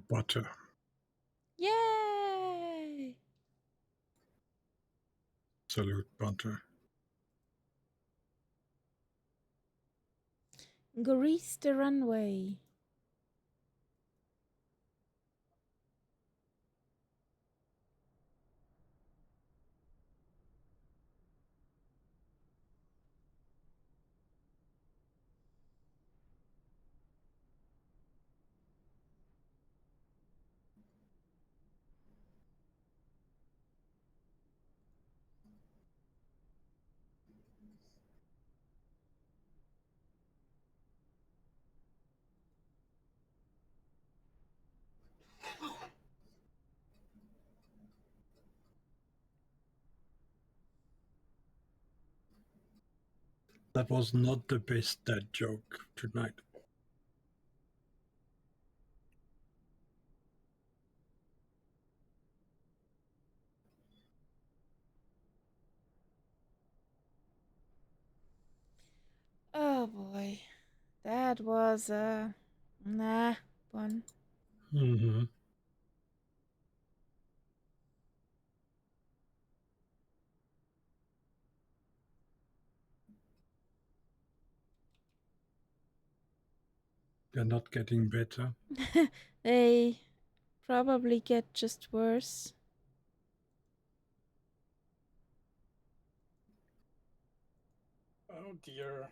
Butter. Yay! Salute butter. Grease the runway. That was not the best dad joke tonight. Oh boy. That was a nah one. Mm-hmm. They're not getting better. They probably get just worse. Oh dear.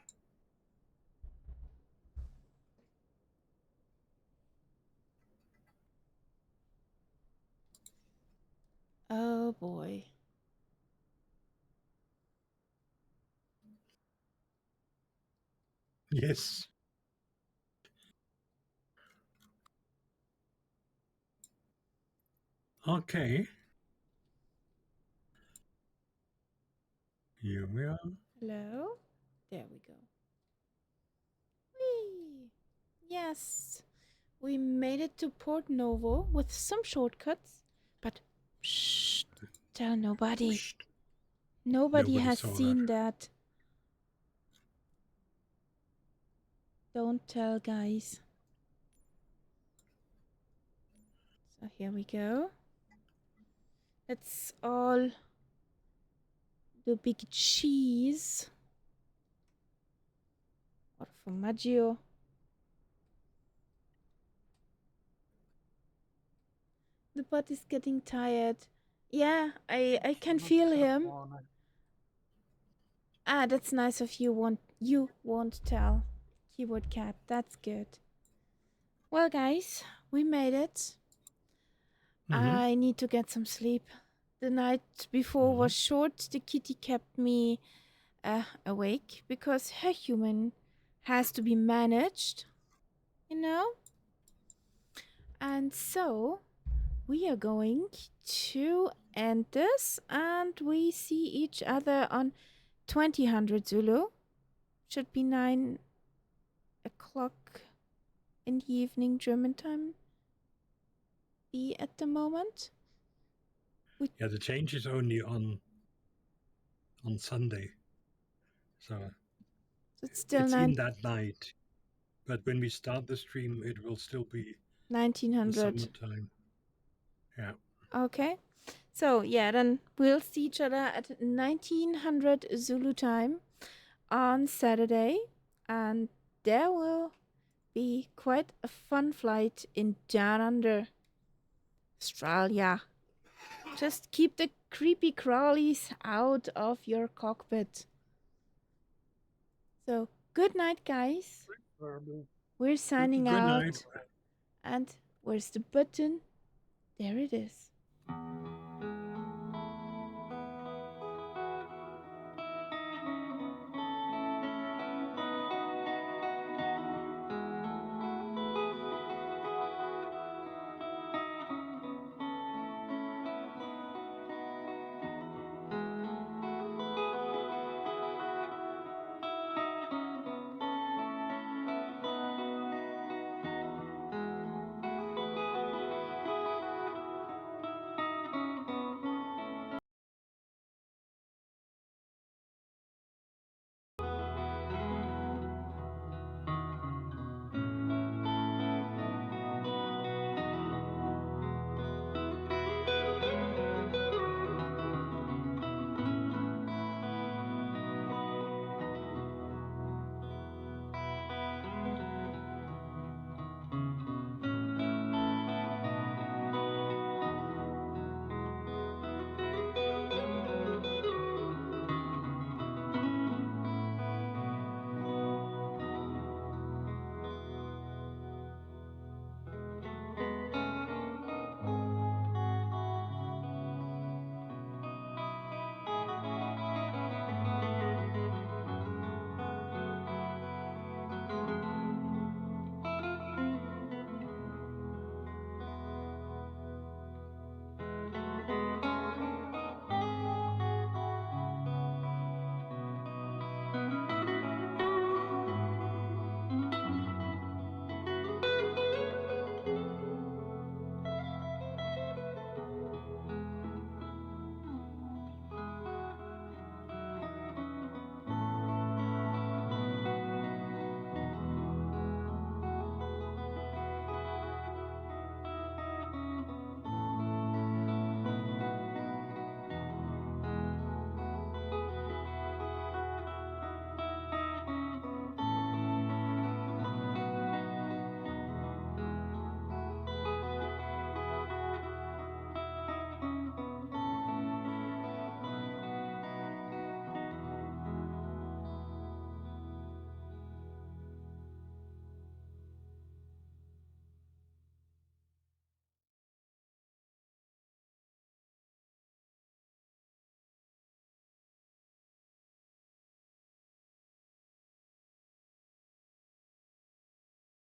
Oh boy. Yes. Okay. Here we are. Hello? There we go. Whee! Yes. We made it to Port Novo with some shortcuts, but shh, tell nobody. Shh. Nobody Nobody has saw seen that. that. Don't tell, guys. So here we go. It's all the big cheese. Or formaggio. The butt is getting tired. Yeah, I can feel him. Ah, that's nice of you. You won't tell. Keyboard cat. That's good. Well, guys, we made it. Mm-hmm. I need to get some sleep. The night before was short. The kitty kept me awake because her human has to be managed, you know? And so we are going to end this and we see each other on 2000 Zulu. Should be 9 o'clock in the evening German time. Be at the moment. Yeah, the change is only on Sunday. So It's still it's in that night. But when we start the stream, it will still be the 1900. summertime. Yeah. Okay. So, yeah, then we'll see each other at 1900 Zulu time on Saturday. And there will be quite a fun flight in Down Under, Australia. Just keep the creepy crawlies out of your cockpit. So, good night, guys. Verbal. We're signing Good night. out. And where's the button? There it is.